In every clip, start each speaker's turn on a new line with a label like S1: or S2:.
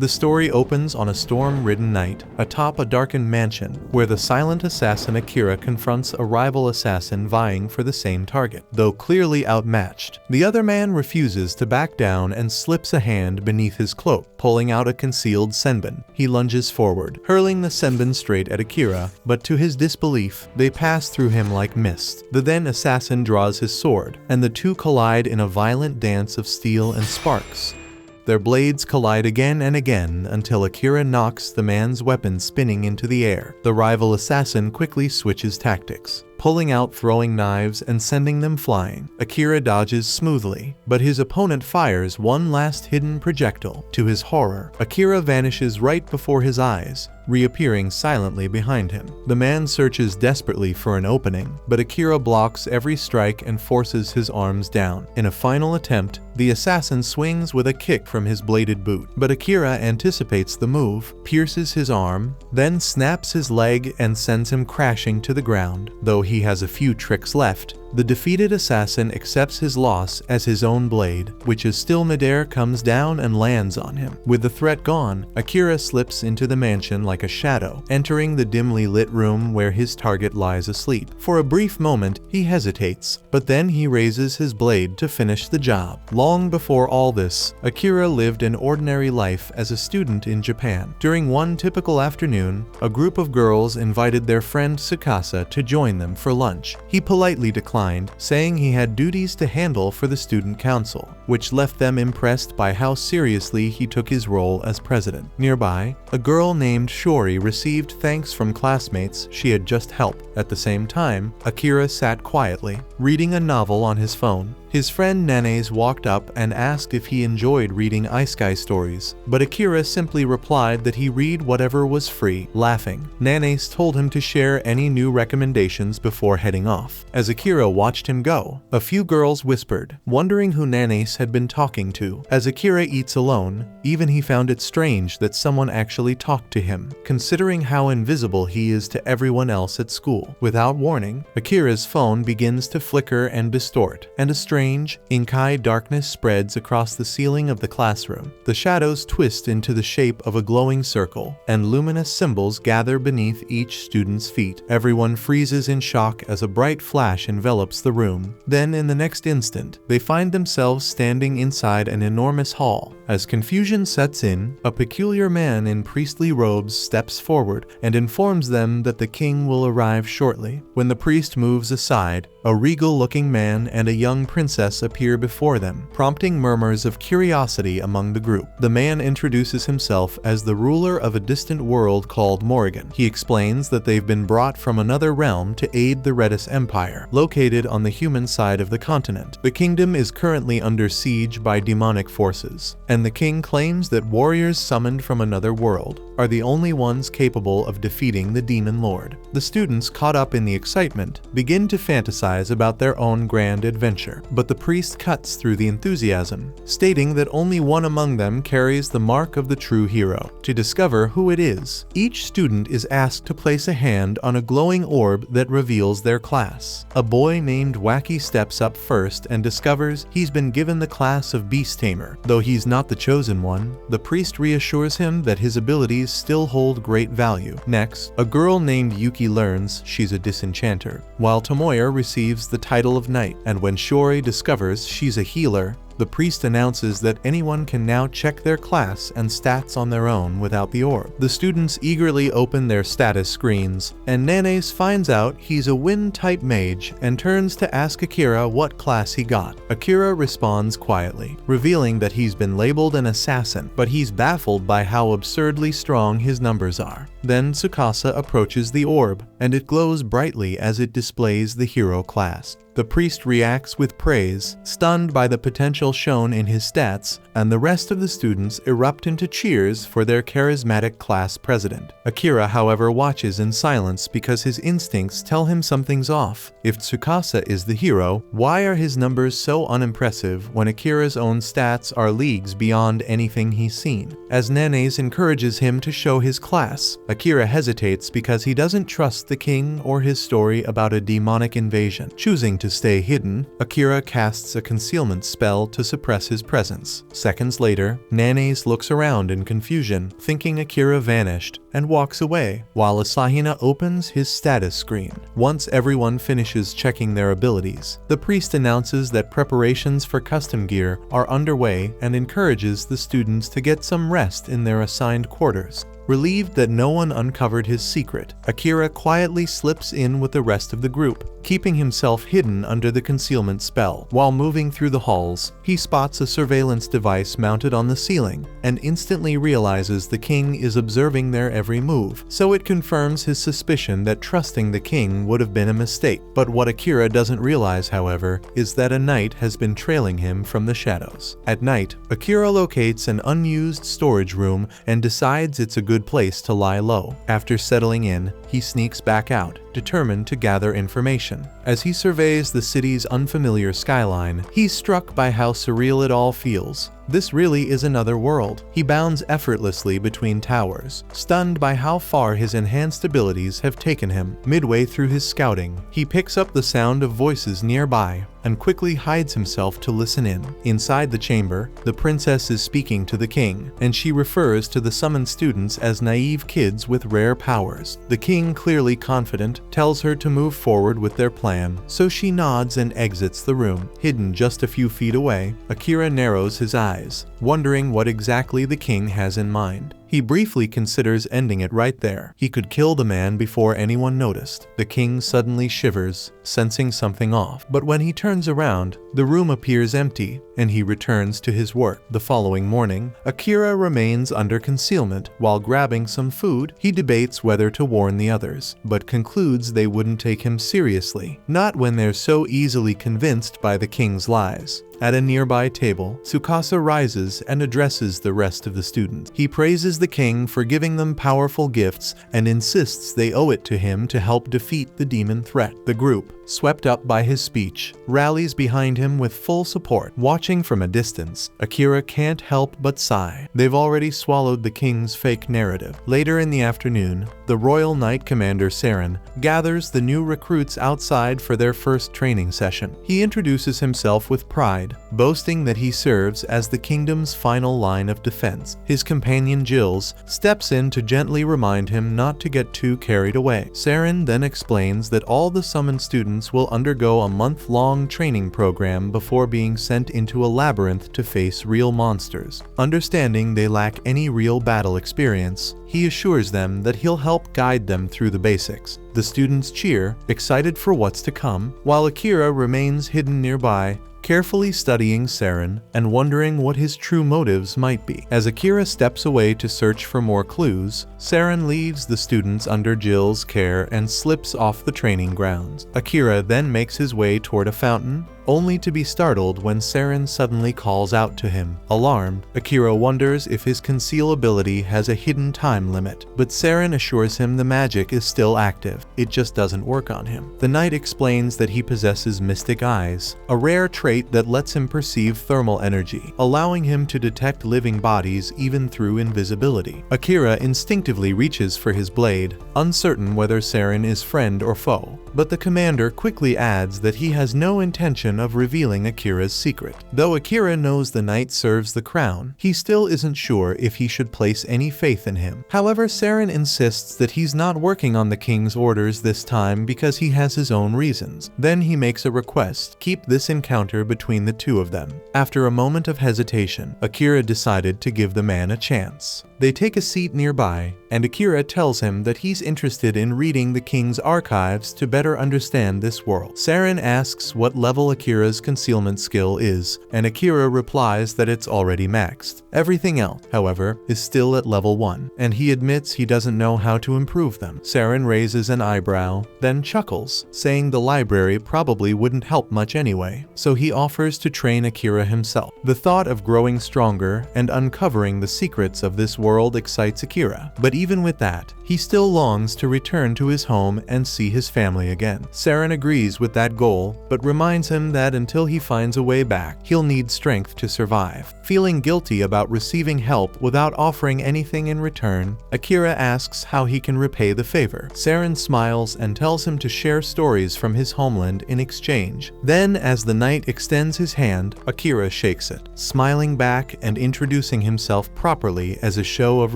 S1: The story opens on a storm-ridden night, atop a darkened mansion, where the silent assassin Akira confronts a rival assassin vying for the same target. Though clearly outmatched, the other man refuses to back down and slips a hand beneath his cloak, pulling out a concealed senbon. He lunges forward, hurling the senbon straight at Akira, but to his disbelief, they pass through him like mist. The then assassin draws his sword, and the two collide in a violent dance of steel and sparks. Their blades collide again and again until Akira knocks the man's weapon spinning into the air. The rival assassin quickly switches tactics, pulling out throwing knives and sending them flying. Akira dodges smoothly, but his opponent fires one last hidden projectile. To his horror, Akira vanishes right before his eyes, reappearing silently behind him. The man searches desperately for an opening, but Akira blocks every strike and forces his arms down. In a final attempt, the assassin swings with a kick from his bladed boot, but Akira anticipates the move, pierces his arm, then snaps his leg and sends him crashing to the ground. Though he has a few tricks left, the defeated assassin accepts his loss as his own blade, which is still midair, comes down and lands on him. With the threat gone, Akira slips into the mansion like a shadow, entering the dimly lit room where his target lies asleep. For a brief moment, he hesitates, but then he raises his blade to finish the job. Long before all this, Akira lived an ordinary life as a student in Japan. During one typical afternoon, a group of girls invited their friend Tsukasa to join them for lunch. He politely declined, saying he had duties to handle for the student council, which left them impressed by how seriously he took his role as president. Nearby, a girl named Shori received thanks from classmates she had just helped. At the same time, Akira sat quietly, reading a novel on his phone. His friend Nanes walked up and asked if he enjoyed reading isekai stories, but Akira simply replied that he read whatever was free. Laughing, Nanes told him to share any new recommendations before heading off. As Akira watched him go, a few girls whispered, wondering who Nanes had been talking to. As Akira eats alone, even he found it strange that someone actually talked to him, considering how invisible he is to everyone else at school. Without warning, Akira's phone begins to flicker and distort, and a strange inkai darkness spreads across the ceiling of the classroom. The shadows twist into the shape of a glowing circle, and luminous symbols gather beneath each student's feet. Everyone freezes in shock as a bright flash envelops the room. Then, in the next instant, they find themselves standing inside an enormous hall. As confusion sets in, a peculiar man in priestly robes steps forward and informs them that the king will arrive shortly. When the priest moves aside, a regal-looking man and a young princess appear before them, prompting murmurs of curiosity among the group. The man introduces himself as the ruler of a distant world called Morrigan. He explains that they've been brought from another realm to aid the Redis Empire, located on the human side of the continent. The kingdom is currently under siege by demonic forces, and the king claims that warriors summoned from another world are the only ones capable of defeating the demon lord. The students, caught up in the excitement, begin to fantasize about their own grand adventure, but the priest cuts through the enthusiasm, stating that only one among them carries the mark of the true hero. To discover who it is, each student is asked to place a hand on a glowing orb that reveals their class. A boy named Wacky steps up first and discovers he's been given the class of Beast Tamer. Though he's not the chosen one, the priest reassures him that his abilities still hold great value. Next, a girl named Yuki learns she's a disenchanter, while Tomoya receives the title of knight, and when Shori discovers she's a healer, the priest announces that anyone can now check their class and stats on their own without the orb. The students eagerly open their status screens, and Nanes finds out he's a wind-type mage and turns to ask Akira what class he got. Akira responds quietly, revealing that he's been labeled an assassin, but he's baffled by how absurdly strong his numbers are. Then Tsukasa approaches the orb, and it glows brightly as it displays the hero class. The priest reacts with praise, stunned by the potential shown in his stats, and the rest of the students erupt into cheers for their charismatic class president. Akira, however, watches in silence because his instincts tell him something's off. If Tsukasa is the hero, why are his numbers so unimpressive when Akira's own stats are leagues beyond anything he's seen? As Nanes encourages him to show his class, Akira hesitates because he doesn't trust the king or his story about a demonic invasion. Choosing to stay hidden, Akira casts a concealment spell to suppress his presence. Seconds later, Nanes looks around in confusion, thinking Akira vanished, and walks away, while Asahina opens his status screen. Once everyone finishes checking their abilities, the priest announces that preparations for custom gear are underway and encourages the students to get some rest in their assigned quarters. Relieved that no one uncovered his secret, Akira quietly slips in with the rest of the group, keeping himself hidden under the concealment spell. While moving through the halls, he spots a surveillance device mounted on the ceiling, and instantly realizes the king is observing their every move, so it confirms his suspicion that trusting the king would have been a mistake. But what Akira doesn't realize, however, is that a knight has been trailing him from the shadows. At night, Akira locates an unused storage room and decides it's a good place to lie low. After settling in, he sneaks back out, determined to gather information. As he surveys the city's unfamiliar skyline, he's struck by how surreal it all feels. This really is another world. He bounds effortlessly between towers, stunned by how far his enhanced abilities have taken him. Midway through his scouting, he picks up the sound of voices nearby and quickly hides himself to listen in. Inside the chamber, the princess is speaking to the king, and she refers to the summoned students as naive kids with rare powers. The king, clearly confident, tells her to move forward with their plan, so she nods and exits the room. Hidden just a few feet away, Akira narrows his eyes, wondering what exactly the king has in mind. He briefly considers ending it right there. He could kill the man before anyone noticed. The king suddenly shivers, sensing something off. But when he turns around, the room appears empty, and he returns to his work. The following morning, Akira remains under concealment. While grabbing some food, he debates whether to warn the others, but concludes they wouldn't take him seriously. Not when they're so easily convinced by the king's lies. At a nearby table, Tsukasa rises and addresses the rest of the students. He praises the king for giving them powerful gifts and insists they owe it to him to help defeat the demon threat. The group, swept up by his speech, rallies behind him with full support. Watching from a distance, Akira can't help but sigh. They've already swallowed the king's fake narrative. Later in the afternoon, the Royal Knight Commander Saren gathers the new recruits outside for their first training session. He introduces himself with pride, boasting that he serves as the kingdom's final line of defense. His companion Jills steps in to gently remind him not to get too carried away. Saren then explains that all the summoned students will undergo a month-long training program before being sent into a labyrinth to face real monsters. Understanding they lack any real battle experience, he assures them that he'll help guide them through the basics. The students cheer, excited for what's to come, while Akira remains hidden nearby, carefully studying Saren and wondering what his true motives might be. As Akira steps away to search for more clues, Saren leaves the students under Jill's care and slips off the training grounds. Akira then makes his way toward a fountain, only to be startled when Saren suddenly calls out to him. Alarmed, Akira wonders if his conceal ability has a hidden time limit, but Saren assures him the magic is still active. It just doesn't work on him. The knight explains that he possesses mystic eyes, a rare trait that lets him perceive thermal energy, allowing him to detect living bodies even through invisibility. Akira instinctively reaches for his blade, uncertain whether Saren is friend or foe, but the commander quickly adds that he has no intention of revealing Akira's secret. Though Akira knows the knight serves the crown, he still isn't sure if he should place any faith in him. However, Saren insists that he's not working on the king's orders this time because he has his own reasons. Then he makes a request: keep this encounter between the two of them. After a moment of hesitation, Akira decided to give the man a chance. They take a seat nearby, and Akira tells him that he's interested in reading the king's archives to better understand this world. Saren asks what level Akira's concealment skill is, and Akira replies that it's already maxed. Everything else, however, is still at level 1, and he admits he doesn't know how to improve them. Saren raises an eyebrow, then chuckles, saying the library probably wouldn't help much anyway, so he offers to train Akira himself. The thought of growing stronger and uncovering the secrets of this world world excites Akira, but even with that, he still longs to return to his home and see his family again. Saren agrees with that goal, but reminds him that until he finds a way back, he'll need strength to survive. Feeling guilty about receiving help without offering anything in return, Akira asks how he can repay the favor. Saren smiles and tells him to share stories from his homeland in exchange. Then, as the knight extends his hand, Akira shakes it, smiling back and introducing himself properly as a show of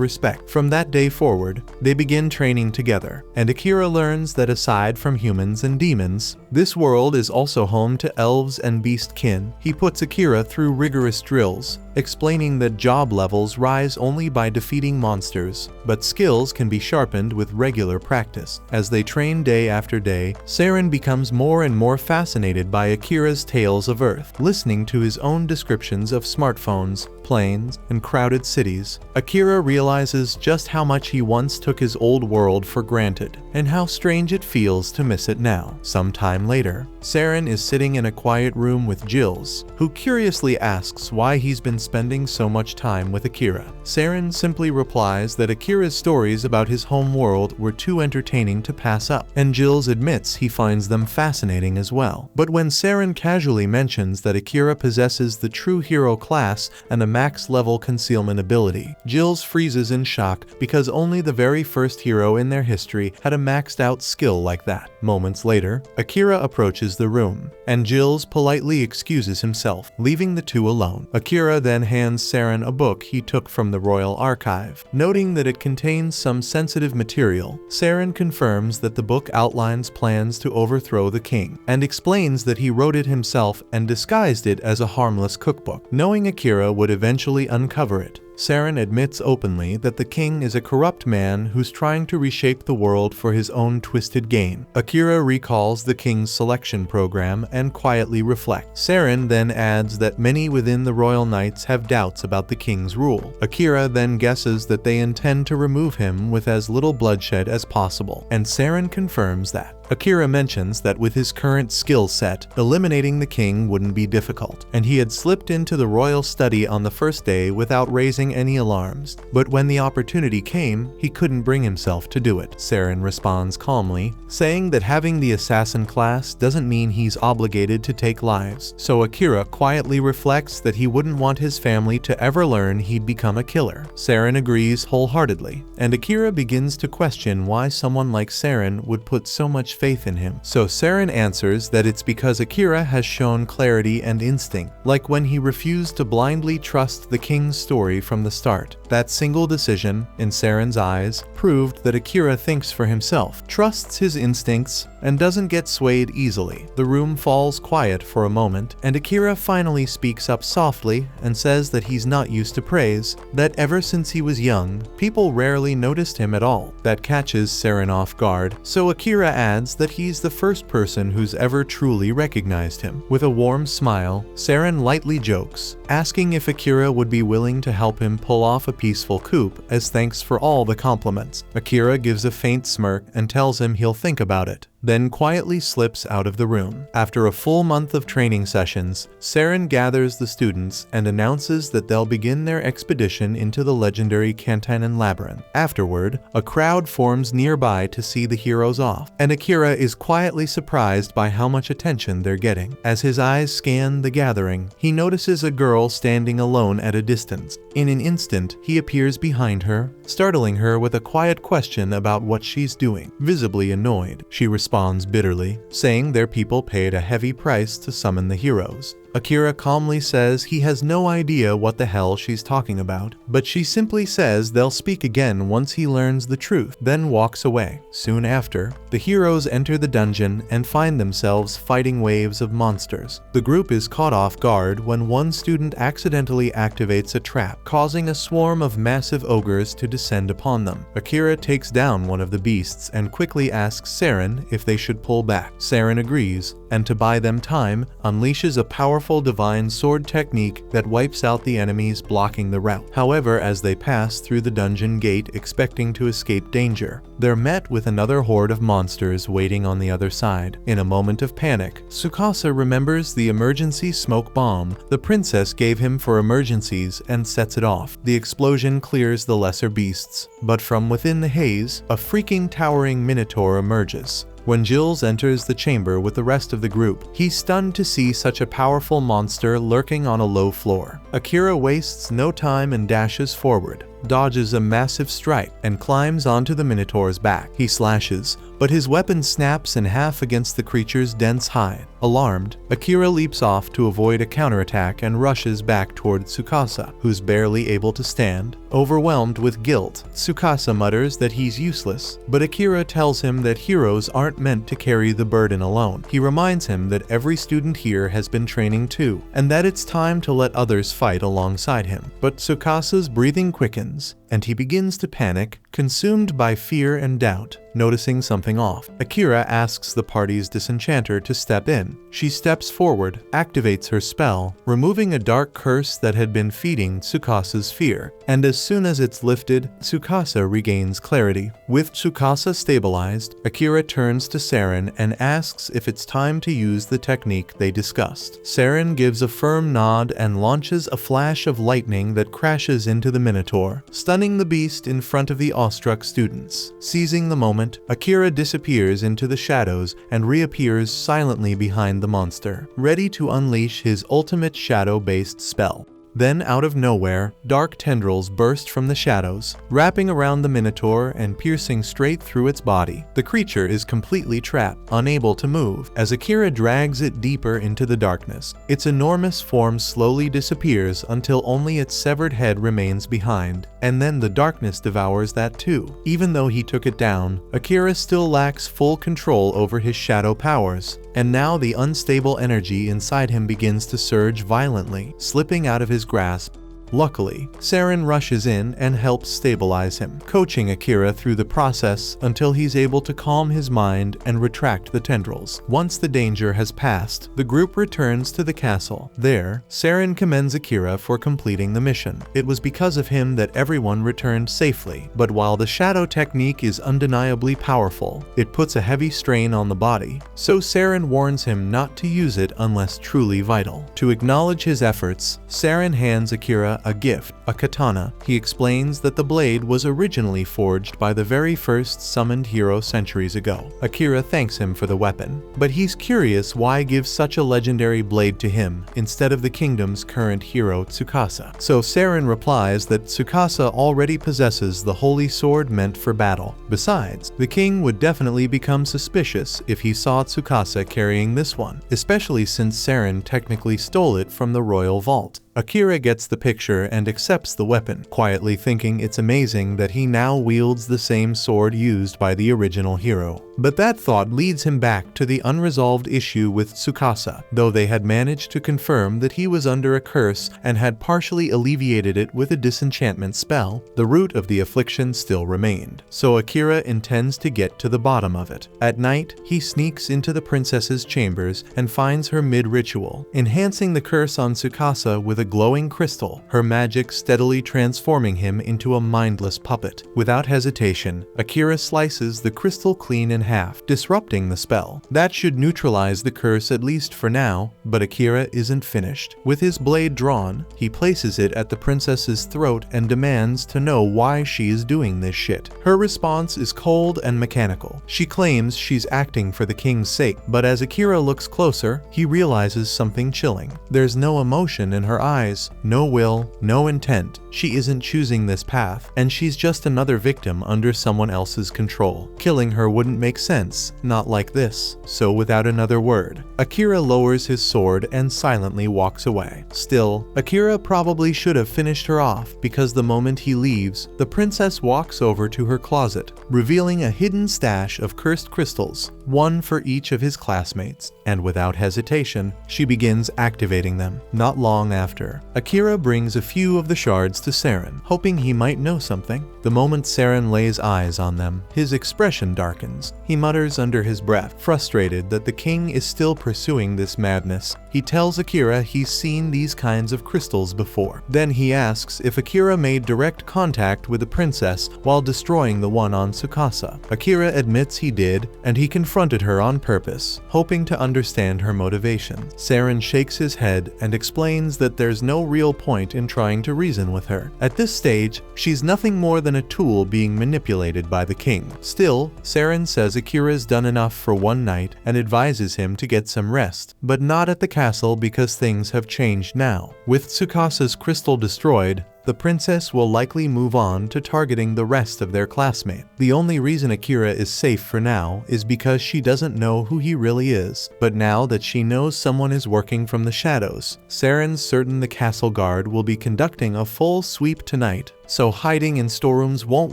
S1: respect. From that day forward, they begin training together, and Akira learns that aside from humans and demons, this world is also home to elves and beast-kin. He puts Akira through rigorous drills, explaining that job levels rise only by defeating monsters, but skills can be sharpened with regular practice. As they train day after day, Saren becomes more and more fascinated by Akira's tales of Earth. Listening to his own descriptions of smartphones, planes, and crowded cities, Akira realizes just how much he once took his old world for granted, and how strange it feels to miss it now. Sometime later, Saren is sitting in a quiet room with Jills, who curiously asks why he's been spending so much time with Akira. Saren simply replies that Akira's stories about his home world were too entertaining to pass up, and Jills admits he finds them fascinating as well. But when Saren casually mentions that Akira possesses the true hero class and a max-level concealment ability, Jills freezes in shock because only the very first hero in their history had a maxed-out skill like that. Moments later, Akira approaches the room, and Jills politely excuses himself, leaving the two alone. Akira then hands Saren a book he took from the Royal Archive. Noting that it contains some sensitive material, Saren confirms that the book outlines plans to overthrow the king, and explains that he wrote it himself and disguised it as a harmless cookbook, knowing Akira would eventually uncover it. Saren admits openly that the king is a corrupt man who's trying to reshape the world for his own twisted gain. Akira recalls the king's selection program and quietly reflects. Saren then adds that many within the royal knights have doubts about the king's rule. Akira then guesses that they intend to remove him with as little bloodshed as possible, and Saren confirms that. Akira mentions that with his current skill set, eliminating the king wouldn't be difficult, and he had slipped into the royal study on the first day without raising any alarms. But when the opportunity came, he couldn't bring himself to do it. Saren responds calmly, saying that having the assassin class doesn't mean he's obligated to take lives. So Akira quietly reflects that he wouldn't want his family to ever learn he'd become a killer. Saren agrees wholeheartedly, and Akira begins to question why someone like Saren would put so much faith in him. So Saren answers that it's because Akira has shown clarity and instinct, like when he refused to blindly trust the king's story from the start. That single decision, in Saren's eyes, proved that Akira thinks for himself, trusts his instincts, and doesn't get swayed easily. The room falls quiet for a moment, and Akira finally speaks up softly and says that he's not used to praise, that ever since he was young, people rarely noticed him at all. That catches Saren off guard, so Akira adds that he's the first person who's ever truly recognized him. With a warm smile, Saren lightly jokes, asking if Akira would be willing to help him pull off a peaceful coup as thanks for all the compliments. Akira gives a faint smirk and tells him he'll think about it, then quietly slips out of the room. After a full month of training sessions, Saren gathers the students and announces that they'll begin their expedition into the legendary Kantanen Labyrinth. Afterward, a crowd forms nearby to see the heroes off, and Akira is quietly surprised by how much attention they're getting. As his eyes scan the gathering, he notices a girl standing alone at a distance. In an instant, he appears behind her, startling her with a quiet question about what she's doing. Visibly annoyed, she responds bitterly, saying their people paid a heavy price to summon the heroes. Akira calmly says he has no idea what the hell she's talking about, but she simply says they'll speak again once he learns the truth, then walks away. Soon after, the heroes enter the dungeon and find themselves fighting waves of monsters. The group is caught off guard when one student accidentally activates a trap, causing a swarm of massive ogres to descend upon them. Akira takes down one of the beasts and quickly asks Saren if they should pull back. Saren agrees, and to buy them time, unleashes a powerful powerful divine sword technique that wipes out the enemies blocking the route. However, as they pass through the dungeon gate expecting to escape danger, they're met with another horde of monsters waiting on the other side. In a moment of panic, Tsukasa remembers the emergency smoke bomb the princess gave him for emergencies and sets it off. The explosion clears the lesser beasts, but from within the haze, a freaking towering minotaur emerges. When Jules enters the chamber with the rest of the group, he's stunned to see such a powerful monster lurking on a low floor. Akira wastes no time and dashes forward, dodges a massive strike, and climbs onto the Minotaur's back. He slashes, but his weapon snaps in half against the creature's dense hide. Alarmed, Akira leaps off to avoid a counterattack and rushes back toward Tsukasa, who's barely able to stand. Overwhelmed with guilt, Tsukasa mutters that he's useless, but Akira tells him that heroes aren't meant to carry the burden alone. He reminds him that every student here has been training too, and that it's time to let others fight alongside him. But Tsukasa's breathing quickens, and he begins to panic, consumed by fear and doubt. Noticing something off, Akira asks the party's disenchanter to step in. She steps forward, activates her spell, removing a dark curse that had been feeding Tsukasa's fear, and as soon as it's lifted, Tsukasa regains clarity. With Tsukasa stabilized, Akira turns to Saren and asks if it's time to use the technique they discussed. Saren gives a firm nod and launches a flash of lightning that crashes into the Minotaur, stunning the beast in front of the awestruck students. Seizing the moment, Akira disappears into the shadows and reappears silently behind the monster, ready to unleash his ultimate shadow-based spell. Then, out of nowhere, dark tendrils burst from the shadows, wrapping around the Minotaur and piercing straight through its body. The creature is completely trapped, unable to move, as Akira drags it deeper into the darkness. Its enormous form slowly disappears until only its severed head remains behind, and then the darkness devours that too. Even though he took it down, Akira still lacks full control over his shadow powers, and now the unstable energy inside him begins to surge violently, slipping out of his grasp. Luckily, Saren rushes in and helps stabilize him, coaching Akira through the process until he's able to calm his mind and retract the tendrils. Once the danger has passed, the group returns to the castle. There, Saren commends Akira for completing the mission. It was because of him that everyone returned safely, but while the shadow technique is undeniably powerful, it puts a heavy strain on the body, so Saren warns him not to use it unless truly vital. To acknowledge his efforts, Saren hands Akira a gift, a katana. He explains that the blade was originally forged by the very first summoned hero centuries ago. Akira thanks him for the weapon, but he's curious why give such a legendary blade to him instead of the kingdom's current hero Tsukasa. So Saren replies that Tsukasa already possesses the holy sword meant for battle. Besides, the king would definitely become suspicious if he saw Tsukasa carrying this one, especially since Saren technically stole it from the royal vault. Akira gets the picture and accepts the weapon, quietly thinking it's amazing that he now wields the same sword used by the original hero. But that thought leads him back to the unresolved issue with Tsukasa, though they had managed to confirm that he was under a curse and had partially alleviated it with a disenchantment spell. The root of the affliction still remained, so Akira intends to get to the bottom of it. At night, he sneaks into the princess's chambers and finds her mid-ritual, enhancing the curse on Tsukasa with a glowing crystal, her magic steadily transforming him into a mindless puppet. Without hesitation, Akira slices the crystal clean in half, disrupting the spell. That should neutralize the curse at least for now, but Akira isn't finished. With his blade drawn, he places it at the princess's throat and demands to know why she is doing this shit. Her response is cold and mechanical. She claims she's acting for the king's sake, but as Akira looks closer, he realizes something chilling. There's no emotion in her eyes, no will, no intent. She isn't choosing this path, and she's just another victim under someone else's control. Killing her wouldn't make sense, not like this. So without another word, Akira lowers his sword and silently walks away. Still, Akira probably should have finished her off, because the moment he leaves, the princess walks over to her closet, revealing a hidden stash of cursed crystals, one for each of his classmates, and without hesitation, she begins activating them. Not long after, Akira brings a few of the shards to Saren, hoping he might know something. The moment Saren lays eyes on them, his expression darkens. he mutters under his breath, frustrated that the king is still pursuing this madness. He tells Akira he's seen these kinds of crystals before. Then he asks if Akira made direct contact with the princess while destroying the one on Tsukasa. Akira admits he did, and he confronted her on purpose, hoping to understand her motivation. Saren shakes his head and explains that there's no real point in trying to reason with her. At this stage, she's nothing more than a tool being manipulated by the king. Still, Saren says Akira's done enough for one night and advises him to get some rest, but not at the castle because things have changed now. With Tsukasa's crystal destroyed, the princess will likely move on to targeting the rest of their classmates. The only reason Akira is safe for now is because she doesn't know who he really is. But now that she knows someone is working from the shadows, Saren's certain the castle guard will be conducting a full sweep tonight, so hiding in storerooms won't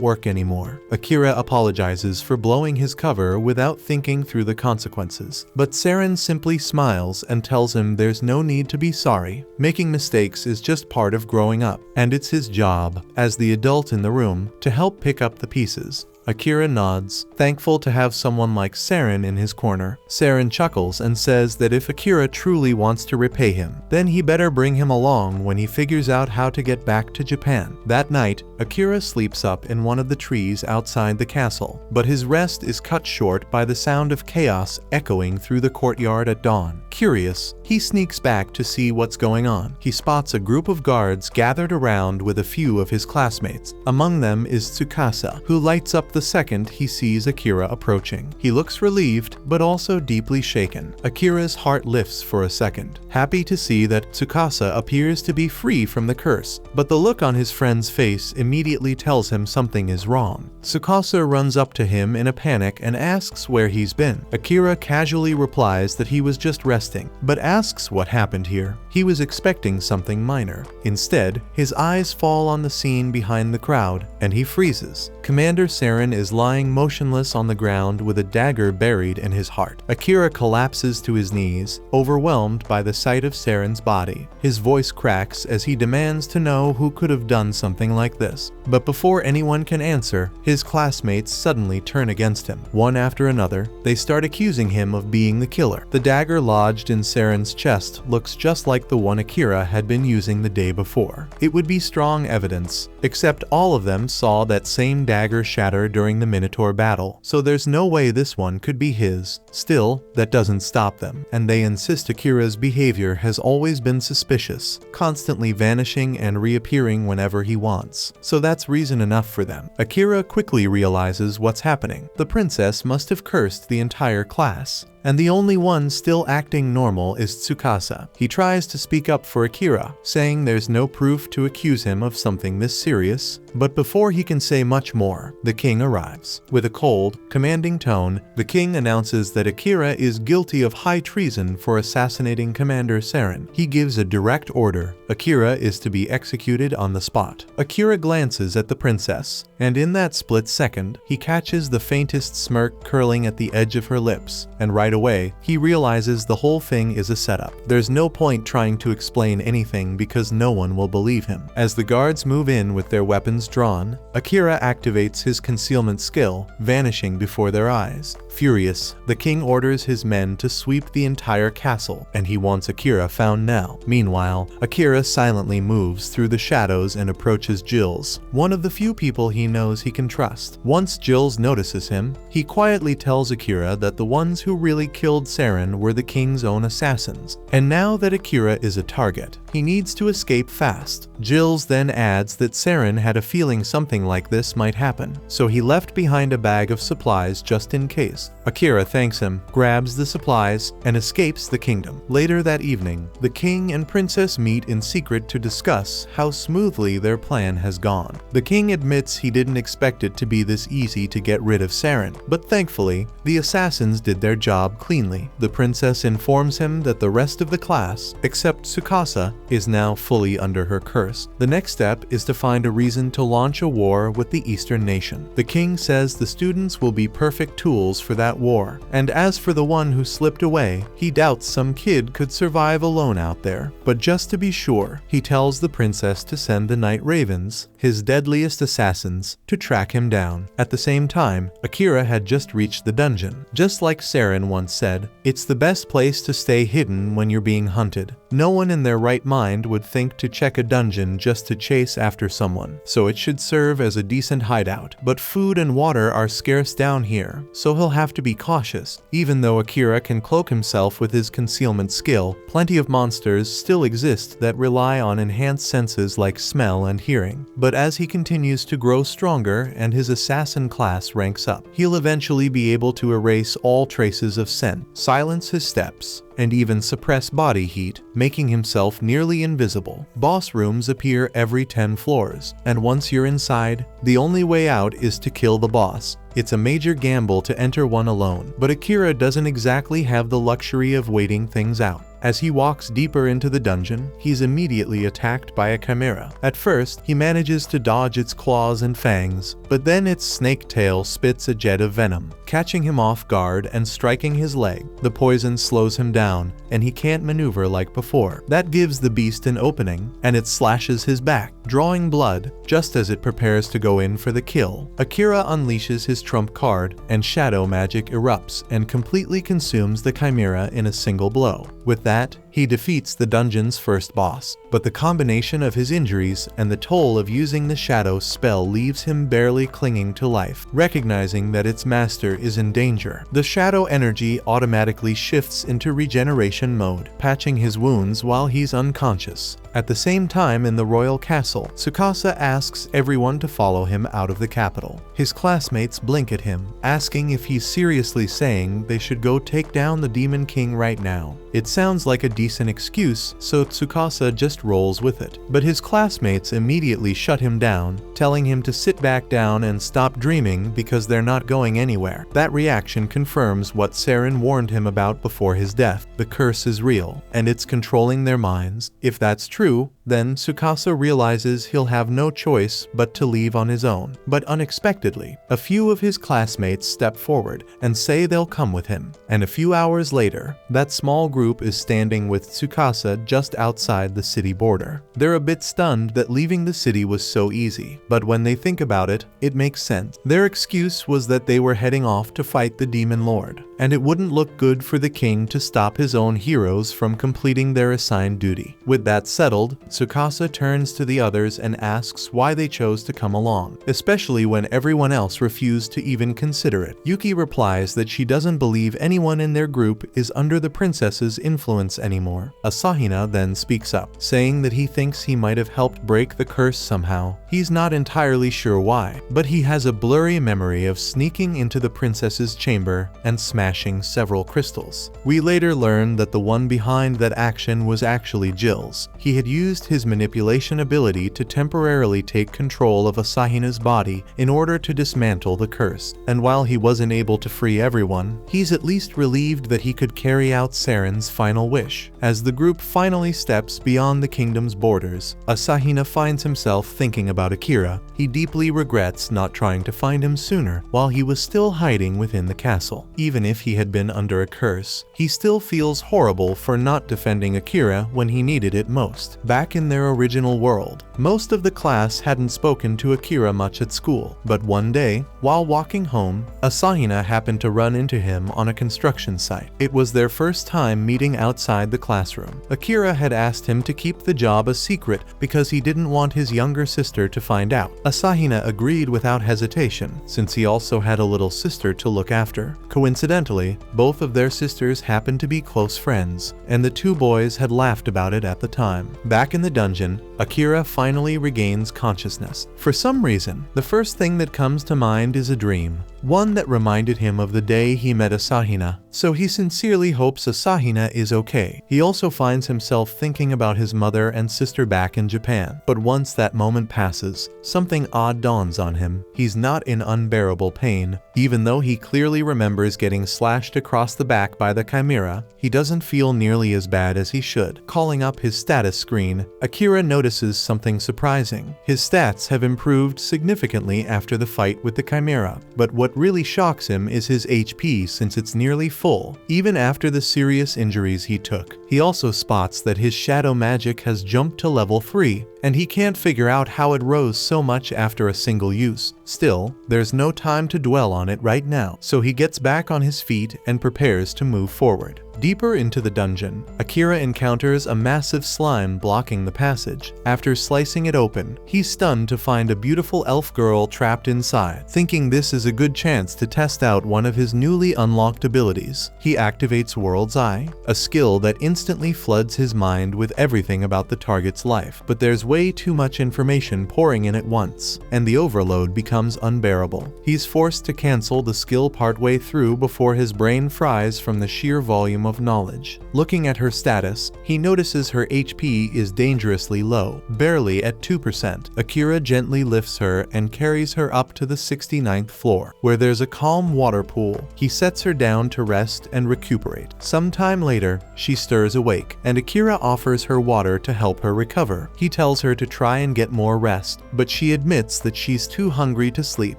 S1: work anymore. Akira apologizes for blowing his cover without thinking through the consequences, but Saren simply smiles and tells him there's no need to be sorry. Making mistakes is just part of growing up, and it's his job, as the adult in the room, to help pick up the pieces. Akira nods, thankful to have someone like Saren in his corner. Saren chuckles and says that if Akira truly wants to repay him, then he better bring him along when he figures out how to get back to Japan. That night, Akira sleeps up in one of the trees outside the castle, but his rest is cut short by the sound of chaos echoing through the courtyard at dawn. Curious, he sneaks back to see what's going on. He spots a group of guards gathered around with a few of his classmates. Among them is Tsukasa, who lights up the second he sees Akira approaching. He looks relieved, but also deeply shaken. Akira's heart lifts for a second, happy to see that Tsukasa appears to be free from the curse, but the look on his friend's face immediately tells him something is wrong. Tsukasa runs up to him in a panic and asks where he's been. Akira casually replies that he was just resting, but asks what happened here. He was expecting something minor. Instead, his eyes fall on the scene behind the crowd, and he freezes. Commander Saren is lying motionless on the ground with a dagger buried in his heart. Akira collapses to his knees, overwhelmed by the sight of Saren's body. His voice cracks as he demands to know who could have done something like this. But before anyone can answer, his classmates suddenly turn against him. One after another, they start accusing him of being the killer. The dagger lodged in Saren's chest looks just like the one Akira had been using the day before. It would be strong evidence, except all of them saw that same dagger shatter during the Minotaur battle, so there's no way this one could be his. Still, that doesn't stop them, and they insist Akira's behavior has always been suspicious, constantly vanishing and reappearing whenever he wants. So that's reason enough for them. Akira quickly realizes what's happening. The princess must have cursed the entire class, and the only one still acting normal is Tsukasa. He tries to speak up for Akira, saying there's no proof to accuse him of something this serious, but before he can say much more, the king arrives. With a cold, commanding tone, the king announces that Akira is guilty of high treason for assassinating Commander Saren. He gives a direct order. Akira is to be executed on the spot. Akira glances at the princess, and in that split second, he catches the faintest smirk curling at the edge of her lips, and right away, he realizes the whole thing is a setup. There's no point trying to explain anything because no one will believe him. As the guards move in with their weapons drawn, Akira activates his concealment skill, vanishing before their eyes. Furious, the king orders his men to sweep the entire castle, and he wants Akira found now. Meanwhile, Akira silently moves through the shadows and approaches Jills, one of the few people he knows he can trust. Once Jills notices him, he quietly tells Akira that the ones who really killed Saren were the king's own assassins, and now that Akira is a target, he needs to escape fast. Jills then adds that Saren had a feeling something like this might happen, so he left behind a bag of supplies just in case. Akira thanks him, grabs the supplies, and escapes the kingdom. Later that evening, the king and princess meet in secret to discuss how smoothly their plan has gone. The king admits he didn't expect it to be this easy to get rid of Saren, but thankfully, the assassins did their job cleanly. The princess informs him that the rest of the class, except Tsukasa, is now fully under her curse. The next step is to find a reason to launch a war with the Eastern nation. The king says the students will be perfect tools for that war. And as for the one who slipped away, he doubts some kid could survive alone out there. But just to be sure, he tells the princess to send the night ravens, his deadliest assassins, to track him down. At the same time, Akira had just reached the dungeon. Just like Saren once said, it's the best place to stay hidden when you're being hunted. No one in their right mind would think to check a dungeon just to chase after someone, so it should serve as a decent hideout. But food and water are scarce down here, so he'll have to be cautious. Even though Akira can cloak himself with his concealment skill, plenty of monsters still exist that rely on enhanced senses like smell and hearing. But as he continues to grow stronger and his assassin class ranks up, he'll eventually be able to erase all traces of scent, silence his steps, and even suppress body heat, making himself nearly invisible. Boss rooms appear every 10 floors, and once you're inside, the only way out is to kill the boss. It's a major gamble to enter one alone, but Akira doesn't exactly have the luxury of waiting things out. As he walks deeper into the dungeon, he's immediately attacked by a chimera. At first, he manages to dodge its claws and fangs, but then its snake tail spits a jet of venom, catching him off guard and striking his leg. The poison slows him down, and he can't maneuver like before. That gives the beast an opening, and it slashes his back, drawing blood just as it prepares to go in for the kill. Akira unleashes his trump card, and shadow magic erupts and completely consumes the chimera in a single blow. With that, he defeats the dungeon's first boss, but the combination of his injuries and the toll of using the shadow spell leaves him barely clinging to life. Recognizing that its master is in danger, the shadow energy automatically shifts into regeneration mode, patching his wounds while he's unconscious. At the same time, in the royal castle, Tsukasa asks everyone to follow him out of the capital. His classmates blink at him, asking if he's seriously saying they should go take down the Demon King right now. It sounds like a decent excuse, so Tsukasa just rolls with it. But his classmates immediately shut him down, telling him to sit back down and stop dreaming because they're not going anywhere. That reaction confirms what Saren warned him about before his death. The curse is real, and it's controlling their minds. If that's true, then Tsukasa realizes he'll have no choice but to leave on his own. But unexpectedly, a few of his classmates step forward and say they'll come with him. And a few hours later, that small group is standing with Tsukasa just outside the city border. They're a bit stunned that leaving the city was so easy, but when they think about it, it makes sense. Their excuse was that they were heading off to fight the Demon Lord, and it wouldn't look good for the king to stop his own heroes from completing their assigned duty. With that settled, Tsukasa turns to the others and asks why they chose to come along, especially when everyone else refused to even consider it. Yuki replies that she doesn't believe anyone in their group is under the princess's influence anymore. Asahina then speaks up, saying that he thinks he might have helped break the curse somehow. He's not entirely sure why, but he has a blurry memory of sneaking into the princess's chamber and smashing several crystals. We later learn that the one behind that action was actually Jill's. He had used his manipulation ability to temporarily take control of Asahina's body in order to dismantle the curse. And while he wasn't able to free everyone, he's at least relieved that he could carry out Saren's final wish. As the group finally steps beyond the kingdom's borders, Asahina finds himself thinking about Akira. He deeply regrets not trying to find him sooner while he was still hiding within the castle. Even if he had been under a curse, he still feels horrible for not defending Akira when he needed it most. Back in their original world, most of the class hadn't spoken to Akira much at school, but one day, while walking home, Asahina happened to run into him on a construction site. It was their first time meeting outside the classroom. Akira had asked him to keep the job a secret because he didn't want his younger sister to find out. Asahina agreed without hesitation, since he also had a little sister to look after. Coincidentally, both of their sisters happened to be close friends, and the two boys had laughed about it at the time. Back in the dungeon, Akira finally regains consciousness. For some reason, the first thing that comes to mind is a dream, one that reminded him of the day he met Asahina, so he sincerely hopes Asahina is okay. He also finds himself thinking about his mother and sister back in Japan. But once that moment passes, something odd dawns on him. He's not in unbearable pain, Even though he clearly remembers getting slashed across the back by the chimera, he doesn't feel nearly as bad as he should. Calling up his status screen, Akira notices something surprising. His stats have improved significantly after the fight with the chimera, but what really shocks him is his HP since it's nearly full, even after the serious injuries he took. He also spots that his shadow magic has jumped to level 3, and he can't figure out how it rose so much after a single use. Still, there's no time to dwell on it right now, so he gets back on his feet and prepares to move forward. Deeper into the dungeon, Akira encounters a massive slime blocking the passage. After slicing it open, he's stunned to find a beautiful elf girl trapped inside. Thinking this is a good chance to test out one of his newly unlocked abilities, he activates World's Eye, a skill that instantly floods his mind with everything about the target's life. But there's way too much information pouring in at once, and the overload becomes unbearable. He's forced to cancel the skill partway through before his brain fries from the sheer volume of knowledge. Looking at her status, he notices her HP is dangerously low, barely at 2%. Akira gently lifts her and carries her up to the 69th floor, where there's a calm water pool. He sets her down to rest and recuperate. Sometime later, she stirs awake, and Akira offers her water to help her recover. He tells her to try and get more rest, but she admits that she's too hungry to sleep.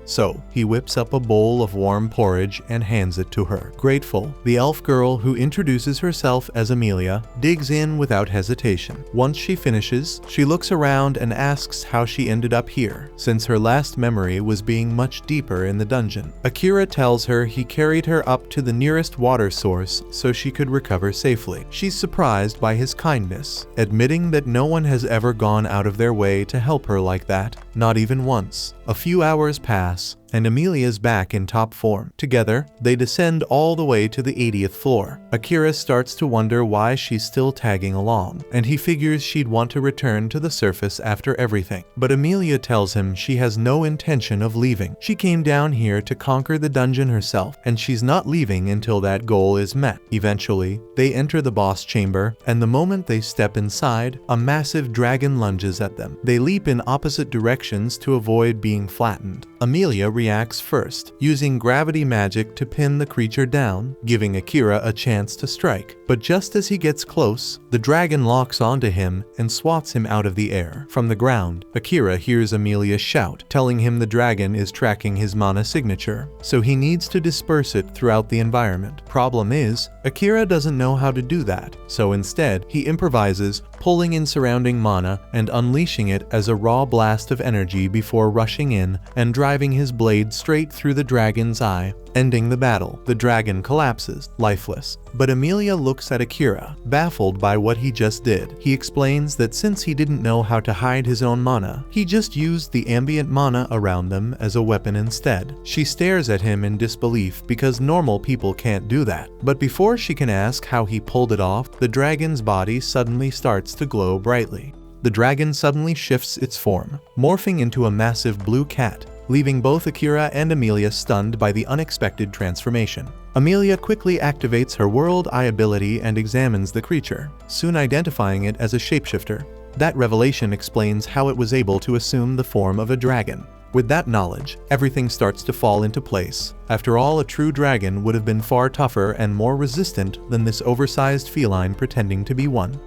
S1: So, he whips up a bowl of warm porridge and hands it to her. Grateful, the elf girl, who introduces herself as Amelia, digs in without hesitation. Once she finishes, she looks around and asks how she ended up here, since her last memory was being much deeper in the dungeon. Akira tells her he carried her up to the nearest water source so she could recover safely. She's surprised by his kindness, admitting that no one has ever gone out of their way to help her like that, not even once. A few hours pass, and Amelia's back in top form. Together, they descend all the way to the 80th floor. Akira starts to wonder why she's still tagging along, and he figures she'd want to return to the surface after everything. But Amelia tells him she has no intention of leaving. She came down here to conquer the dungeon herself, and she's not leaving until that goal is met. Eventually, they enter the boss chamber, and the moment they step inside, a massive dragon lunges at them. They leap in opposite directions to avoid being flattened. Amelia reacts first, using gravity magic to pin the creature down, giving Akira a chance to strike. But just as he gets close, the dragon locks onto him and swats him out of the air. From the ground, Akira hears Amelia shout, telling him the dragon is tracking his mana signature, so he needs to disperse it throughout the environment. Problem is, Akira doesn't know how to do that, so instead, he improvises, pulling in surrounding mana and unleashing it as a raw blast of energy before rushing in and driving his blade straight through the dragon's eye, ending the battle. The dragon collapses, lifeless. But Amelia looks at Akira, baffled by what he just did. He explains that since he didn't know how to hide his own mana, he just used the ambient mana around them as a weapon instead. She stares at him in disbelief because normal people can't do that. But before she can ask how he pulled it off, the dragon's body suddenly starts to glow brightly. The dragon suddenly shifts its form, morphing into a massive blue cat, leaving both Akira and Amelia stunned by the unexpected transformation. Amelia quickly activates her World Eye ability and examines the creature, soon identifying it as a shapeshifter. That revelation explains how it was able to assume the form of a dragon. With that knowledge, everything starts to fall into place. After all, a true dragon would have been far tougher and more resistant than this oversized feline pretending to be one.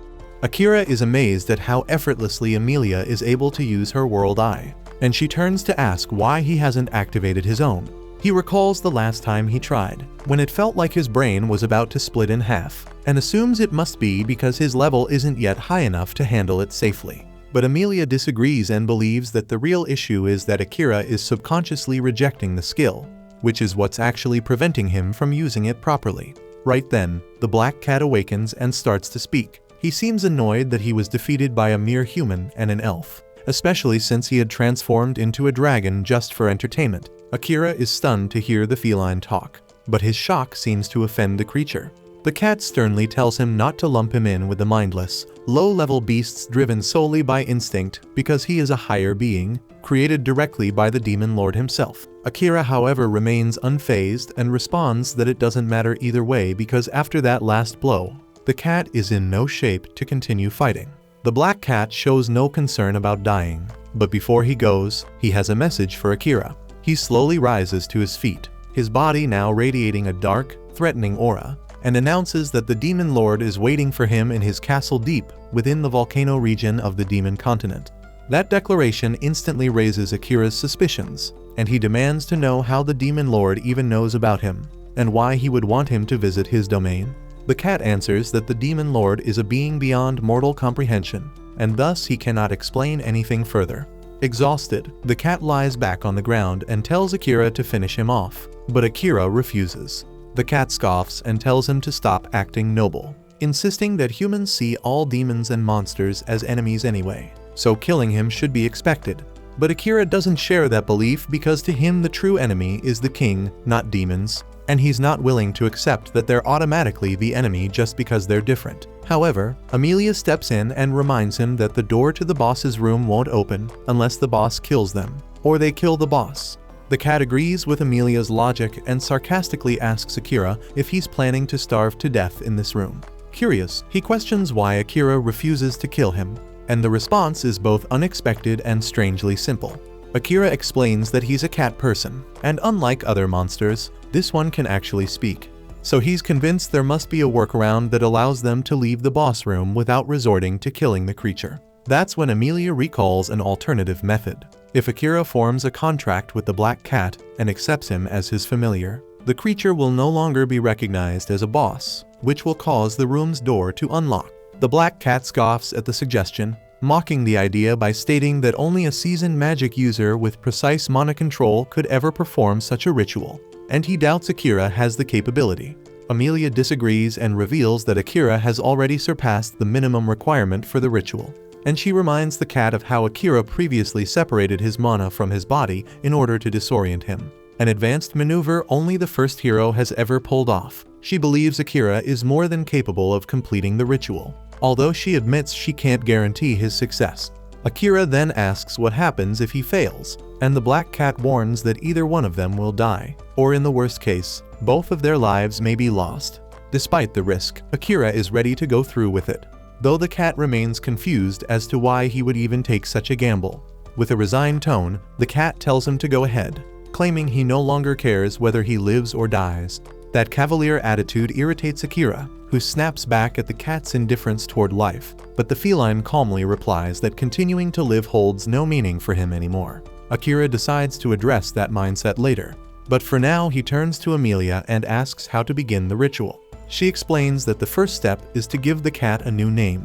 S1: Akira is amazed at how effortlessly Amelia is able to use her World Eye, and she turns to ask why he hasn't activated his own. He recalls the last time he tried, when it felt like his brain was about to split in half, and assumes it must be because his level isn't yet high enough to handle it safely. But Amelia disagrees and believes that the real issue is that Akira is subconsciously rejecting the skill, which is what's actually preventing him from using it properly. Right then, the black cat awakens and starts to speak. He seems annoyed that he was defeated by a mere human and an elf, especially since he had transformed into a dragon just for entertainment. Akira is stunned to hear the feline talk, but his shock seems to offend the creature. The cat sternly tells him not to lump him in with the mindless, low-level beasts driven solely by instinct because he is a higher being, created directly by the demon lord himself. Akira, however, remains unfazed and responds that it doesn't matter either way because after that last blow, the cat is in no shape to continue fighting. The black cat shows no concern about dying, but before he goes, he has a message for Akira. He slowly rises to his feet, his body now radiating a dark, threatening aura, and announces that the Demon Lord is waiting for him in his castle deep within the volcano region of the Demon Continent. That declaration instantly raises Akira's suspicions, and he demands to know how the Demon Lord even knows about him, and why he would want him to visit his domain. The cat answers that the Demon Lord is a being beyond mortal comprehension, and thus he cannot explain anything further. Exhausted, the cat lies back on the ground and tells Akira to finish him off, but Akira refuses. The cat scoffs and tells him to stop acting noble, insisting that humans see all demons and monsters as enemies anyway, so killing him should be expected. But Akira doesn't share that belief because to him the true enemy is the king, not demons, and he's not willing to accept that they're automatically the enemy just because they're different. However, Amelia steps in and reminds him that the door to the boss's room won't open unless the boss kills them, or they kill the boss. The cat agrees with Amelia's logic and sarcastically asks Akira if he's planning to starve to death in this room. Curious, he questions why Akira refuses to kill him, and the response is both unexpected and strangely simple. Akira explains that he's a cat person, and unlike other monsters, this one can actually speak. So he's convinced there must be a workaround that allows them to leave the boss room without resorting to killing the creature. That's when Amelia recalls an alternative method. If Akira forms a contract with the black cat and accepts him as his familiar, the creature will no longer be recognized as a boss, which will cause the room's door to unlock. The black cat scoffs at the suggestion, mocking the idea by stating that only a seasoned magic user with precise mana control could ever perform such a ritual, and he doubts Akira has the capability. Amelia disagrees and reveals that Akira has already surpassed the minimum requirement for the ritual, and she reminds the cat of how Akira previously separated his mana from his body in order to disorient him. An advanced maneuver only the first hero has ever pulled off. She believes Akira is more than capable of completing the ritual, although she admits she can't guarantee his success. Akira then asks what happens if he fails, and the black cat warns that either one of them will die, or in the worst case, both of their lives may be lost. Despite the risk, Akira is ready to go through with it, though the cat remains confused as to why he would even take such a gamble. With a resigned tone, the cat tells him to go ahead, claiming he no longer cares whether he lives or dies. That cavalier attitude irritates Akira, who snaps back at the cat's indifference toward life, but the feline calmly replies that continuing to live holds no meaning for him anymore. Akira decides to address that mindset later, but for now he turns to Amelia and asks how to begin the ritual. She explains that the first step is to give the cat a new name.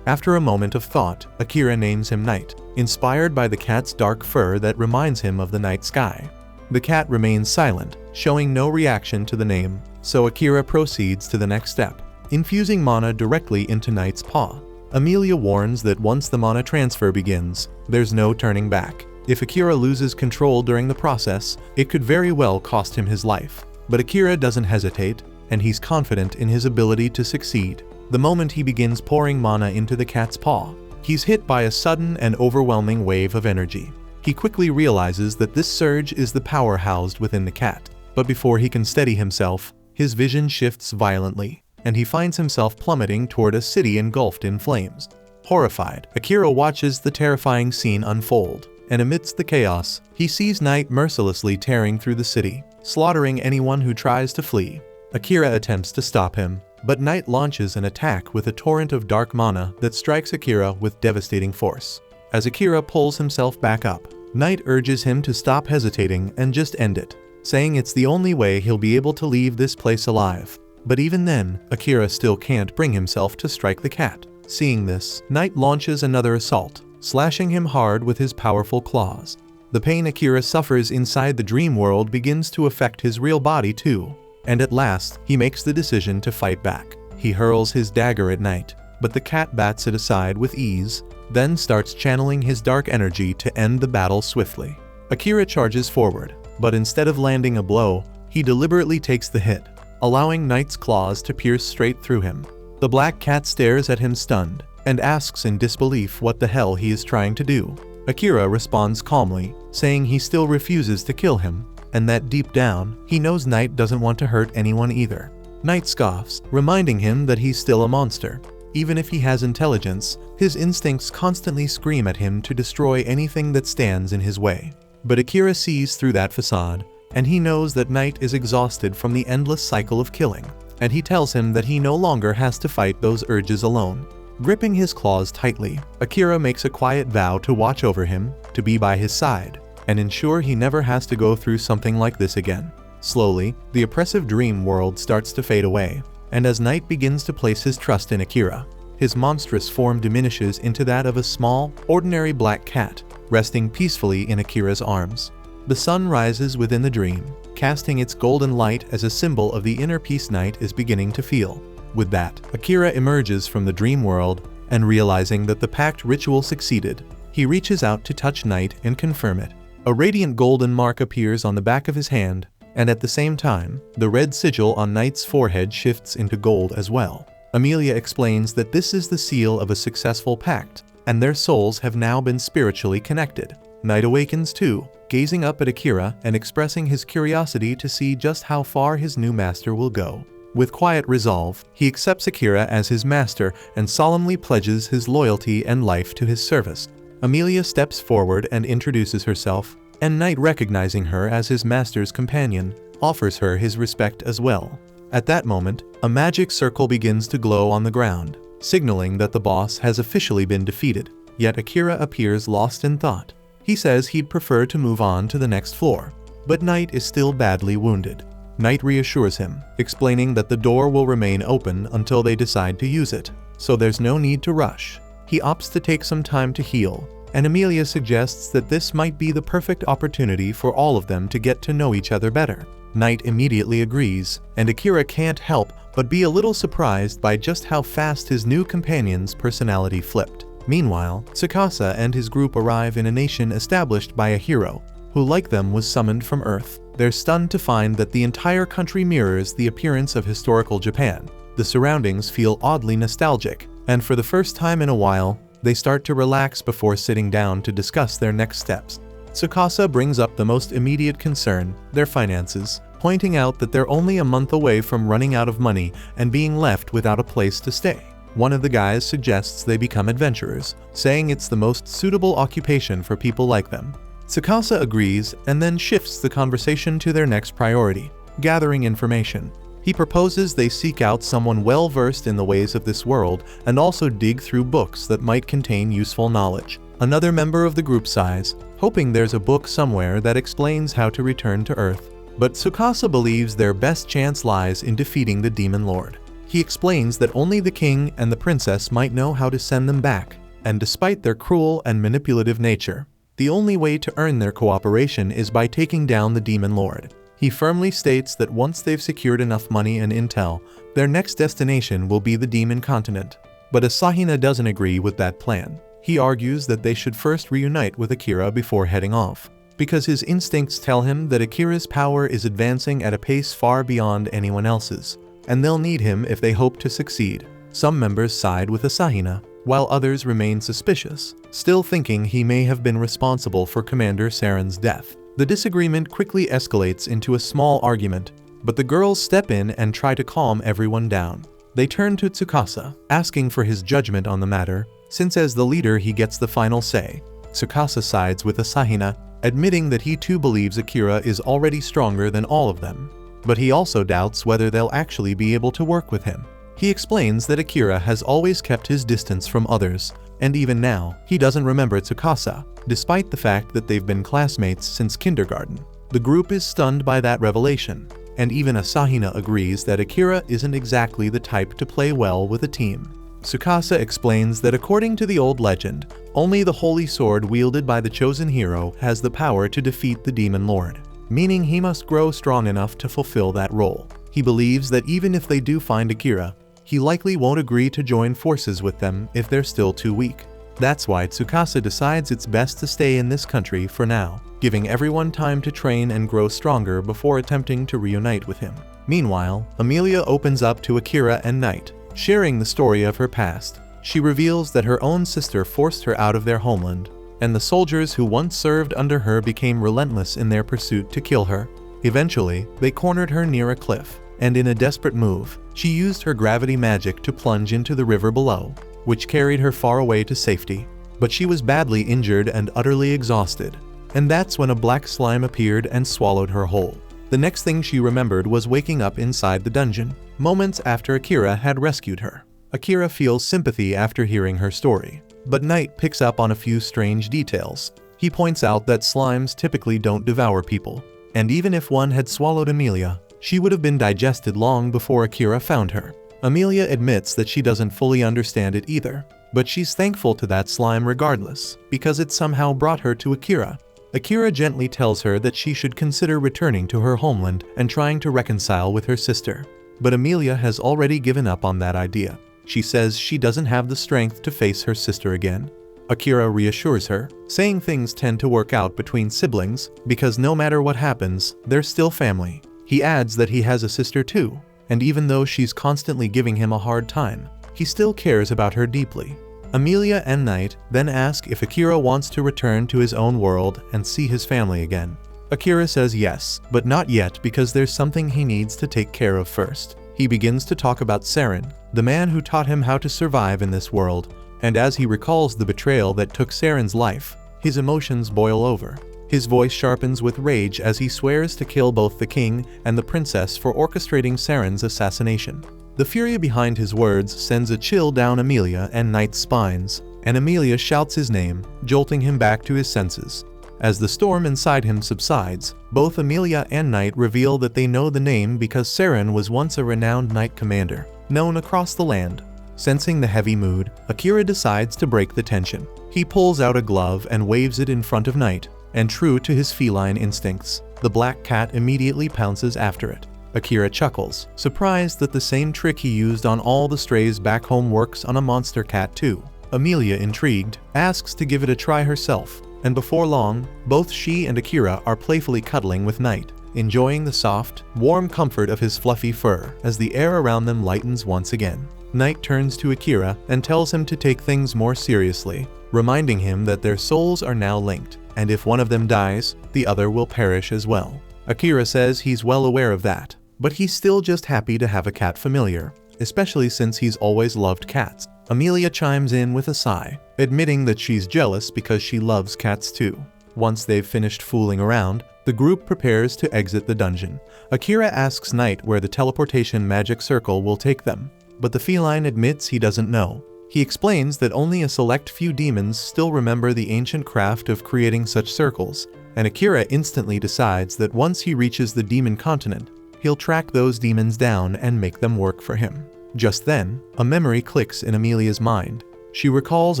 S1: After a moment of thought, Akira names him Night, inspired by the cat's dark fur that reminds him of the night sky. The cat remains silent, showing no reaction to the name, so Akira proceeds to the next step, infusing mana directly into Night's paw. Amelia warns that once the mana transfer begins, there's no turning back. If Akira loses control during the process, it could very well cost him his life. But Akira doesn't hesitate, and he's confident in his ability to succeed. The moment he begins pouring mana into the cat's paw, he's hit by a sudden and overwhelming wave of energy. He quickly realizes that this surge is the power housed within the cat, but before he can steady himself, his vision shifts violently, and he finds himself plummeting toward a city engulfed in flames. Horrified, Akira watches the terrifying scene unfold, and amidst the chaos, he sees Night mercilessly tearing through the city, slaughtering anyone who tries to flee. Akira attempts to stop him, but Night launches an attack with a torrent of dark mana that strikes Akira with devastating force. As Akira pulls himself back up, Night urges him to stop hesitating and just end it, saying it's the only way he'll be able to leave this place alive. But even then, Akira still can't bring himself to strike the cat. Seeing this, Night launches another assault, slashing him hard with his powerful claws. The pain Akira suffers inside the dream world begins to affect his real body too, and at last, he makes the decision to fight back. He hurls his dagger at Night, but the cat bats it aside with ease, then starts channeling his dark energy to end the battle swiftly. Akira charges forward, but instead of landing a blow, he deliberately takes the hit, allowing Night's claws to pierce straight through him. The black cat stares at him stunned, and asks in disbelief what the hell he is trying to do. Akira responds calmly, saying he still refuses to kill him, and that deep down, he knows Night doesn't want to hurt anyone either. Night scoffs, reminding him that he's still a monster. Even if he has intelligence, his instincts constantly scream at him to destroy anything that stands in his way. But Akira sees through that facade, and he knows that Knight is exhausted from the endless cycle of killing, and he tells him that he no longer has to fight those urges alone. Gripping his claws tightly, Akira makes a quiet vow to watch over him, to be by his side, and ensure he never has to go through something like this again. Slowly, the oppressive dream world starts to fade away, and as Knight begins to place his trust in Akira, his monstrous form diminishes into that of a small, ordinary black cat, resting peacefully in Akira's arms. The sun rises within the dream, casting its golden light as a symbol of the inner peace Knight is beginning to feel. With that, Akira emerges from the dream world, and realizing that the pact ritual succeeded, he reaches out to touch Knight and confirm it. A radiant golden mark appears on the back of his hand, and at the same time, the red sigil on Knight's forehead shifts into gold as well. Amelia explains that this is the seal of a successful pact, and their souls have now been spiritually connected. Knight awakens too, gazing up at Akira and expressing his curiosity to see just how far his new master will go. With quiet resolve, he accepts Akira as his master and solemnly pledges his loyalty and life to his service. Amelia steps forward and introduces herself, and Knight, recognizing her as his master's companion, offers her his respect as well. At that moment, a magic circle begins to glow on the ground, signaling that the boss has officially been defeated, yet Akira appears lost in thought. He says he'd prefer to move on to the next floor, but Knight is still badly wounded. Knight reassures him, explaining that the door will remain open until they decide to use it, so there's no need to rush. He opts to take some time to heal, and Amelia suggests that this might be the perfect opportunity for all of them to get to know each other better. Knight immediately agrees, and Akira can't help but be a little surprised by just how fast his new companion's personality flipped. Meanwhile, Tsukasa and his group arrive in a nation established by a hero, who like them was summoned from Earth. They're stunned to find that the entire country mirrors the appearance of historical Japan. The surroundings feel oddly nostalgic, and for the first time in a while, they start to relax before sitting down to discuss their next steps. Tsukasa brings up the most immediate concern, their finances, pointing out that they're only a month away from running out of money and being left without a place to stay. One of the guys suggests they become adventurers, saying it's the most suitable occupation for people like them. Tsukasa agrees and then shifts the conversation to their next priority, gathering information. He proposes they seek out someone well-versed in the ways of this world and also dig through books that might contain useful knowledge. Another member of the group sighs, hoping there's a book somewhere that explains how to return to Earth. But Tsukasa believes their best chance lies in defeating the Demon Lord. He explains that only the king and the princess might know how to send them back, and despite their cruel and manipulative nature, the only way to earn their cooperation is by taking down the Demon Lord. He firmly states that once they've secured enough money and intel, their next destination will be the Demon Continent. But Asahina doesn't agree with that plan. He argues that they should first reunite with Akira before heading off, because his instincts tell him that Akira's power is advancing at a pace far beyond anyone else's, and they'll need him if they hope to succeed. Some members side with Asahina, while others remain suspicious, still thinking he may have been responsible for Commander Saren's death. The disagreement quickly escalates into a small argument, but the girls step in and try to calm everyone down. They turn to Tsukasa, asking for his judgment on the matter, since as the leader he gets the final say. Tsukasa sides with Asahina, admitting that he too believes Akira is already stronger than all of them, but he also doubts whether they'll actually be able to work with him. He explains that Akira has always kept his distance from others, and even now, he doesn't remember Tsukasa, despite the fact that they've been classmates since kindergarten. The group is stunned by that revelation, and even Asahina agrees that Akira isn't exactly the type to play well with a team. Tsukasa explains that according to the old legend, only the holy sword wielded by the chosen hero has the power to defeat the Demon Lord, meaning he must grow strong enough to fulfill that role. He believes that even if they do find Akira, he likely won't agree to join forces with them if they're still too weak. That's why Tsukasa decides it's best to stay in this country for now, giving everyone time to train and grow stronger before attempting to reunite with him. Meanwhile, Amelia opens up to Akira and Knight, sharing the story of her past. She reveals that her own sister forced her out of their homeland, and the soldiers who once served under her became relentless in their pursuit to kill her. Eventually, they cornered her near a cliff, and in a desperate move, she used her gravity magic to plunge into the river below, which carried her far away to safety. But she was badly injured and utterly exhausted. and that's when a black slime appeared and swallowed her whole. The next thing she remembered was waking up inside the dungeon, moments after Akira had rescued her. Akira feels sympathy after hearing her story, but Knight picks up on a few strange details. He points out that slimes typically don't devour people, and even if one had swallowed Amelia, she would have been digested long before Akira found her. Amelia admits that she doesn't fully understand it either, but she's thankful to that slime regardless, because it somehow brought her to Akira. Akira gently tells her that she should consider returning to her homeland and trying to reconcile with her sister. But Amelia has already given up on that idea. She says she doesn't have the strength to face her sister again. Akira reassures her, saying things tend to work out between siblings because no matter what happens, they're still family. He adds that he has a sister too, and even though she's constantly giving him a hard time, he still cares about her deeply. Amelia and Knight then ask if Akira wants to return to his own world and see his family again. Akira says yes, but not yet because there's something he needs to take care of first. He begins to talk about Saren, the man who taught him how to survive in this world, and as he recalls the betrayal that took Saren's life, his emotions boil over. His voice sharpens with rage as he swears to kill both the king and the princess for orchestrating Saren's assassination. The fury behind his words sends a chill down Amelia and Knight's spines, and Amelia shouts his name, jolting him back to his senses. As the storm inside him subsides, both Amelia and Knight reveal that they know the name because Saren was once a renowned knight commander, known across the land. Sensing the heavy mood, Akira decides to break the tension. He pulls out a glove and waves it in front of Knight, and true to his feline instincts, the black cat immediately pounces after it. Akira chuckles, surprised that the same trick he used on all the strays back home works on a monster cat too. Amelia, intrigued, asks to give it a try herself, and before long, both she and Akira are playfully cuddling with Knight, enjoying the soft, warm comfort of his fluffy fur as the air around them lightens once again. Knight turns to Akira and tells him to take things more seriously, reminding him that their souls are now linked, and if one of them dies, the other will perish as well. Akira says he's well aware of that, but he's still just happy to have a cat familiar, especially since he's always loved cats. Amelia chimes in with a sigh, admitting that she's jealous because she loves cats too. Once they've finished fooling around, the group prepares to exit the dungeon. Akira asks Knight where the teleportation magic circle will take them, but the feline admits he doesn't know. He explains that only a select few demons still remember the ancient craft of creating such circles, and Akira instantly decides that once he reaches the demon continent, he'll track those demons down and make them work for him. Just then, a memory clicks in Amelia's mind. She recalls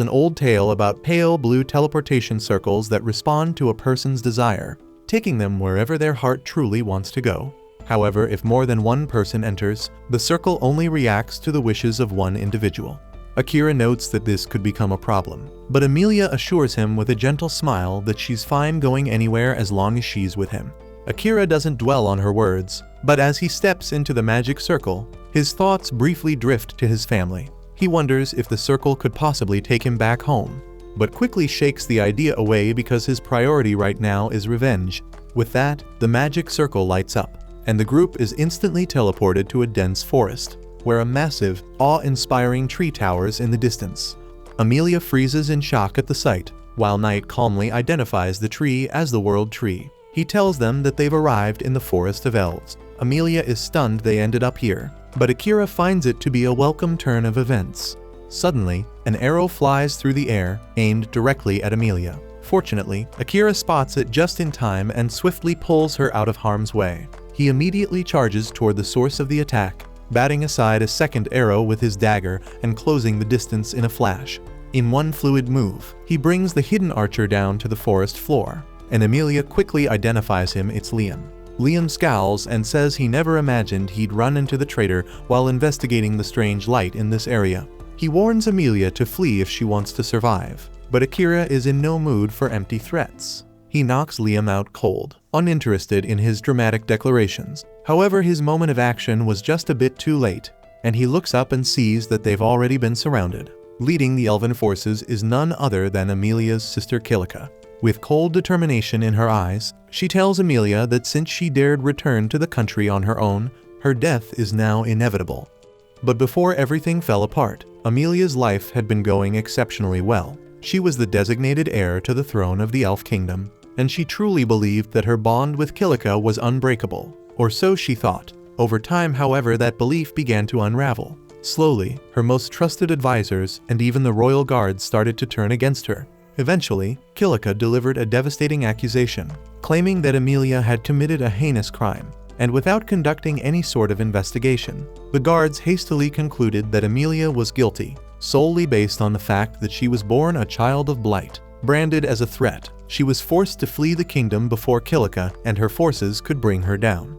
S1: an old tale about pale blue teleportation circles that respond to a person's desire, taking them wherever their heart truly wants to go. However, if more than one person enters, the circle only reacts to the wishes of one individual. Akira notes that this could become a problem, but Amelia assures him with a gentle smile that she's fine going anywhere as long as she's with him. Akira doesn't dwell on her words, but as he steps into the magic circle, his thoughts briefly drift to his family. He wonders if the circle could possibly take him back home, but quickly shakes the idea away because his priority right now is revenge. With that, the magic circle lights up, and the group is instantly teleported to a dense forest, where a massive, awe-inspiring tree towers in the distance. Amelia freezes in shock at the sight, while Knight calmly identifies the tree as the World Tree. He tells them that they've arrived in the Forest of Elves. Amelia is stunned they ended up here, but Akira finds it to be a welcome turn of events. Suddenly, an arrow flies through the air, aimed directly at Amelia. Fortunately, Akira spots it just in time and swiftly pulls her out of harm's way. He immediately charges toward the source of the attack, batting aside a second arrow with his dagger and closing the distance in a flash. In one fluid move, he brings the hidden archer down to the forest floor, and Amelia quickly identifies him. It's Liam. Liam scowls and says he never imagined he'd run into the traitor while investigating the strange light in this area. He warns Amelia to flee if she wants to survive, but Akira is in no mood for empty threats. He knocks Liam out cold, uninterested in his dramatic declarations. However, his moment of action was just a bit too late, and he looks up and sees that they've already been surrounded. Leading the elven forces is none other than Amelia's sister Kilika. With cold determination in her eyes, she tells Amelia that since she dared return to the country on her own, her death is now inevitable. But before everything fell apart, Amelia's life had been going exceptionally well. She was the designated heir to the throne of the Elf Kingdom, and she truly believed that her bond with Kilika was unbreakable. Or so she thought. Over time, however, that belief began to unravel. Slowly, her most trusted advisors and even the royal guards started to turn against her. Eventually, Kilika delivered a devastating accusation, claiming that Amelia had committed a heinous crime. And without conducting any sort of investigation, the guards hastily concluded that Amelia was guilty, solely based on the fact that she was born a child of blight. Branded as a threat, she was forced to flee the kingdom before Kilika and her forces could bring her down.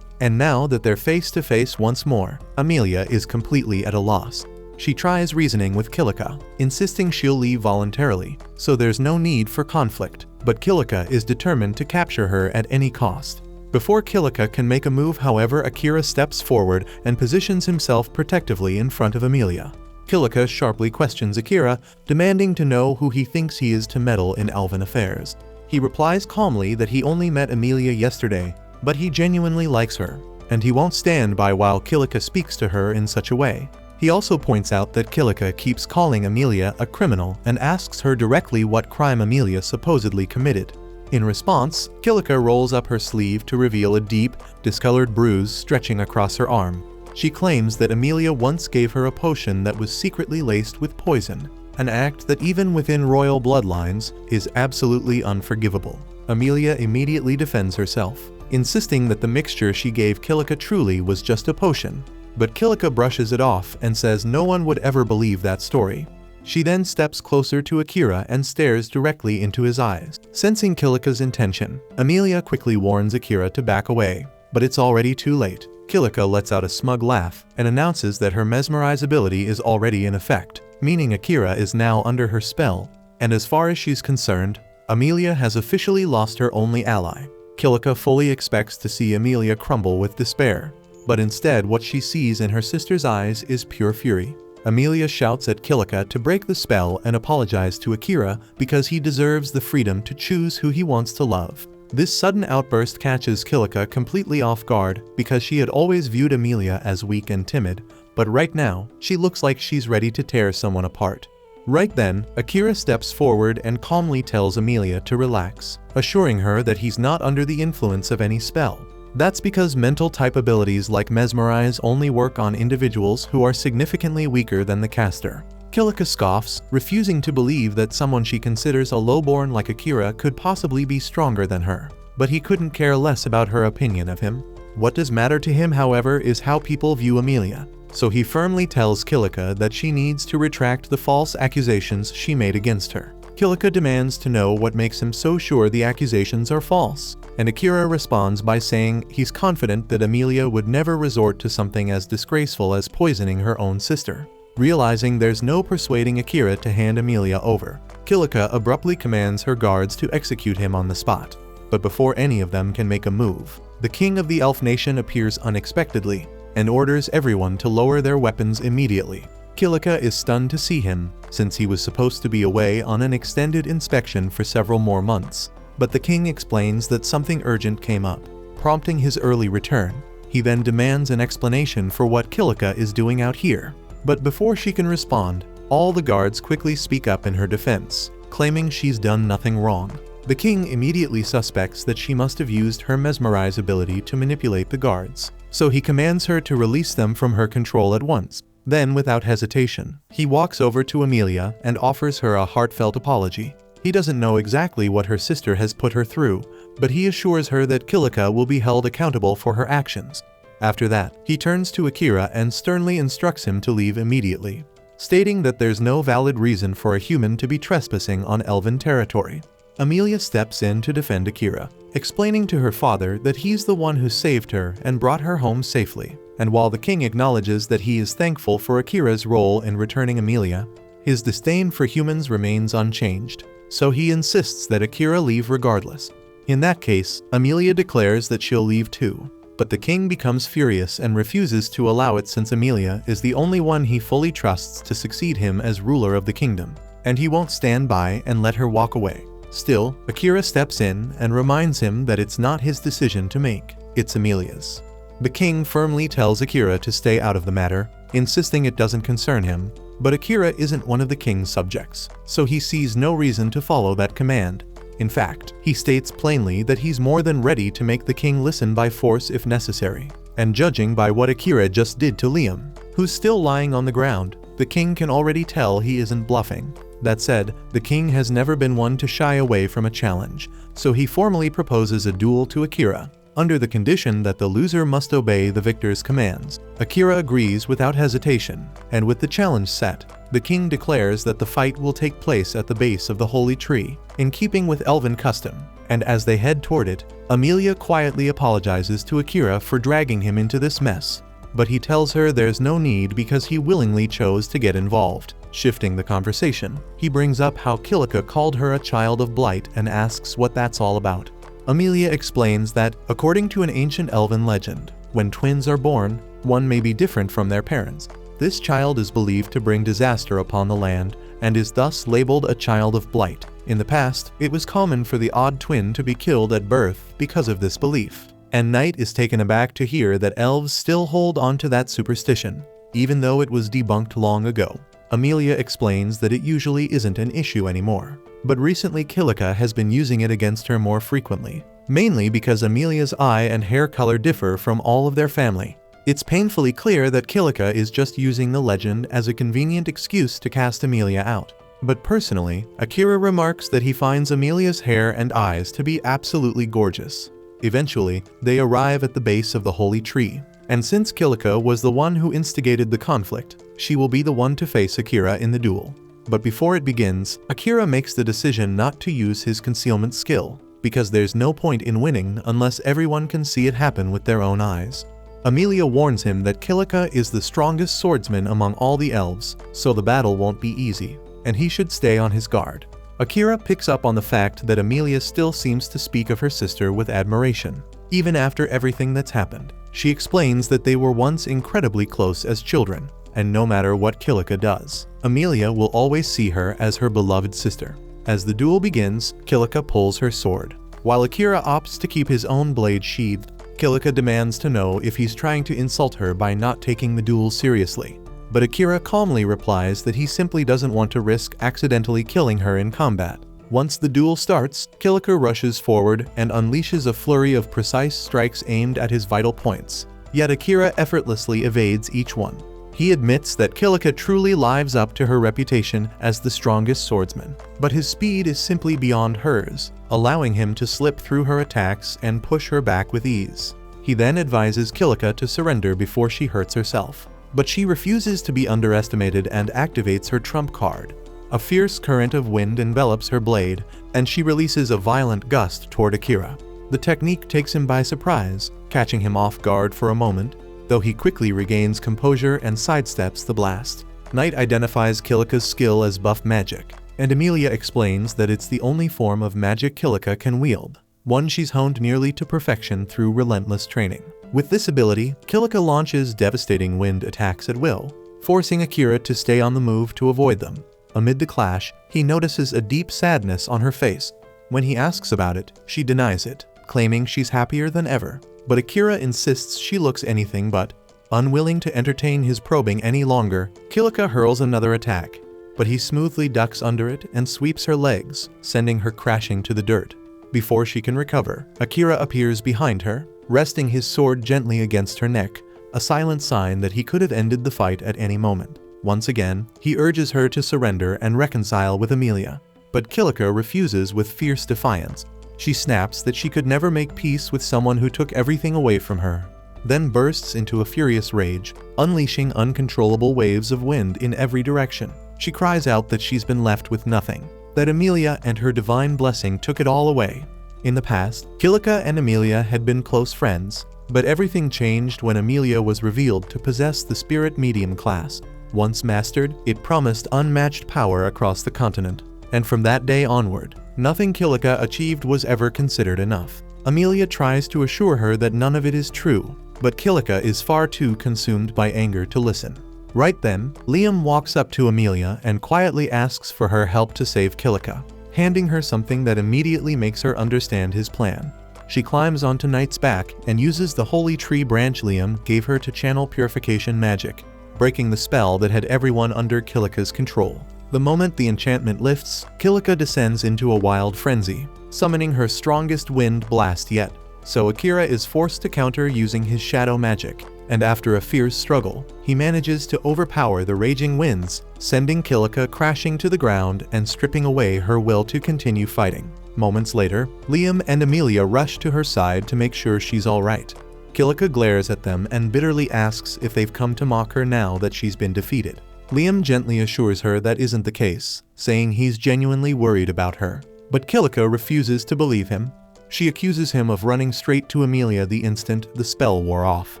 S1: And now that they're face to face once more, Amelia is completely at a loss. She tries reasoning with Kilika, insisting she'll leave voluntarily, so there's no need for conflict. But Kilika is determined to capture her at any cost. Before Kilika can make a move, however, Akira steps forward and positions himself protectively in front of Amelia. Kilika sharply questions Akira, demanding to know who he thinks he is to meddle in elven affairs. He replies calmly that he only met Amelia yesterday, but he genuinely likes her, and he won't stand by while Kilika speaks to her in such a way. He also points out that Kilika keeps calling Amelia a criminal and asks her directly what crime Amelia supposedly committed. In response, Kilika rolls up her sleeve to reveal a deep, discolored bruise stretching across her arm. She claims that Amelia once gave her a potion that was secretly laced with poison, an act that even within royal bloodlines is absolutely unforgivable. Amelia immediately defends herself, insisting that the mixture she gave Kilika truly was just a potion. But Kilika brushes it off and says no one would ever believe that story. She then steps closer to Akira and stares directly into his eyes. Sensing Kilika's intention, Amelia quickly warns Akira to back away, but it's already too late. Kilika lets out a smug laugh and announces that her mesmerize ability is already in effect, meaning Akira is now under her spell, and as far as she's concerned, Amelia has officially lost her only ally. Kilika fully expects to see Amelia crumble with despair, but instead what she sees in her sister's eyes is pure fury. Amelia shouts at Kilika to break the spell and apologize to Akira because he deserves the freedom to choose who he wants to love. This sudden outburst catches Kilika completely off guard because she had always viewed Amelia as weak and timid, but right now, she looks like she's ready to tear someone apart. Right then, Akira steps forward and calmly tells Amelia to relax, assuring her that he's not under the influence of any spell. That's because mental type abilities like mesmerize only work on individuals who are significantly weaker than the caster. Kilika scoffs, refusing to believe that someone she considers a lowborn like Akira could possibly be stronger than her. But he couldn't care less about her opinion of him. What does matter to him, however, is how people view Amelia. So he firmly tells Kilika that she needs to retract the false accusations she made against her. Kilika demands to know what makes him so sure the accusations are false, and Akira responds by saying he's confident that Amelia would never resort to something as disgraceful as poisoning her own sister. Realizing there's no persuading Akira to hand Amelia over, Kilika abruptly commands her guards to execute him on the spot. But before any of them can make a move, the king of the elf nation appears unexpectedly and orders everyone to lower their weapons immediately. Kilika is stunned to see him, since he was supposed to be away on an extended inspection for several more months. But the king explains that something urgent came up, prompting his early return. He then demands an explanation for what Kilika is doing out here. But before she can respond, all the guards quickly speak up in her defense, claiming she's done nothing wrong. The king immediately suspects that she must have used her mesmerize ability to manipulate the guards, so he commands her to release them from her control at once. Then, without hesitation, he walks over to Amelia and offers her a heartfelt apology. He doesn't know exactly what her sister has put her through, but he assures her that Kilika will be held accountable for her actions. After that, he turns to Akira and sternly instructs him to leave immediately, stating that there's no valid reason for a human to be trespassing on elven territory. Amelia steps in to defend Akira, explaining to her father that he's the one who saved her and brought her home safely. And while the king acknowledges that he is thankful for Akira's role in returning Amelia, his disdain for humans remains unchanged, so he insists that Akira leave regardless. In that case, Amelia declares that she'll leave too, but the king becomes furious and refuses to allow it since Amelia is the only one he fully trusts to succeed him as ruler of the kingdom, and he won't stand by and let her walk away. Still, Akira steps in and reminds him that it's not his decision to make, it's Amelia's. The king firmly tells Akira to stay out of the matter, insisting it doesn't concern him, but Akira isn't one of the king's subjects, so he sees no reason to follow that command. In fact, he states plainly that he's more than ready to make the king listen by force if necessary. And judging by what Akira just did to Liam, who's still lying on the ground, the king can already tell he isn't bluffing. That said, the king has never been one to shy away from a challenge, so he formally proposes a duel to Akira, under the condition that the loser must obey the victor's commands. Akira agrees without hesitation, and with the challenge set, the king declares that the fight will take place at the base of the holy tree, in keeping with elven custom, and as they head toward it, Amelia quietly apologizes to Akira for dragging him into this mess. But he tells her there's no need because he willingly chose to get involved. Shifting the conversation, he brings up how Kilika called her a child of blight and asks what that's all about. Amelia explains that, according to an ancient elven legend, when twins are born, one may be different from their parents. This child is believed to bring disaster upon the land, and is thus labeled a child of blight. In the past, it was common for the odd twin to be killed at birth because of this belief. And Knight is taken aback to hear that elves still hold on to that superstition, even though it was debunked long ago. Amelia explains that it usually isn't an issue anymore, but recently Kilika has been using it against her more frequently, mainly because Amelia's eye and hair color differ from all of their family. It's painfully clear that Kilika is just using the legend as a convenient excuse to cast Amelia out. But personally, Akira remarks that he finds Amelia's hair and eyes to be absolutely gorgeous. Eventually, they arrive at the base of the holy tree, and since Kilika was the one who instigated the conflict, she will be the one to face Akira in the duel. But before it begins, Akira makes the decision not to use his concealment skill, because there's no point in winning unless everyone can see it happen with their own eyes. Amelia warns him that Kilika is the strongest swordsman among all the elves, so the battle won't be easy, and he should stay on his guard. Akira picks up on the fact that Amelia still seems to speak of her sister with admiration, even after everything that's happened. She explains that they were once incredibly close as children, and no matter what Kilika does, Amelia will always see her as her beloved sister. As the duel begins, Kilika pulls her sword. While Akira opts to keep his own blade sheathed, Kilika demands to know if he's trying to insult her by not taking the duel seriously. But Akira calmly replies that he simply doesn't want to risk accidentally killing her in combat. Once the duel starts, Kilika rushes forward and unleashes a flurry of precise strikes aimed at his vital points. Yet Akira effortlessly evades each one. He admits that Kilika truly lives up to her reputation as the strongest swordsman, but his speed is simply beyond hers, allowing him to slip through her attacks and push her back with ease. He then advises Kilika to surrender before she hurts herself. But she refuses to be underestimated and activates her trump card. A fierce current of wind envelops her blade, and she releases a violent gust toward Akira. The technique takes him by surprise, catching him off guard for a moment, though he quickly regains composure and sidesteps the blast. Knight identifies Kilika's skill as buff magic, and Amelia explains that it's the only form of magic Kilika can wield, one she's honed nearly to perfection through relentless training. With this ability, Kilika launches devastating wind attacks at will, forcing Akira to stay on the move to avoid them. Amid the clash, he notices a deep sadness on her face. When he asks about it, she denies it, claiming she's happier than ever. But Akira insists she looks anything but. Unwilling to entertain his probing any longer, Kilika hurls another attack, but he smoothly ducks under it and sweeps her legs, sending her crashing to the dirt. Before she can recover, Akira appears behind her, resting his sword gently against her neck, a silent sign that he could have ended the fight at any moment. Once again, he urges her to surrender and reconcile with Amelia, but Kilika refuses with fierce defiance. She snaps that she could never make peace with someone who took everything away from her, then bursts into a furious rage, unleashing uncontrollable waves of wind in every direction. She cries out that she's been left with nothing, that Amelia and her divine blessing took it all away. In the past, Kilika and Amelia had been close friends, but everything changed when Amelia was revealed to possess the spirit medium class. Once mastered, it promised unmatched power across the continent, and from that day onward, nothing Kilika achieved was ever considered enough. Amelia tries to assure her that none of it is true, but Kilika is far too consumed by anger to listen. Right then, Liam walks up to Amelia and quietly asks for her help to save Kilika, handing her something that immediately makes her understand his plan. She climbs onto Knight's back and uses the holy tree branch Liam gave her to channel purification magic, breaking the spell that had everyone under Kilika's control. The moment the enchantment lifts, Kilika descends into a wild frenzy, summoning her strongest wind blast yet. So Akira is forced to counter using his shadow magic, and after a fierce struggle, he manages to overpower the raging winds, sending Kilika crashing to the ground and stripping away her will to continue fighting. Moments later, Liam and Amelia rush to her side to make sure she's alright. Kilika glares at them and bitterly asks if they've come to mock her now that she's been defeated. Liam gently assures her that isn't the case, saying he's genuinely worried about her. But Kilika refuses to believe him. She accuses him of running straight to Amelia the instant the spell wore off,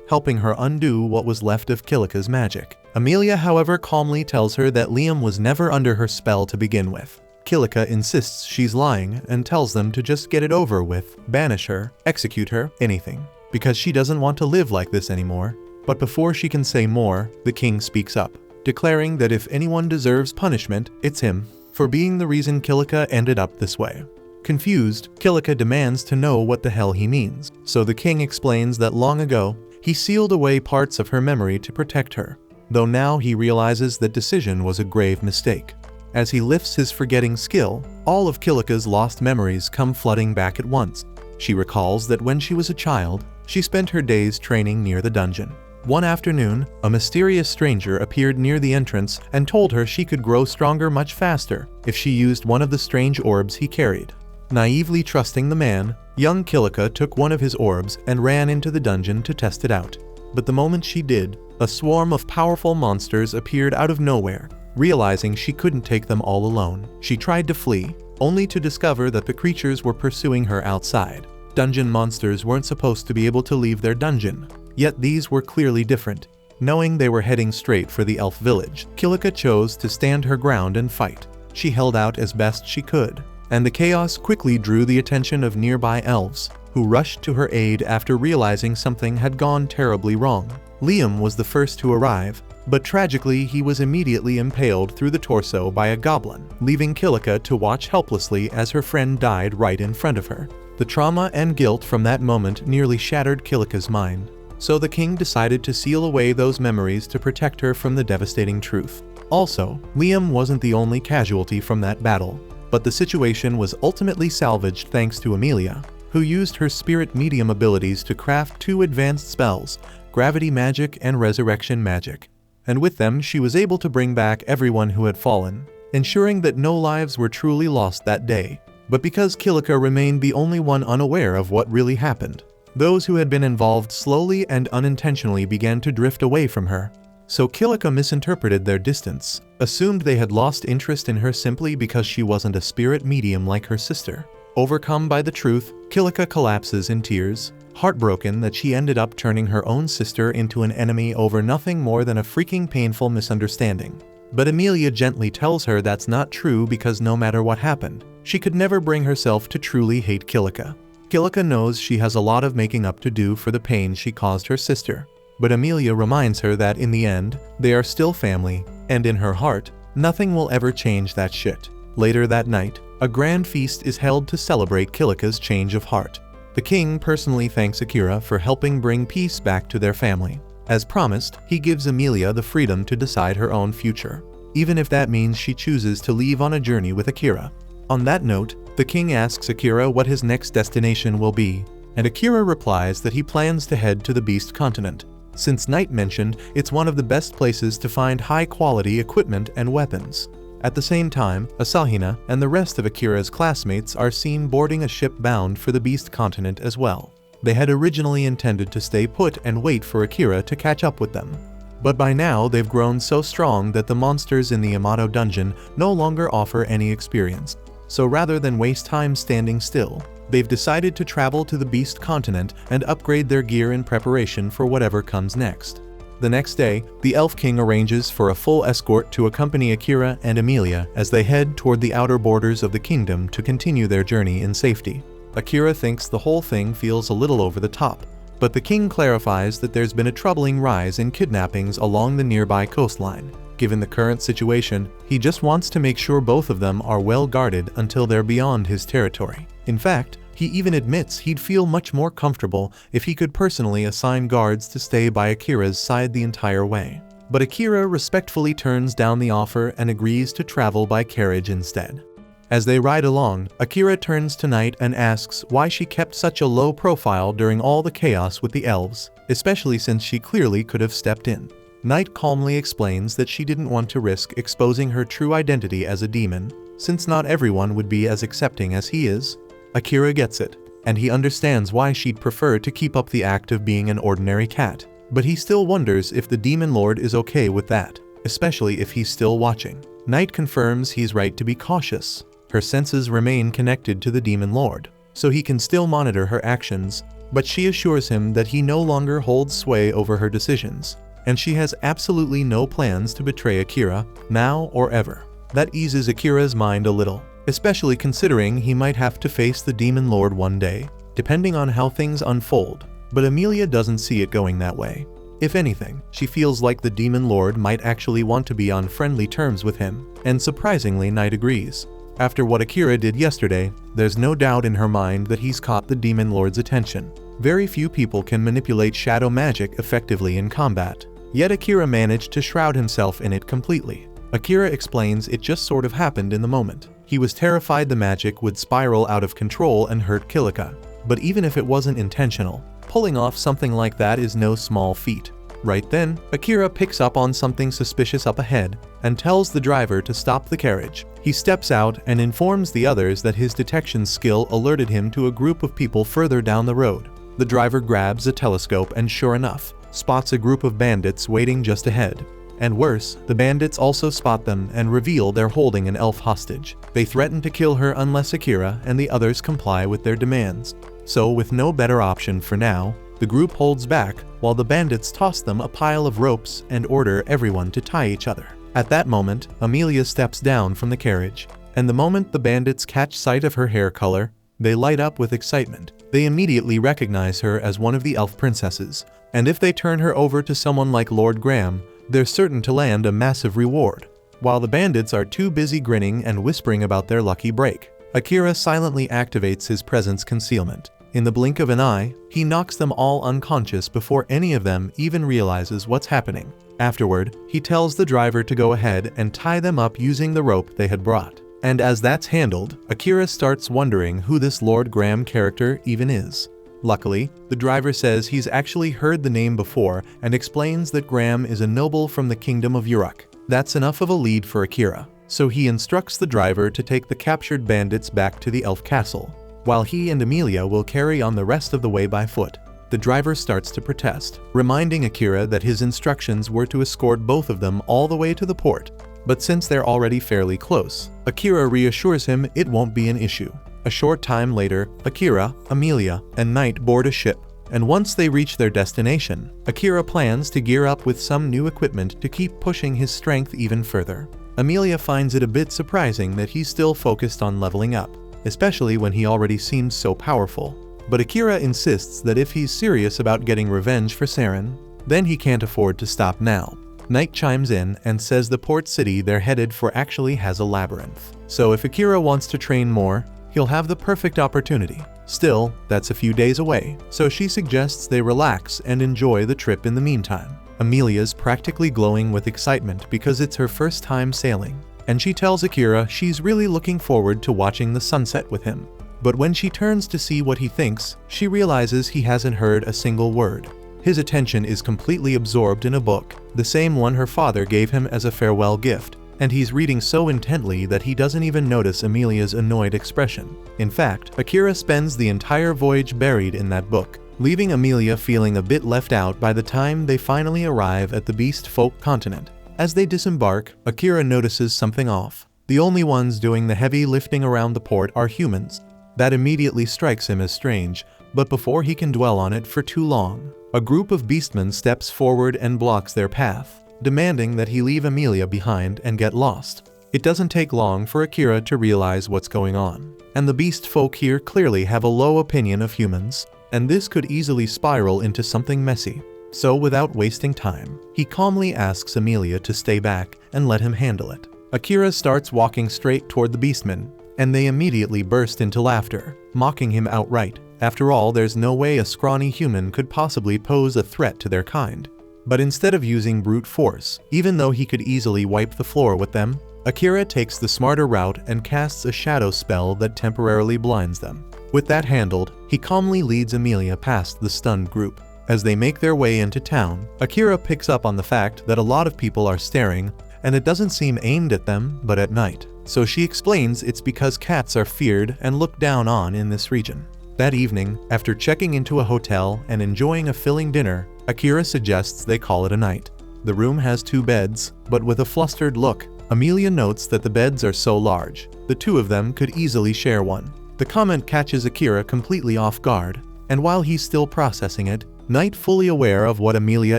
S1: helping her undo what was left of Kilika's magic. Amelia, however, calmly tells her that Liam was never under her spell to begin with. Kilika insists she's lying and tells them to just get it over with, banish her, execute her, anything, because she doesn't want to live like this anymore. But before she can say more, the king speaks up, declaring that if anyone deserves punishment, it's him, for being the reason Kilika ended up this way. Confused, Kilika demands to know what the hell he means, so the king explains that long ago, he sealed away parts of her memory to protect her, though now he realizes that decision was a grave mistake. As he lifts his forgetting skill, all of Kilika's lost memories come flooding back at once. She recalls that when she was a child, she spent her days training near the dungeon. One afternoon, a mysterious stranger appeared near the entrance and told her she could grow stronger much faster if she used one of the strange orbs he carried. Naively trusting the man, young Kilika took one of his orbs and ran into the dungeon to test it out. But the moment she did, a swarm of powerful monsters appeared out of nowhere. Realizing she couldn't take them all alone, she tried to flee, only to discover that the creatures were pursuing her outside. Dungeon monsters weren't supposed to be able to leave their dungeon, yet these were clearly different. Knowing they were heading straight for the elf village, Kilika chose to stand her ground and fight. She held out as best she could, and the chaos quickly drew the attention of nearby elves, who rushed to her aid after realizing something had gone terribly wrong. Liam was the first to arrive, but tragically he was immediately impaled through the torso by a goblin, leaving Kilika to watch helplessly as her friend died right in front of her. The trauma and guilt from that moment nearly shattered Kilika's mind, so the king decided to seal away those memories to protect her from the devastating truth. Also, Liam wasn't the only casualty from that battle, but the situation was ultimately salvaged thanks to Amelia, who used her spirit medium abilities to craft 2 advanced spells, gravity magic and resurrection magic. And with them she was able to bring back everyone who had fallen, ensuring that no lives were truly lost that day. But because Kilika remained the only one unaware of what really happened, those who had been involved slowly and unintentionally began to drift away from her. So Kilika misinterpreted their distance, assumed they had lost interest in her simply because she wasn't a spirit medium like her sister. Overcome by the truth, Kilika collapses in tears, heartbroken that she ended up turning her own sister into an enemy over nothing more than a freaking painful misunderstanding. But Amelia gently tells her that's not true because no matter what happened, she could never bring herself to truly hate Kilika. Kilika knows she has a lot of making up to do for the pain she caused her sister, but Amelia reminds her that in the end, they are still family, and in her heart, nothing will ever change that shit. Later that night, a grand feast is held to celebrate Kilika's change of heart. The king personally thanks Akira for helping bring peace back to their family. As promised, he gives Amelia the freedom to decide her own future, even if that means she chooses to leave on a journey with Akira. On that note, the king asks Akira what his next destination will be, and Akira replies that he plans to head to the Beast Continent. Since Knight mentioned it's one of the best places to find high-quality equipment and weapons. At the same time, Asahina and the rest of Akira's classmates are seen boarding a ship bound for the Beast Continent as well. They had originally intended to stay put and wait for Akira to catch up with them. But by now they've grown so strong that the monsters in the Yamato dungeon no longer offer any experience. So rather than waste time standing still, they've decided to travel to the Beast Continent and upgrade their gear in preparation for whatever comes next. The next day, the Elf King arranges for a full escort to accompany Akira and Amelia as they head toward the outer borders of the kingdom to continue their journey in safety. Akira thinks the whole thing feels a little over the top, but the king clarifies that there's been a troubling rise in kidnappings along the nearby coastline. Given the current situation, he just wants to make sure both of them are well guarded until they're beyond his territory. In fact, he even admits he'd feel much more comfortable if he could personally assign guards to stay by Akira's side the entire way. But Akira respectfully turns down the offer and agrees to travel by carriage instead. As they ride along, Akira turns to Night and asks why she kept such a low profile during all the chaos with the elves, especially since she clearly could have stepped in. Night calmly explains that she didn't want to risk exposing her true identity as a demon, since not everyone would be as accepting as he is. Akira gets it, and he understands why she'd prefer to keep up the act of being an ordinary cat. But he still wonders if the Demon Lord is okay with that, especially if he's still watching. Night confirms he's right to be cautious. Her senses remain connected to the Demon Lord, so he can still monitor her actions, but she assures him that he no longer holds sway over her decisions, and she has absolutely no plans to betray Akira, now or ever. That eases Akira's mind a little, especially considering he might have to face the Demon Lord one day, depending on how things unfold. But Amelia doesn't see it going that way. If anything, she feels like the Demon Lord might actually want to be on friendly terms with him, and surprisingly Night agrees. After what Akira did yesterday, there's no doubt in her mind that he's caught the Demon Lord's attention. Very few people can manipulate shadow magic effectively in combat, yet Akira managed to shroud himself in it completely. Akira explains it just sort of happened in the moment. He was terrified the magic would spiral out of control and hurt Kilika. But even if it wasn't intentional, pulling off something like that is no small feat. Right then, Akira picks up on something suspicious up ahead and tells the driver to stop the carriage. He steps out and informs the others that his detection skill alerted him to a group of people further down the road. The driver grabs a telescope and sure enough, spots a group of bandits waiting just ahead. And worse, the bandits also spot them and reveal they're holding an elf hostage. They threaten to kill her unless Akira and the others comply with their demands. So with no better option for now, the group holds back while the bandits toss them a pile of ropes and order everyone to tie each other. At that moment, Amelia steps down from the carriage, and the moment the bandits catch sight of her hair color, they light up with excitement. They immediately recognize her as one of the elf princesses, and if they turn her over to someone like Lord Graham, they're certain to land a massive reward. While the bandits are too busy grinning and whispering about their lucky break, Akira silently activates his presence concealment. In the blink of an eye, he knocks them all unconscious before any of them even realizes what's happening. Afterward, he tells the driver to go ahead and tie them up using the rope they had brought. And as that's handled, Akira starts wondering who this Lord Graham character even is. Luckily, the driver says he's actually heard the name before and explains that Graham is a noble from the kingdom of Uruk. That's enough of a lead for Akira, so he instructs the driver to take the captured bandits back to the elf castle, while he and Amelia will carry on the rest of the way by foot. The driver starts to protest, reminding Akira that his instructions were to escort both of them all the way to the port. But since they're already fairly close, Akira reassures him it won't be an issue. A short time later, Akira, Amelia, and Night board a ship, and once they reach their destination, Akira plans to gear up with some new equipment to keep pushing his strength even further. Amelia finds it a bit surprising that he's still focused on leveling up, especially when he already seems so powerful. But Akira insists that if he's serious about getting revenge for Saren, then he can't afford to stop now. Night chimes in and says the port city they're headed for actually has a labyrinth. So if Akira wants to train more, he'll have the perfect opportunity. Still, that's a few days away, so she suggests they relax and enjoy the trip in the meantime. Amelia's practically glowing with excitement because it's her first time sailing, and she tells Akira she's really looking forward to watching the sunset with him. But when she turns to see what he thinks, she realizes he hasn't heard a single word. His attention is completely absorbed in a book, the same one her father gave him as a farewell gift, and he's reading so intently that he doesn't even notice Amelia's annoyed expression. In fact, Akira spends the entire voyage buried in that book, leaving Amelia feeling a bit left out by the time they finally arrive at the Beast Folk continent. As they disembark, Akira notices something off. The only ones doing the heavy lifting around the port are humans. That immediately strikes him as strange, but before he can dwell on it for too long, a group of beastmen steps forward and blocks their path, demanding that he leave Amelia behind and get lost. It doesn't take long for Akira to realize what's going on, and the beast folk here clearly have a low opinion of humans, and this could easily spiral into something messy. So without wasting time, he calmly asks Amelia to stay back and let him handle it. Akira starts walking straight toward the beastmen, and they immediately burst into laughter, mocking him outright. After all, there's no way a scrawny human could possibly pose a threat to their kind. But instead of using brute force, even though he could easily wipe the floor with them, Akira takes the smarter route and casts a shadow spell that temporarily blinds them. With that handled, he calmly leads Amelia past the stunned group. As they make their way into town, Akira picks up on the fact that a lot of people are staring, and it doesn't seem aimed at them, but at Night. So she explains it's because cats are feared and looked down on in this region. That evening, after checking into a hotel and enjoying a filling dinner, Akira suggests they call it a night. The room has 2 beds, but with a flustered look, Amelia notes that the beds are so large, the 2 of them could easily share one. The comment catches Akira completely off guard, and while he's still processing it, Night, fully aware of what Amelia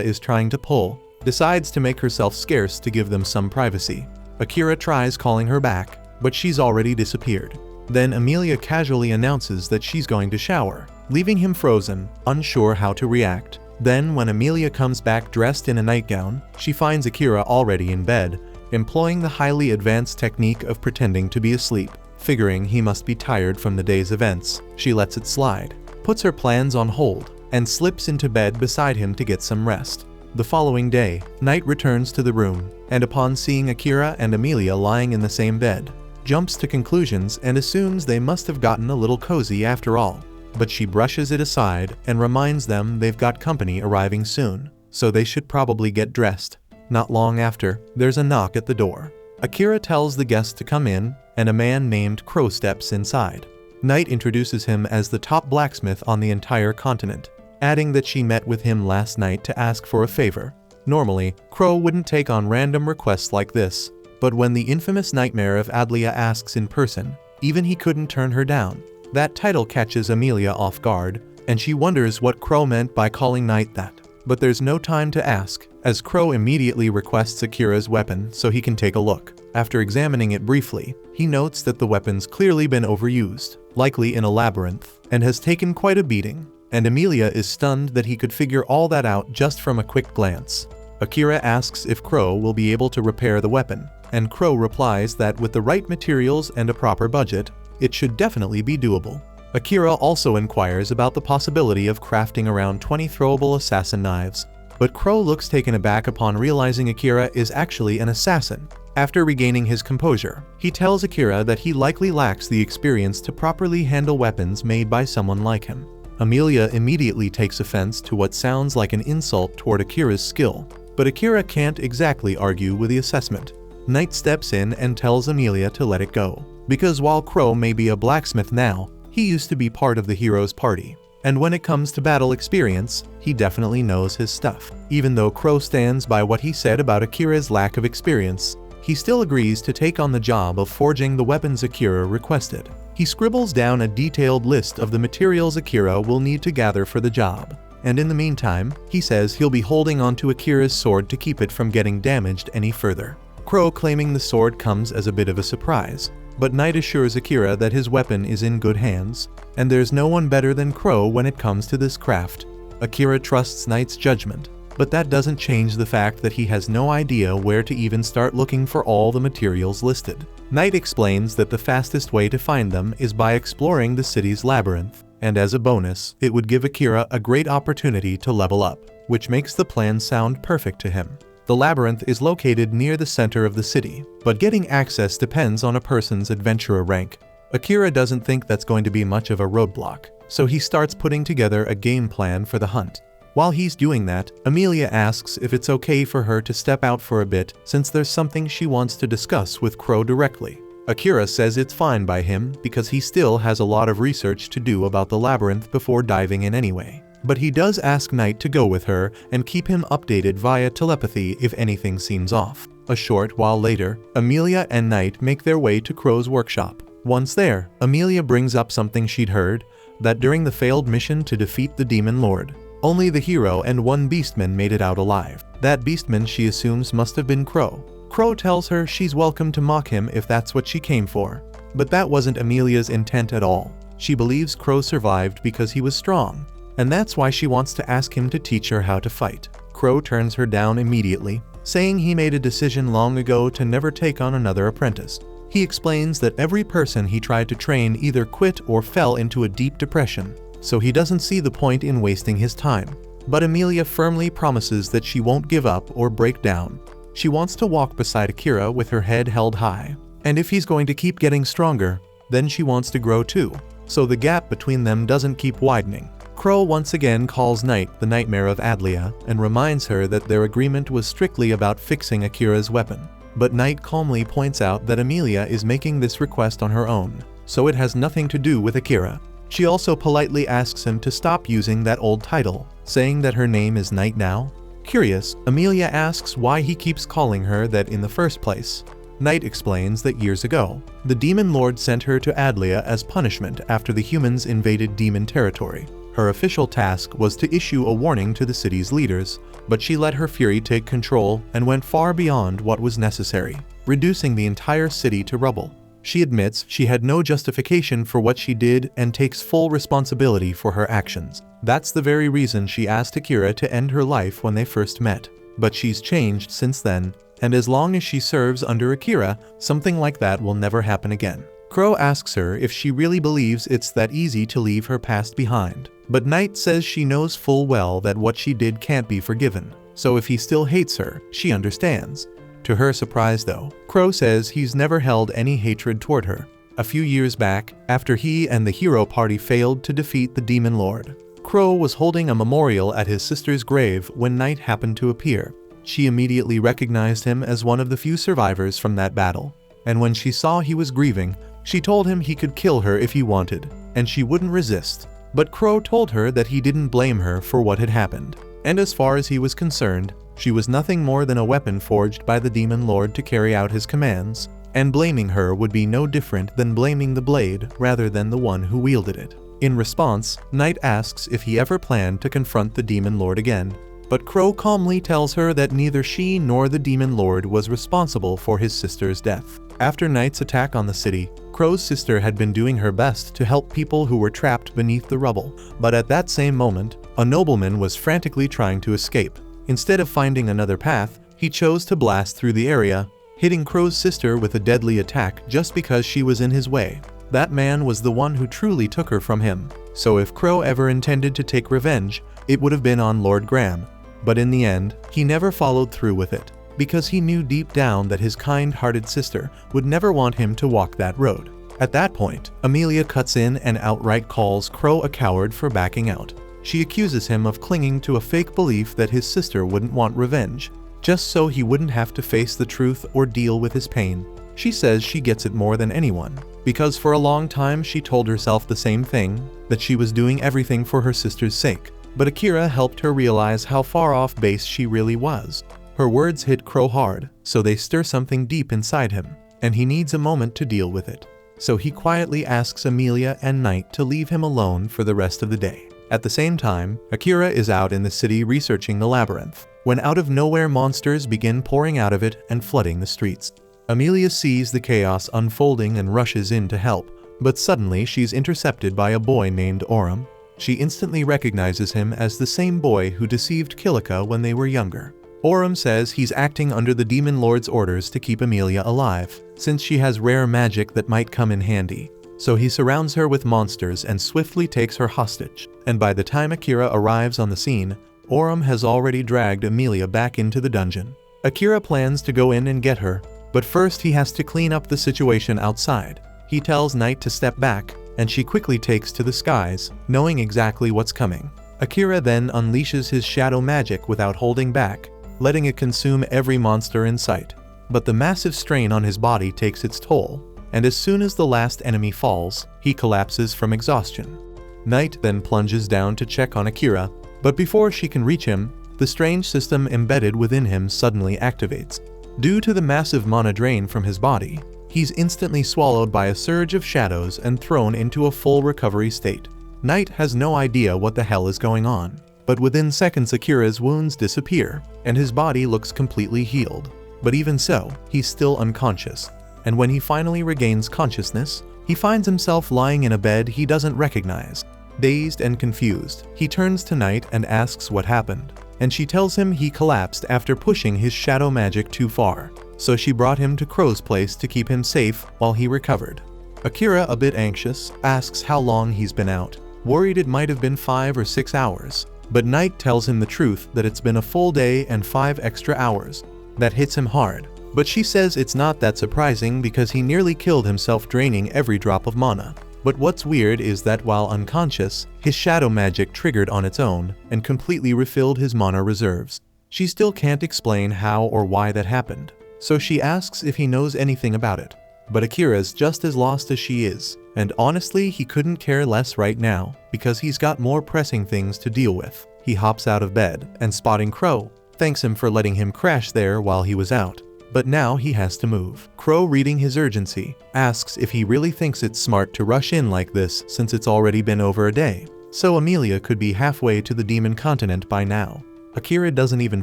S1: is trying to pull, decides to make herself scarce to give them some privacy. Akira tries calling her back, but she's already disappeared. Then Amelia casually announces that she's going to shower, leaving him frozen, unsure how to react. Then when Amelia comes back dressed in a nightgown, she finds Akira already in bed, employing the highly advanced technique of pretending to be asleep. Figuring he must be tired from the day's events, she lets it slide, puts her plans on hold, and slips into bed beside him to get some rest. The following day, Night returns to the room, and upon seeing Akira and Amelia lying in the same bed, jumps to conclusions and assumes they must have gotten a little cozy after all. But she brushes it aside and reminds them they've got company arriving soon, so they should probably get dressed. Not long after, there's a knock at the door. Akira tells the guest to come in, and a man named Crow steps inside. Night introduces him as the top blacksmith on the entire continent, adding that she met with him last night to ask for a favor. Normally, Crow wouldn't take on random requests like this, but when the infamous nightmare of Adlia asks in person, even he couldn't turn her down. That title catches Amelia off guard, and she wonders what Crow meant by calling Night that. But there's no time to ask, as Crow immediately requests Akira's weapon so he can take a look. After examining it briefly, he notes that the weapon's clearly been overused, likely in a labyrinth, and has taken quite a beating. And Amelia is stunned that he could figure all that out just from a quick glance. Akira asks if Crow will be able to repair the weapon, and Crow replies that with the right materials and a proper budget, it should definitely be doable. Akira also inquires about the possibility of crafting around 20 throwable assassin knives, but Crow looks taken aback upon realizing Akira is actually an assassin. After regaining his composure, he tells Akira that he likely lacks the experience to properly handle weapons made by someone like him. Amelia immediately takes offense to what sounds like an insult toward Akira's skill, but Akira can't exactly argue with the assessment. Night steps in and tells Amelia to let it go, because while Crow may be a blacksmith now, he used to be part of the hero's party, and when it comes to battle experience, he definitely knows his stuff. Even though Crow stands by what he said about Akira's lack of experience, he still agrees to take on the job of forging the weapons Akira requested. He scribbles down a detailed list of the materials Akira will need to gather for the job, and in the meantime, he says he'll be holding onto Akira's sword to keep it from getting damaged any further. Crow claiming the sword comes as a bit of a surprise, but Night assures Akira that his weapon is in good hands, and there's no one better than Crow when it comes to this craft. Akira trusts Night's judgment, but that doesn't change the fact that he has no idea where to even start looking for all the materials listed. Night explains that the fastest way to find them is by exploring the city's labyrinth, and as a bonus, it would give Akira a great opportunity to level up, which makes the plan sound perfect to him. The labyrinth is located near the center of the city, but getting access depends on a person's adventurer rank. Akira doesn't think that's going to be much of a roadblock, so he starts putting together a game plan for the hunt. While he's doing that, Amelia asks if it's okay for her to step out for a bit since there's something she wants to discuss with Crow directly. Akira says it's fine by him because he still has a lot of research to do about the labyrinth before diving in anyway. But he does ask Night to go with her and keep him updated via telepathy if anything seems off. A short while later, Amelia and Night make their way to Crow's workshop. Once there, Amelia brings up something she'd heard, that during the failed mission to defeat the Demon Lord, only the hero and one beastman made it out alive. That beastman she assumes must have been Crow. Crow tells her she's welcome to mock him if that's what she came for. But that wasn't Amelia's intent at all. She believes Crow survived because he was strong, and that's why she wants to ask him to teach her how to fight. Crow turns her down immediately, saying he made a decision long ago to never take on another apprentice. He explains that every person he tried to train either quit or fell into a deep depression, so he doesn't see the point in wasting his time. But Amelia firmly promises that she won't give up or break down. She wants to walk beside Akira with her head held high. And if he's going to keep getting stronger, then she wants to grow too, so the gap between them doesn't keep widening. Crow once again calls Night the nightmare of Adlia and reminds her that their agreement was strictly about fixing Akira's weapon. But Night calmly points out that Amelia is making this request on her own, so it has nothing to do with Akira. She also politely asks him to stop using that old title, saying that her name is Night now. Curious, Amelia asks why he keeps calling her that in the first place. Night explains that years ago, the Demon Lord sent her to Adlia as punishment after the humans invaded demon territory. Her official task was to issue a warning to the city's leaders, but she let her fury take control and went far beyond what was necessary, reducing the entire city to rubble. She admits she had no justification for what she did and takes full responsibility for her actions. That's the very reason she asked Akira to end her life when they first met. But she's changed since then, and as long as she serves under Akira, something like that will never happen again. Crow asks her if she really believes it's that easy to leave her past behind. But Night says she knows full well that what she did can't be forgiven. So if he still hates her, she understands. To her surprise though, Crow says he's never held any hatred toward her. A few years back, after he and the hero party failed to defeat the Demon Lord, Crow was holding a memorial at his sister's grave when Night happened to appear. She immediately recognized him as one of the few survivors from that battle. And when she saw he was grieving, she told him he could kill her if he wanted, and she wouldn't resist. But Crow told her that he didn't blame her for what had happened. And as far as he was concerned, she was nothing more than a weapon forged by the Demon Lord to carry out his commands, and blaming her would be no different than blaming the blade rather than the one who wielded it. In response, Night asks if he ever planned to confront the Demon Lord again. But Crow calmly tells her that neither she nor the Demon Lord was responsible for his sister's death. After Night's attack on the city, Crow's sister had been doing her best to help people who were trapped beneath the rubble. But at that same moment, a nobleman was frantically trying to escape. Instead of finding another path, he chose to blast through the area, hitting Crow's sister with a deadly attack just because she was in his way. That man was the one who truly took her from him. So if Crow ever intended to take revenge, it would have been on Lord Graham. But in the end, he never followed through with it, because he knew deep down that his kind-hearted sister would never want him to walk that road. At that point, Amelia cuts in and outright calls Crow a coward for backing out. She accuses him of clinging to a fake belief that his sister wouldn't want revenge, just so he wouldn't have to face the truth or deal with his pain. She says she gets it more than anyone, because for a long time she told herself the same thing, that she was doing everything for her sister's sake. But Akira helped her realize how far off base she really was. Her words hit Crow hard, so they stir something deep inside him, and he needs a moment to deal with it. So he quietly asks Amelia and Night to leave him alone for the rest of the day. At the same time, Akira is out in the city researching the labyrinth, when out of nowhere monsters begin pouring out of it and flooding the streets. Amelia sees the chaos unfolding and rushes in to help, but suddenly she's intercepted by a boy named Orem. She instantly recognizes him as the same boy who deceived Kilika when they were younger. Orem says he's acting under the Demon Lord's orders to keep Amelia alive, since she has rare magic that might come in handy. So he surrounds her with monsters and swiftly takes her hostage. And by the time Akira arrives on the scene, Orem has already dragged Amelia back into the dungeon. Akira plans to go in and get her, but first he has to clean up the situation outside. He tells Night to step back, and she quickly takes to the skies, knowing exactly what's coming. Akira then unleashes his shadow magic without holding back, letting it consume every monster in sight. But the massive strain on his body takes its toll, and as soon as the last enemy falls, he collapses from exhaustion. Night then plunges down to check on Akira, but before she can reach him, the strange system embedded within him suddenly activates. Due to the massive mana drain from his body, he's instantly swallowed by a surge of shadows and thrown into a full recovery state. Night has no idea what the hell is going on, but within seconds Akira's wounds disappear, and his body looks completely healed. But even so, he's still unconscious, and when he finally regains consciousness, he finds himself lying in a bed he doesn't recognize. Dazed and confused, he turns to Night and asks what happened, and she tells him he collapsed after pushing his shadow magic too far. So she brought him to Crow's place to keep him safe while he recovered. Akira, a bit anxious, asks how long he's been out, worried it might have been 5 or 6 hours. But Night tells him the truth that it's been a full day and 5 extra hours. That hits him hard. But she says it's not that surprising because he nearly killed himself, draining every drop of mana. But what's weird is that while unconscious, his shadow magic triggered on its own and completely refilled his mana reserves. She still can't explain how or why that happened, so she asks if he knows anything about it. But Akira's just as lost as she is, and honestly he couldn't care less right now because he's got more pressing things to deal with. He hops out of bed and, spotting Crow, thanks him for letting him crash there while he was out. But now he has to move. Crow, reading his urgency, asks if he really thinks it's smart to rush in like this since it's already been over a day. So Amelia could be halfway to the demon continent by now. Akira doesn't even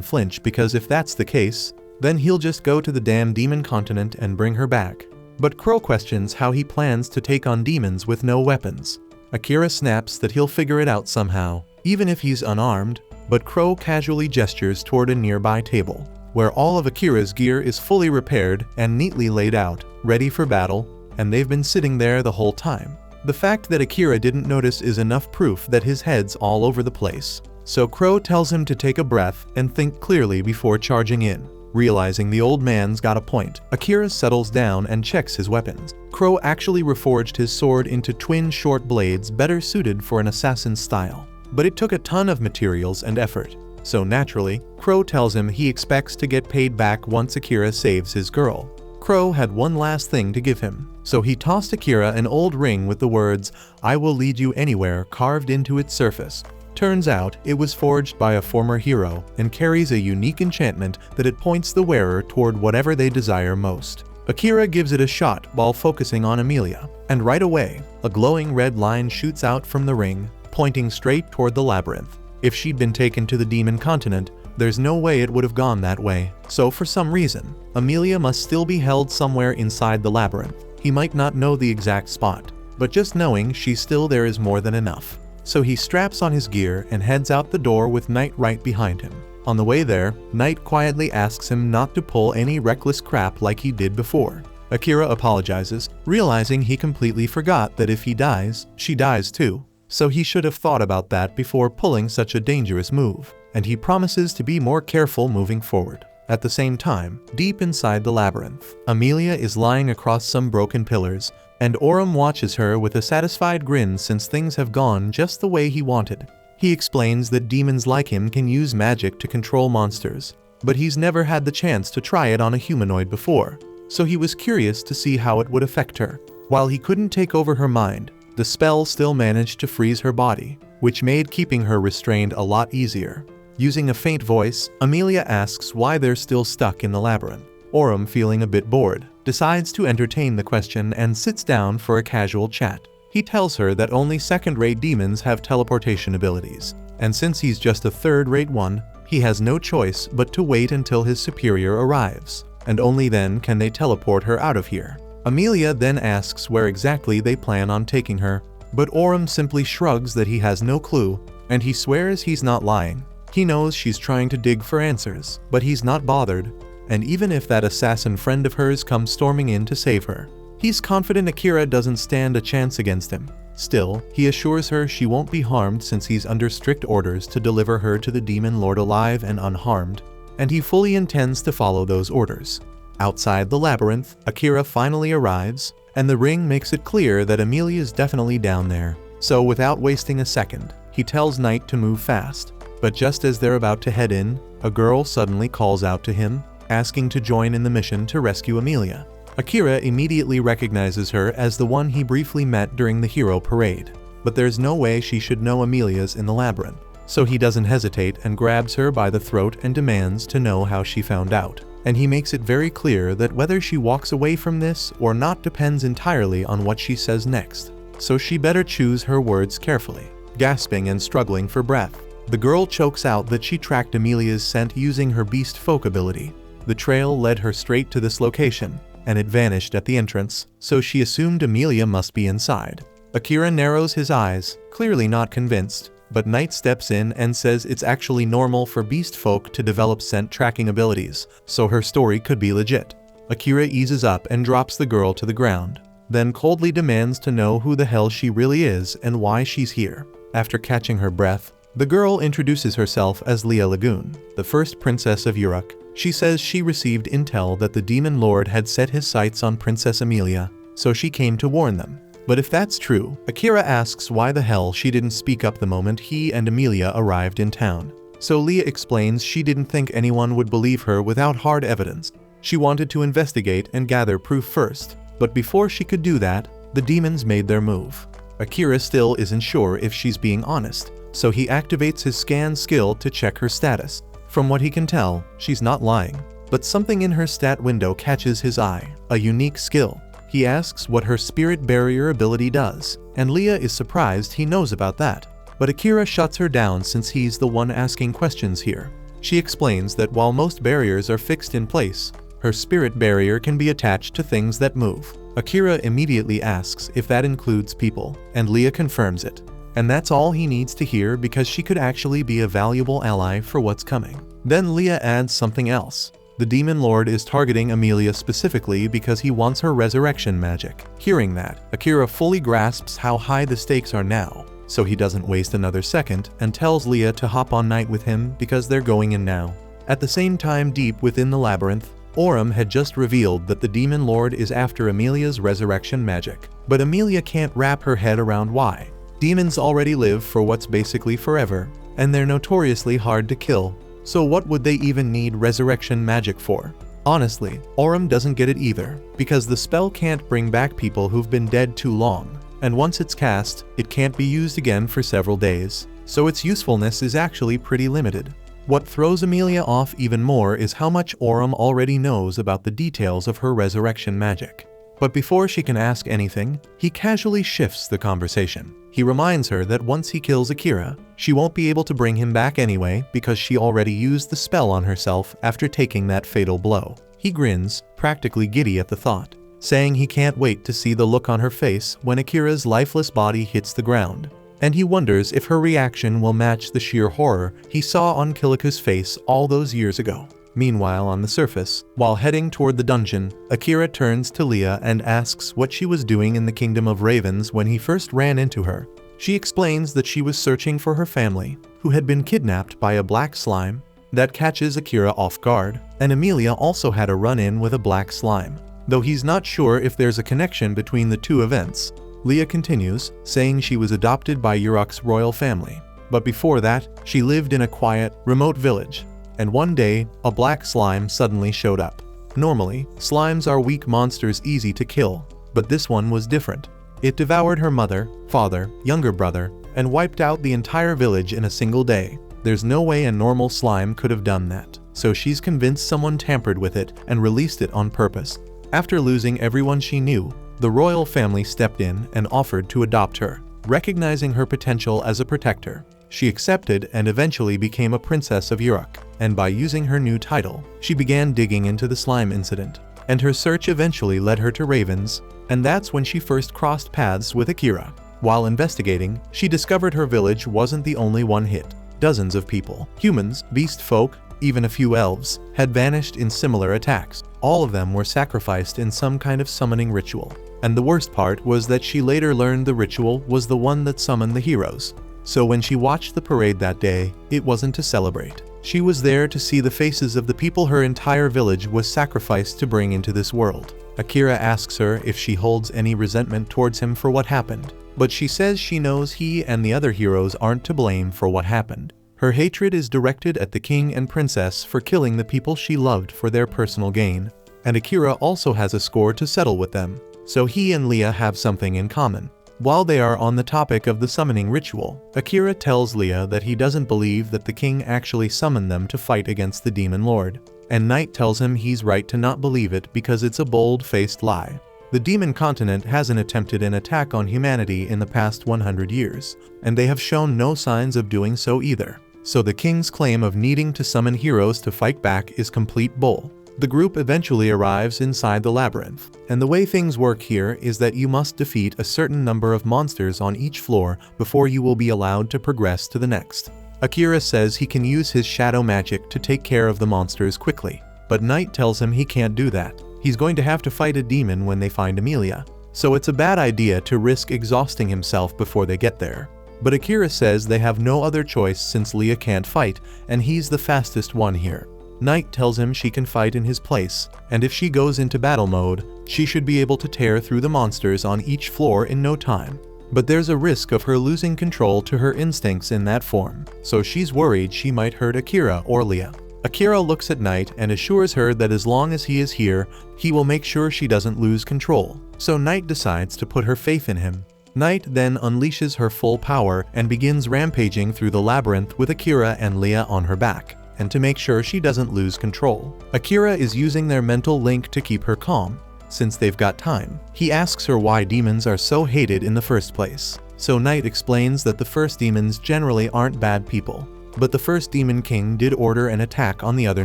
S1: flinch because if that's the case, then he'll just go to the damn demon continent and bring her back. But Crow questions how he plans to take on demons with no weapons. Akira snaps that he'll figure it out somehow, even if he's unarmed, but Crow casually gestures toward a nearby table, where all of Akira's gear is fully repaired and neatly laid out, ready for battle, and they've been sitting there the whole time. The fact that Akira didn't notice is enough proof that his head's all over the place. So Crow tells him to take a breath and think clearly before charging in. Realizing the old man's got a point, Akira settles down and checks his weapons. Crow actually reforged his sword into twin short blades better suited for an assassin's style. But it took a ton of materials and effort. So naturally, Crow tells him he expects to get paid back once Akira saves his girl. Crow had one last thing to give him, so he tossed Akira an old ring with the words, "I will lead you anywhere," carved into its surface. Turns out, it was forged by a former hero and carries a unique enchantment that it points the wearer toward whatever they desire most. Akira gives it a shot while focusing on Amelia, and right away, a glowing red line shoots out from the ring, pointing straight toward the labyrinth. If she'd been taken to the demon continent, there's no way it would have gone that way. So for some reason, Amelia must still be held somewhere inside the labyrinth. He might not know the exact spot, but just knowing she's still there is more than enough. So he straps on his gear and heads out the door with Knight right behind him. On the way there, Knight quietly asks him not to pull any reckless crap like he did before. Akira apologizes, realizing he completely forgot that if he dies, she dies too. So he should have thought about that before pulling such a dangerous move, and he promises to be more careful moving forward. At the same time, deep inside the labyrinth, Amelia is lying across some broken pillars, and Aurum watches her with a satisfied grin since things have gone just the way he wanted. He explains that demons like him can use magic to control monsters, but he's never had the chance to try it on a humanoid before, so he was curious to see how it would affect her. While he couldn't take over her mind, the spell still managed to freeze her body, which made keeping her restrained a lot easier. Using a faint voice, Amelia asks why they're still stuck in the labyrinth. Aurum, feeling a bit bored, decides to entertain the question and sits down for a casual chat. He tells her that only second-rate demons have teleportation abilities, and since he's just a third-rate one, he has no choice but to wait until his superior arrives, and only then can they teleport her out of here. Amelia then asks where exactly they plan on taking her, but Aurum simply shrugs that he has no clue, and he swears he's not lying. He knows she's trying to dig for answers, but he's not bothered, and even if that assassin friend of hers comes storming in to save her, he's confident Akira doesn't stand a chance against him. Still, he assures her she won't be harmed since he's under strict orders to deliver her to the demon lord alive and unharmed, and he fully intends to follow those orders. Outside the labyrinth, Akira finally arrives, and the ring makes it clear that Amelia's definitely down there. So without wasting a second, he tells Knight to move fast. But just as they're about to head in, a girl suddenly calls out to him, asking to join in the mission to rescue Amelia. Akira immediately recognizes her as the one he briefly met during the hero parade, but there's no way she should know Amelia's in the labyrinth. So he doesn't hesitate and grabs her by the throat and demands to know how she found out. And he makes it very clear that whether she walks away from this or not depends entirely on what she says next, so she better choose her words carefully. Gasping and struggling for breath, the girl chokes out that she tracked Amelia's scent using her beast folk ability. The trail led her straight to this location, and it vanished at the entrance, so she assumed Amelia must be inside. Akira narrows his eyes, clearly not convinced, but Knight steps in and says it's actually normal for beast folk to develop scent tracking abilities, so her story could be legit. Akira eases up and drops the girl to the ground, then coldly demands to know who the hell she really is and why she's here. After catching her breath, the girl introduces herself as Leah Lagoon, the first princess of Uruk, She says she received intel that the demon lord had set his sights on Princess Amelia, so she came to warn them. But if that's true, Akira asks why the hell she didn't speak up the moment he and Amelia arrived in town. So Leah explains she didn't think anyone would believe her without hard evidence. She wanted to investigate and gather proof first. But before she could do that, the demons made their move. Akira still isn't sure if she's being honest, so he activates his scan skill to check her status. From what he can tell, she's not lying. But something in her stat window catches his eye, a unique skill. He asks what her spirit barrier ability does, and Leah is surprised he knows about that. But Akira shuts her down since he's the one asking questions here. She explains that while most barriers are fixed in place, her spirit barrier can be attached to things that move. Akira immediately asks if that includes people, and Leah confirms it. And that's all he needs to hear because she could actually be a valuable ally for what's coming. Then Leah adds something else. The demon lord is targeting Amelia specifically because he wants her resurrection magic. Hearing that, Akira fully grasps how high the stakes are now, so he doesn't waste another second and tells Leah to hop on night with him because they're going in now. At the same time, deep within the labyrinth, Aurum had just revealed that the demon lord is after Amelia's resurrection magic. But Amelia can't wrap her head around why. Demons already live for what's basically forever, and they're notoriously hard to kill. So what would they even need resurrection magic for? Honestly, Aurum doesn't get it either, because the spell can't bring back people who've been dead too long, and once it's cast, it can't be used again for several days, so its usefulness is actually pretty limited. What throws Amelia off even more is how much Aurum already knows about the details of her resurrection magic. But before she can ask anything, he casually shifts the conversation. He reminds her that once he kills Akira, she won't be able to bring him back anyway because she already used the spell on herself after taking that fatal blow. He grins, practically giddy at the thought, saying he can't wait to see the look on her face when Akira's lifeless body hits the ground. And he wonders if her reaction will match the sheer horror he saw on Kiliku's face all those years ago. Meanwhile, on the surface, while heading toward the dungeon, Akira turns to Leah and asks what she was doing in the Kingdom of Ravens when he first ran into her. She explains that she was searching for her family, who had been kidnapped by a black slime. That catches Akira off guard, and Amelia also had a run-in with a black slime. Though he's not sure if there's a connection between the two events, Leah continues, saying she was adopted by Uruk's royal family. But before that, she lived in a quiet, remote village. And one day, a black slime suddenly showed up. Normally, slimes are weak monsters easy to kill, but this one was different. It devoured her mother, father, younger brother, and wiped out the entire village in a single day. There's no way a normal slime could have done that, so she's convinced someone tampered with it and released it on purpose. After losing everyone she knew, the royal family stepped in and offered to adopt her, recognizing her potential as a protector. She accepted and eventually became a princess of Uruk, and by using her new title, she began digging into the slime incident. And her search eventually led her to Ravens, and that's when she first crossed paths with Akira. While investigating, she discovered her village wasn't the only one hit. Dozens of people, humans, beast folk, even a few elves, had vanished in similar attacks. All of them were sacrificed in some kind of summoning ritual. And the worst part was that she later learned the ritual was the one that summoned the heroes. So when she watched the parade that day, it wasn't to celebrate. She was there to see the faces of the people her entire village was sacrificed to bring into this world. Akira asks her if she holds any resentment towards him for what happened, but she says she knows he and the other heroes aren't to blame for what happened. Her hatred is directed at the king and princess for killing the people she loved for their personal gain, and Akira also has a score to settle with them, so he and Leah have something in common. While they are on the topic of the summoning ritual, Akira tells Leah that he doesn't believe that the king actually summoned them to fight against the demon lord, and Knight tells him he's right to not believe it because it's a bold-faced lie. The demon continent hasn't attempted an attack on humanity in the past 100 years, and they have shown no signs of doing so either. So the king's claim of needing to summon heroes to fight back is complete bull. The group eventually arrives inside the labyrinth, and the way things work here is that you must defeat a certain number of monsters on each floor before you will be allowed to progress to the next. Akira says he can use his shadow magic to take care of the monsters quickly, but Knight tells him he can't do that. He's going to have to fight a demon when they find Amelia, so it's a bad idea to risk exhausting himself before they get there. But Akira says they have no other choice since Leah can't fight, and he's the fastest one here. Knight tells him she can fight in his place, and if she goes into battle mode, she should be able to tear through the monsters on each floor in no time. But there's a risk of her losing control to her instincts in that form, so she's worried she might hurt Akira or Leah. Akira looks at Knight and assures her that as long as he is here, he will make sure she doesn't lose control, so Knight decides to put her faith in him. Knight then unleashes her full power and begins rampaging through the labyrinth with Akira and Leah on her back, and to make sure she doesn't lose control. Akira is using their mental link to keep her calm, since they've got time. He asks her why demons are so hated in the first place. So Knight explains that the first demons generally aren't bad people, but the first demon king did order an attack on the other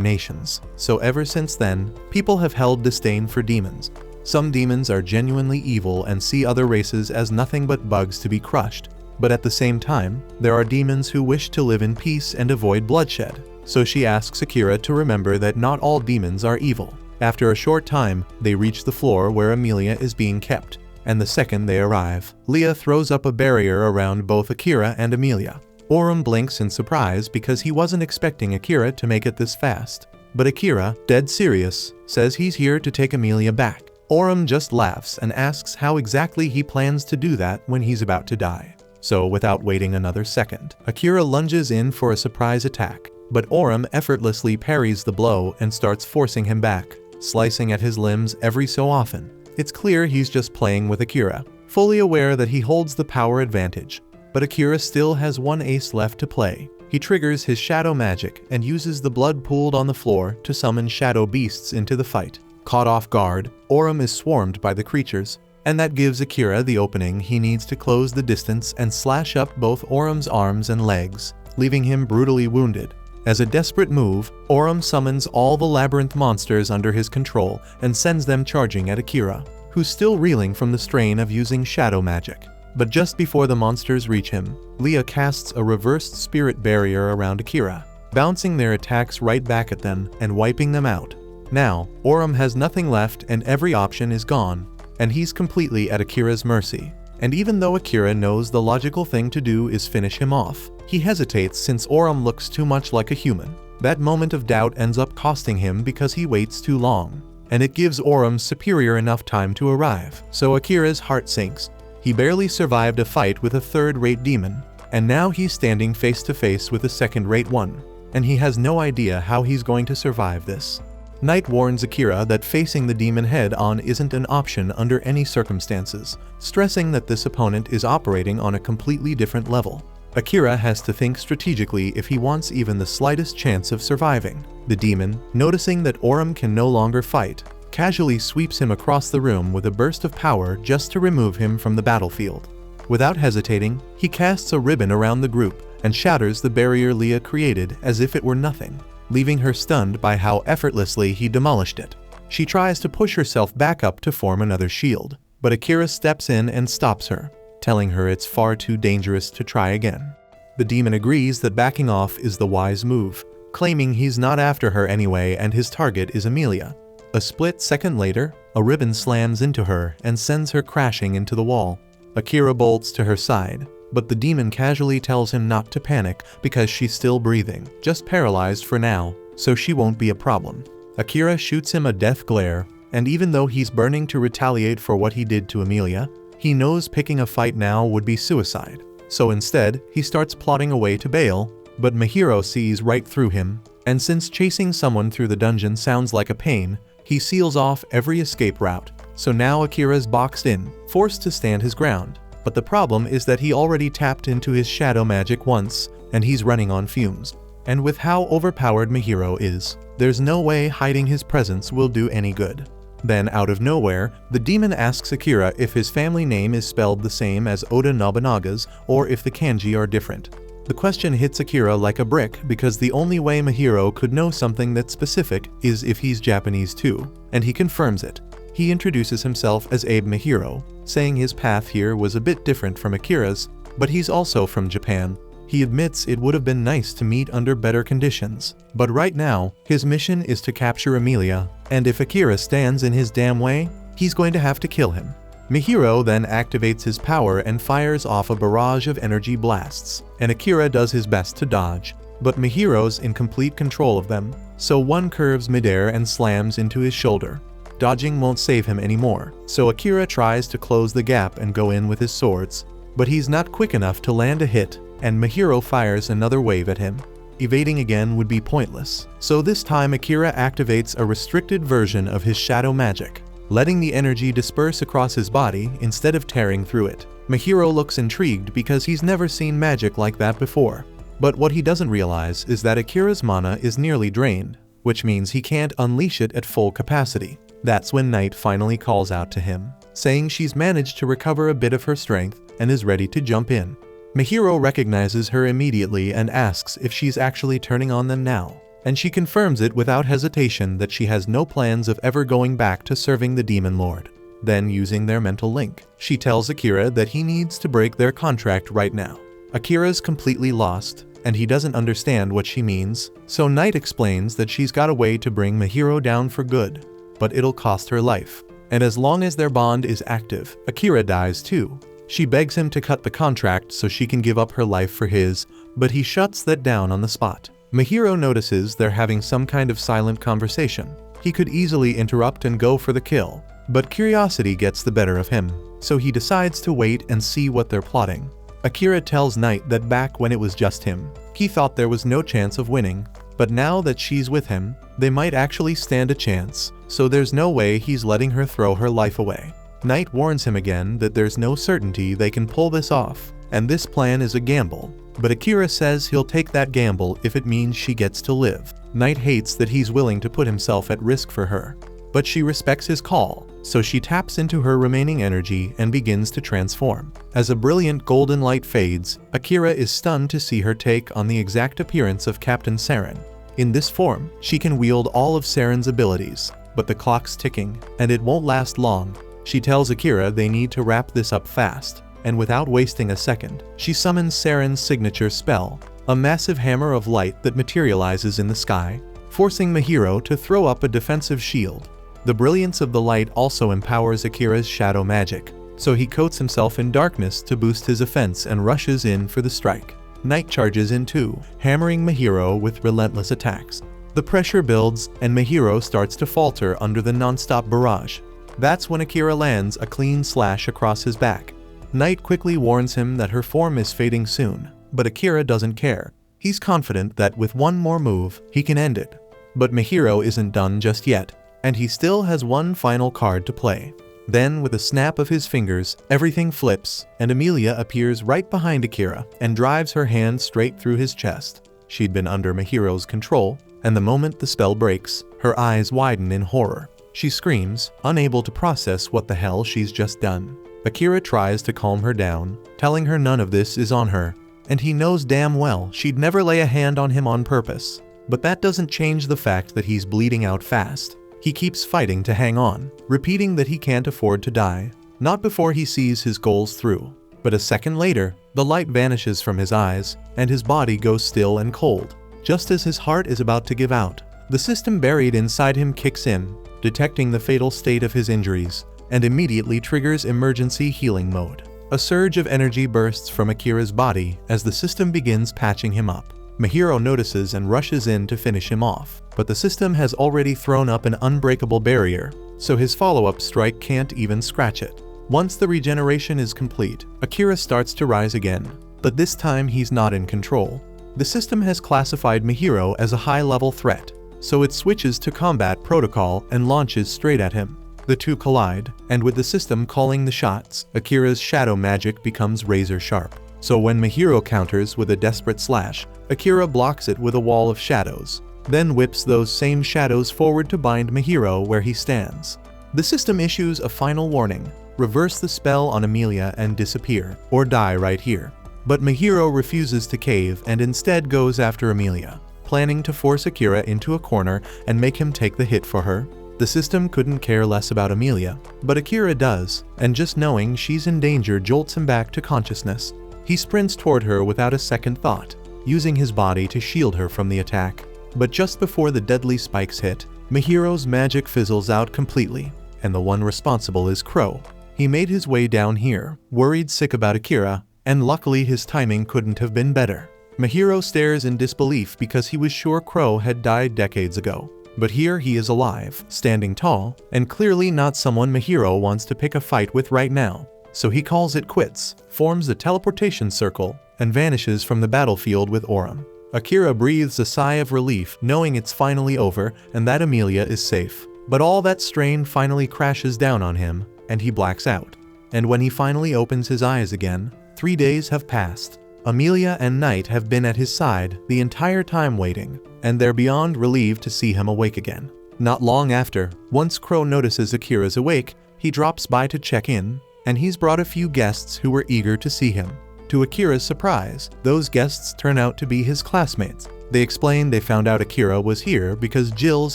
S1: nations. So ever since then, people have held disdain for demons. Some demons are genuinely evil and see other races as nothing but bugs to be crushed. But at the same time, there are demons who wish to live in peace and avoid bloodshed. So she asks Akira to remember that not all demons are evil. After a short time, they reach the floor where Amelia is being kept, and the second they arrive, Leah throws up a barrier around both Akira and Amelia. Orem blinks in surprise because he wasn't expecting Akira to make it this fast. But Akira, dead serious, says he's here to take Amelia back. Orem just laughs and asks how exactly he plans to do that when he's about to die. So without waiting another second, Akira lunges in for a surprise attack, but Orem effortlessly parries the blow and starts forcing him back, slicing at his limbs every so often. It's clear he's just playing with Akira, fully aware that he holds the power advantage. But Akira still has one ace left to play. He triggers his shadow magic and uses the blood pooled on the floor to summon shadow beasts into the fight. Caught off guard, Orem is swarmed by the creatures, and that gives Akira the opening he needs to close the distance and slash up both Orem's arms and legs, leaving him brutally wounded. As a desperate move, Orem summons all the labyrinth monsters under his control and sends them charging at Akira, who's still reeling from the strain of using shadow magic. But just before the monsters reach him, Leah casts a reversed spirit barrier around Akira, bouncing their attacks right back at them and wiping them out. Now, Orem has nothing left and every option is gone, and he's completely at Akira's mercy. And even though Akira knows the logical thing to do is finish him off, he hesitates since Orem looks too much like a human. That moment of doubt ends up costing him because he waits too long, and it gives Orem superior enough time to arrive. So Akira's heart sinks. He barely survived a fight with a third-rate demon, and now he's standing face to face with a second-rate one, and he has no idea how he's going to survive this. Knight warns Akira that facing the demon head-on isn't an option under any circumstances, stressing that this opponent is operating on a completely different level. Akira has to think strategically if he wants even the slightest chance of surviving. The demon, noticing that Orem can no longer fight, casually sweeps him across the room with a burst of power just to remove him from the battlefield. Without hesitating, he casts a ribbon around the group and shatters the barrier Leah created as if it were nothing, leaving her stunned by how effortlessly he demolished it. She tries to push herself back up to form another shield, but Akira steps in and stops her, telling her it's far too dangerous to try again. The demon agrees that backing off is the wise move, claiming he's not after her anyway and his target is Amelia. A split second later, a ribbon slams into her and sends her crashing into the wall. Akira bolts to her side, but the demon casually tells him not to panic because she's still breathing, just paralyzed for now, so she won't be a problem. Akira shoots him a death glare, and even though he's burning to retaliate for what he did to Amelia, he knows picking a fight now would be suicide. So instead, he starts plotting a way to bail, but Mihiro sees right through him, and since chasing someone through the dungeon sounds like a pain, he seals off every escape route. So now Akira's boxed in, forced to stand his ground. But the problem is that he already tapped into his shadow magic once, and he's running on fumes. And with how overpowered Mihiro is, there's no way hiding his presence will do any good. Then out of nowhere, the demon asks Akira if his family name is spelled the same as Oda Nobunaga's or if the kanji are different. The question hits Akira like a brick because the only way Mihiro could know something that's specific is if he's Japanese too, and he confirms it. He introduces himself as Abe Mihiro, saying his path here was a bit different from Akira's, but he's also from Japan. He admits it would have been nice to meet under better conditions, but right now, his mission is to capture Amelia, and if Akira stands in his damn way, he's going to have to kill him. Mihiro then activates his power and fires off a barrage of energy blasts, and Akira does his best to dodge. but Mihiro's in complete control of them, so one curves midair and slams into his shoulder. Dodging won't save him anymore, so Akira tries to close the gap and go in with his swords, but he's not quick enough to land a hit, and Mihiro fires another wave at him. Evading again would be pointless, so this time Akira activates a restricted version of his shadow magic, letting the energy disperse across his body instead of tearing through it. Mihiro looks intrigued because he's never seen magic like that before, but what he doesn't realize is that Akira's mana is nearly drained, which means he can't unleash it at full capacity. That's when Night finally calls out to him, saying she's managed to recover a bit of her strength and is ready to jump in. Mihiro recognizes her immediately and asks if she's actually turning on them now, and she confirms it without hesitation that she has no plans of ever going back to serving the Demon Lord. Then, using their mental link, she tells Akira that he needs to break their contract right now. Akira's completely lost, and he doesn't understand what she means, so Night explains that she's got a way to bring Mihiro down for good, but it'll cost her life. And as long as their bond is active, Akira dies too. She begs him to cut the contract so she can give up her life for his, but he shuts that down on the spot. Mihiro notices they're having some kind of silent conversation. He could easily interrupt and go for the kill, but curiosity gets the better of him, so he decides to wait and see what they're plotting. Akira tells Night that back when it was just him, he thought there was no chance of winning, but now that she's with him, they might actually stand a chance, so there's no way he's letting her throw her life away. Night warns him again that there's no certainty they can pull this off, and this plan is a gamble, but Akira says he'll take that gamble if it means she gets to live. Night hates that he's willing to put himself at risk for her, but she respects his call, so she taps into her remaining energy and begins to transform. As a brilliant golden light fades, Akira is stunned to see her take on the exact appearance of Captain Saren. In this form, she can wield all of Saren's abilities, but the clock's ticking, and it won't last long. She tells Akira they need to wrap this up fast, and without wasting a second, she summons Saren's signature spell, a massive hammer of light that materializes in the sky, forcing Mihiro to throw up a defensive shield. The brilliance of the light also empowers Akira's shadow magic, so he coats himself in darkness to boost his offense and rushes in for the strike. Night charges in too, hammering Mihiro with relentless attacks. The pressure builds, and Mihiro starts to falter under the non-stop barrage. That's when Akira lands a clean slash across his back. Night quickly warns him that her form is fading soon, but Akira doesn't care. He's confident that with one more move, he can end it. But Mihiro isn't done just yet, and he still has one final card to play. Then, with a snap of his fingers, everything flips, and Emilia appears right behind Akira and drives her hand straight through his chest. She'd been under Mihiro's control, and the moment the spell breaks, her eyes widen in horror. She screams, unable to process what the hell she's just done. Akira tries to calm her down, telling her none of this is on her, and he knows damn well she'd never lay a hand on him on purpose. But that doesn't change the fact that he's bleeding out fast. He keeps fighting to hang on, repeating that he can't afford to die, not before he sees his goals through. But a second later, the light vanishes from his eyes, and his body goes still and cold. Just as his heart is about to give out, the system buried inside him kicks in, detecting the fatal state of his injuries, and immediately triggers emergency healing mode. A surge of energy bursts from Akira's body as the system begins patching him up. Mihiro notices and rushes in to finish him off, but the system has already thrown up an unbreakable barrier, so his follow-up strike can't even scratch it. Once the regeneration is complete, Akira starts to rise again, but this time he's not in control. The system has classified Mihiro as a high-level threat, so it switches to combat protocol and launches straight at him. The two collide, and with the system calling the shots, Akira's shadow magic becomes razor sharp. So when Mihiro counters with a desperate slash, Akira blocks it with a wall of shadows, then whips those same shadows forward to bind Mihiro where he stands. The system issues a final warning: reverse the spell on Emilia and disappear, or die right here. But Mihiro refuses to cave and instead goes after Emilia, planning to force Akira into a corner and make him take the hit for her. The system couldn't care less about Emilia, but Akira does, and just knowing she's in danger jolts him back to consciousness. He sprints toward her without a second thought, using his body to shield her from the attack. But just before the deadly spikes hit, Mihiro's magic fizzles out completely, and the one responsible is Crow. He made his way down here, worried sick about Akira, and luckily his timing couldn't have been better. Mihiro stares in disbelief because he was sure Crow had died decades ago. But here he is alive, standing tall, and clearly not someone Mihiro wants to pick a fight with right now. So he calls it quits, forms a teleportation circle, and vanishes from the battlefield with Orim. Akira breathes a sigh of relief knowing it's finally over and that Emilia is safe. But all that strain finally crashes down on him, and he blacks out. And when he finally opens his eyes again, 3 days have passed. Emilia and Knight have been at his side the entire time waiting, and they're beyond relieved to see him awake again. Not long after, once Crow notices Akira's awake, he drops by to check in, and he's brought a few guests who were eager to see him. To Akira's surprise, those guests turn out to be his classmates. They explain they found out Akira was here because Jills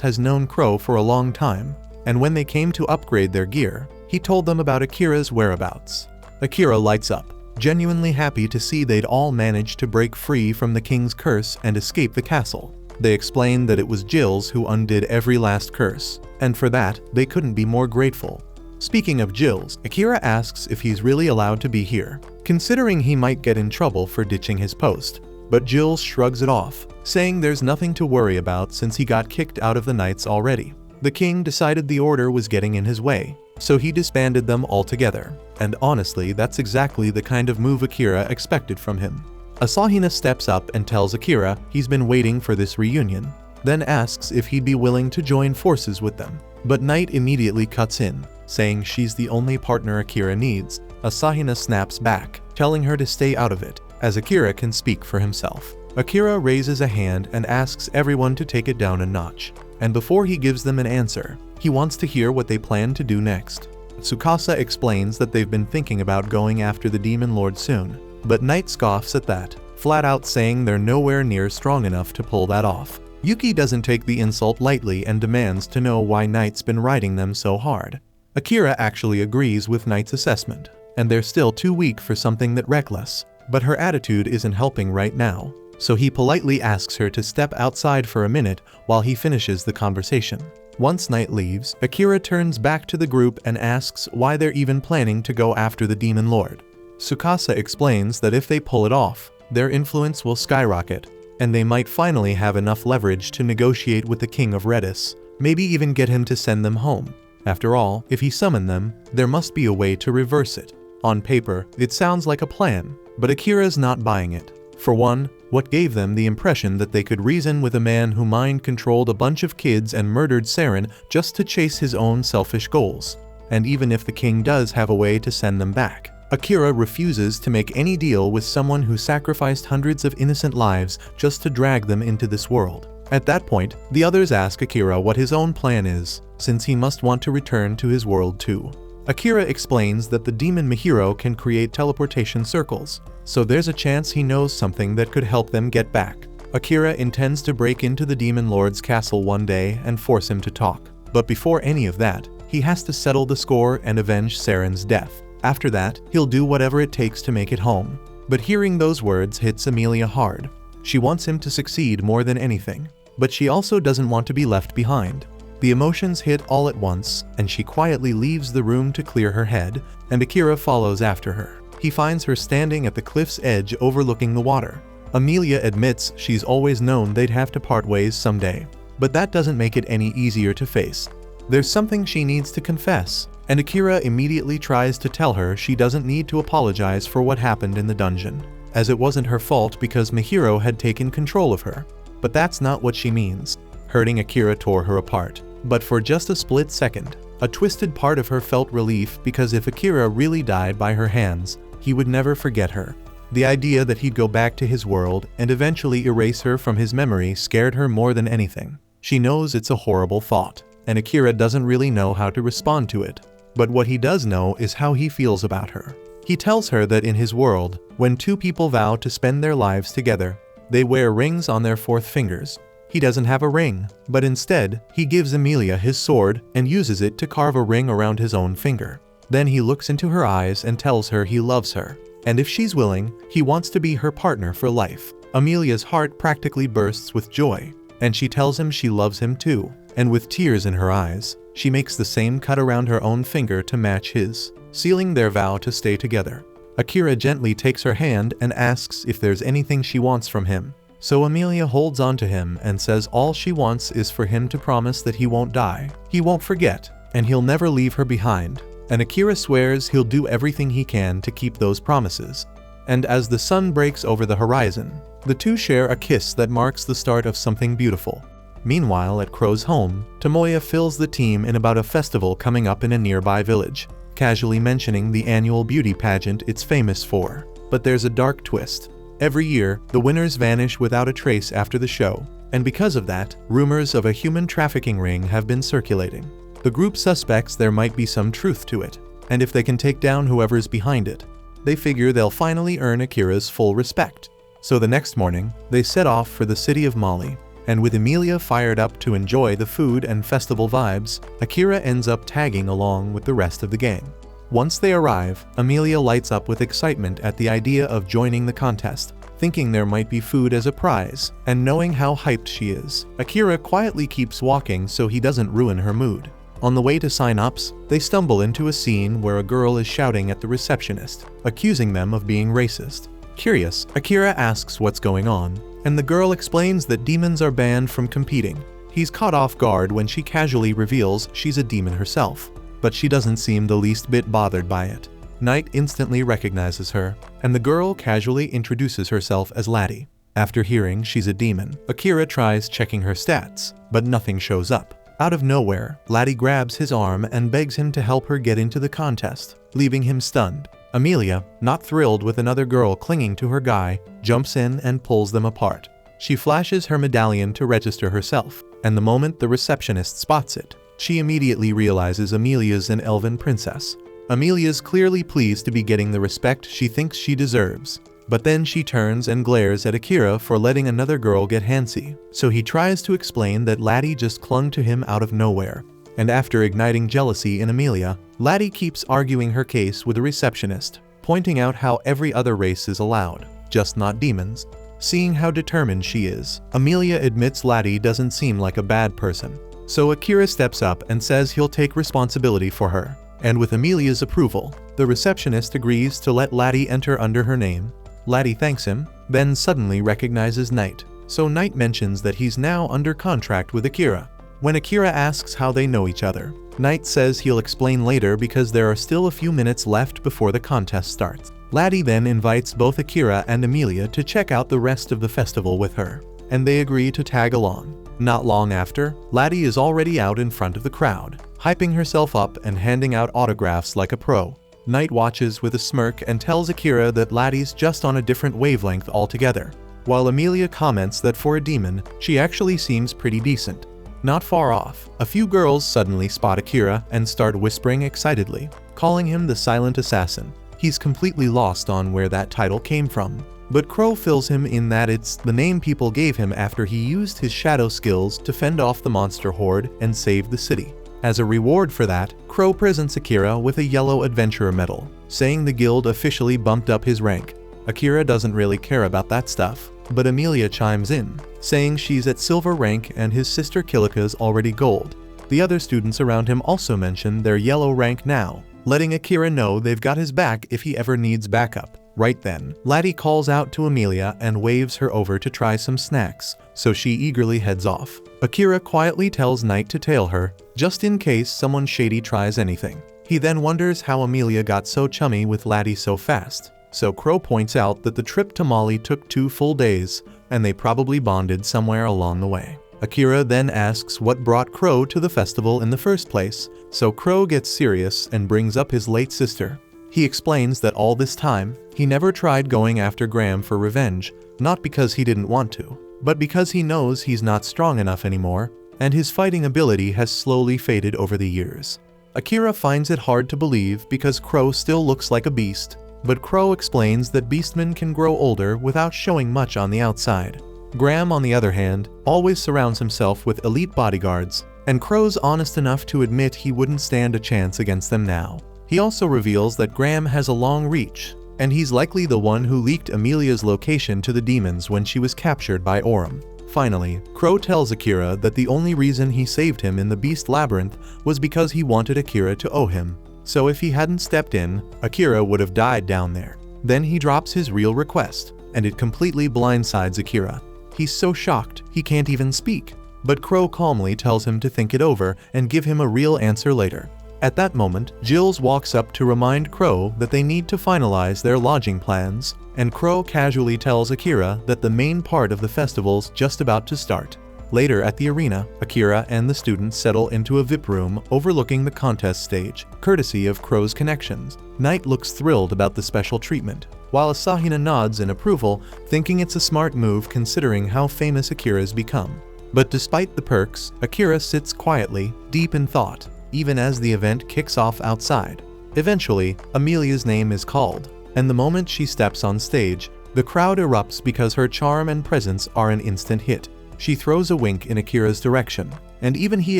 S1: has known Crow for a long time, and when they came to upgrade their gear, he told them about Akira's whereabouts. Akira lights up, genuinely happy to see they'd all managed to break free from the king's curse and escape the castle. They explained that it was Jills who undid every last curse, and for that, they couldn't be more grateful. Speaking of Jills, Akira asks if he's really allowed to be here, considering he might get in trouble for ditching his post. But Jills shrugs it off, saying there's nothing to worry about since he got kicked out of the Knights already. The king decided the order was getting in his way, so he disbanded them altogether. And honestly, that's exactly the kind of move Akira expected from him. Asahina steps up and tells Akira he's been waiting for this reunion, then asks if he'd be willing to join forces with them. But Knight immediately cuts in, saying she's the only partner Akira needs. Asahina snaps back, telling her to stay out of it, as Akira can speak for himself. Akira raises a hand and asks everyone to take it down a notch. And before he gives them an answer, he wants to hear what they plan to do next. Tsukasa explains that they've been thinking about going after the Demon Lord soon, but Knight scoffs at that, flat out saying they're nowhere near strong enough to pull that off. Yuki doesn't take the insult lightly and demands to know why Knight's been riding them so hard. Akira actually agrees with Knight's assessment, and they're still too weak for something that reckless, but her attitude isn't helping right now, so he politely asks her to step outside for a minute while he finishes the conversation. Once Knight leaves, Akira turns back to the group and asks why they're even planning to go after the Demon Lord. Tsukasa explains that if they pull it off, their influence will skyrocket, and they might finally have enough leverage to negotiate with the King of Redis, maybe even get him to send them home. After all, if he summoned them, there must be a way to reverse it. On paper, it sounds like a plan, but Akira's not buying it. For one, what gave them the impression that they could reason with a man who mind-controlled a bunch of kids and murdered Saren just to chase his own selfish goals? And even if the king does have a way to send them back, Akira refuses to make any deal with someone who sacrificed hundreds of innocent lives just to drag them into this world. At that point, the others ask Akira what his own plan is, since he must want to return to his world too. Akira explains that the demon Mihiro can create teleportation circles, so there's a chance he knows something that could help them get back. Akira intends to break into the Demon Lord's castle one day and force him to talk. But before any of that, he has to settle the score and avenge Saren's death. After that, he'll do whatever it takes to make it home. But hearing those words hits Emilia hard. She wants him to succeed more than anything, but she also doesn't want to be left behind. The emotions hit all at once, and she quietly leaves the room to clear her head, and Akira follows after her. He finds her standing at the cliff's edge overlooking the water. Emilia admits she's always known they'd have to part ways someday, but that doesn't make it any easier to face. There's something she needs to confess, and Akira immediately tries to tell her she doesn't need to apologize for what happened in the dungeon, as it wasn't her fault because Mihiro had taken control of her. But that's not what she means. Hurting Akira tore her apart, but for just a split second, a twisted part of her felt relief because if Akira really died by her hands, he would never forget her. The idea that he'd go back to his world and eventually erase her from his memory scared her more than anything. She knows it's a horrible thought, and Akira doesn't really know how to respond to it. But what he does know is how he feels about her. He tells her that in his world, when two people vow to spend their lives together, they wear rings on their fourth fingers. He doesn't have a ring, but instead, he gives Emilia his sword and uses it to carve a ring around his own finger. Then he looks into her eyes and tells her he loves her, and if she's willing, he wants to be her partner for life. Emilia's heart practically bursts with joy, and she tells him she loves him too, and with tears in her eyes, she makes the same cut around her own finger to match his, sealing their vow to stay together. Akira gently takes her hand and asks if there's anything she wants from him. So Amelia holds on to him and says all she wants is for him to promise that he won't die, he won't forget, and he'll never leave her behind. And Akira swears he'll do everything he can to keep those promises. And as the sun breaks over the horizon, the two share a kiss that marks the start of something beautiful. Meanwhile, at Crow's home, Tomoya fills the team in about a festival coming up in a nearby village, casually mentioning the annual beauty pageant it's famous for. But there's a dark twist. Every year, the winners vanish without a trace after the show, and because of that, rumors of a human trafficking ring have been circulating. The group suspects there might be some truth to it, and if they can take down whoever's behind it, they figure they'll finally earn Akira's full respect. So the next morning, they set off for the city of Mali, and with Amelia fired up to enjoy the food and festival vibes, Akira ends up tagging along with the rest of the gang. Once they arrive, Amelia lights up with excitement at the idea of joining the contest, thinking there might be food as a prize, and knowing how hyped she is, Akira quietly keeps walking so he doesn't ruin her mood. On the way to sign-ups, they stumble into a scene where a girl is shouting at the receptionist, accusing them of being racist. Curious, Akira asks what's going on, and the girl explains that demons are banned from competing. He's caught off guard when she casually reveals she's a demon herself, but she doesn't seem the least bit bothered by it. Knight instantly recognizes her, and the girl casually introduces herself as Laddie. After hearing she's a demon, Akira tries checking her stats, but nothing shows up. Out of nowhere, Laddie grabs his arm and begs him to help her get into the contest, leaving him stunned. Amelia, not thrilled with another girl clinging to her guy, jumps in and pulls them apart. She flashes her medallion to register herself, and the moment the receptionist spots it, she immediately realizes Amelia's an elven princess. Amelia's clearly pleased to be getting the respect she thinks she deserves, but then she turns and glares at Akira for letting another girl get handsy, so he tries to explain that Laddie just clung to him out of nowhere. And after igniting jealousy in Amelia, Laddie keeps arguing her case with the receptionist, pointing out how every other race is allowed, just not demons. Seeing how determined she is, Amelia admits Laddie doesn't seem like a bad person. So Akira steps up and says he'll take responsibility for her. And with Amelia's approval, the receptionist agrees to let Laddie enter under her name. Laddie thanks him, then suddenly recognizes Knight. So Knight mentions that he's now under contract with Akira. When Akira asks how they know each other, Knight says he'll explain later because there are still a few minutes left before the contest starts. Laddie then invites both Akira and Amelia to check out the rest of the festival with her, and they agree to tag along. Not long after, Laddie is already out in front of the crowd, hyping herself up and handing out autographs like a pro. Knight watches with a smirk and tells Akira that Laddie's just on a different wavelength altogether, while Amelia comments that for a demon, she actually seems pretty decent. Not far off, a few girls suddenly spot Akira and start whispering excitedly, calling him the Silent Assassin. He's completely lost on where that title came from, but Crow fills him in that it's the name people gave him after he used his shadow skills to fend off the monster horde and save the city. As a reward for that, Crow presents Akira with a yellow adventurer medal, saying the guild officially bumped up his rank. Akira doesn't really care about that stuff, but Amelia chimes in, saying she's at silver rank and his sister Kilika's already gold. The other students around him also mention their yellow rank now, letting Akira know they've got his back if he ever needs backup. Right then, Laddie calls out to Amelia and waves her over to try some snacks, so she eagerly heads off. Akira quietly tells Knight to tail her, just in case someone shady tries anything. He then wonders how Amelia got so chummy with Laddie so fast. So Crow points out that the trip to Mali took 2 full days, and they probably bonded somewhere along the way. Akira then asks what brought Crow to the festival in the first place, so Crow gets serious and brings up his late sister. He explains that all this time, he never tried going after Graham for revenge, not because he didn't want to, but because he knows he's not strong enough anymore, and his fighting ability has slowly faded over the years. Akira finds it hard to believe because Crow still looks like a beast, but Crow explains that beastmen can grow older without showing much on the outside. Graham, on the other hand, always surrounds himself with elite bodyguards, and Crow's honest enough to admit he wouldn't stand a chance against them now. He also reveals that Graham has a long reach, and he's likely the one who leaked Amelia's location to the demons when she was captured by Orem. Finally, Crow tells Akira that the only reason he saved him in the Beast Labyrinth was because he wanted Akira to owe him. So if he hadn't stepped in, Akira would have died down there. Then he drops his real request, and it completely blindsides Akira. He's so shocked, he can't even speak. But Crow calmly tells him to think it over and give him a real answer later. At that moment, Jills walks up to remind Crow that they need to finalize their lodging plans, and Crow casually tells Akira that the main part of the festival's just about to start. Later at the arena, Akira and the students settle into a VIP room overlooking the contest stage, courtesy of Crow's connections. Knight looks thrilled about the special treatment, while Asahina nods in approval, thinking it's a smart move considering how famous Akira's become. But despite the perks, Akira sits quietly, deep in thought, even as the event kicks off outside. Eventually, Amelia's name is called, and the moment she steps on stage, the crowd erupts because her charm and presence are an instant hit. She throws a wink in Akira's direction, and even he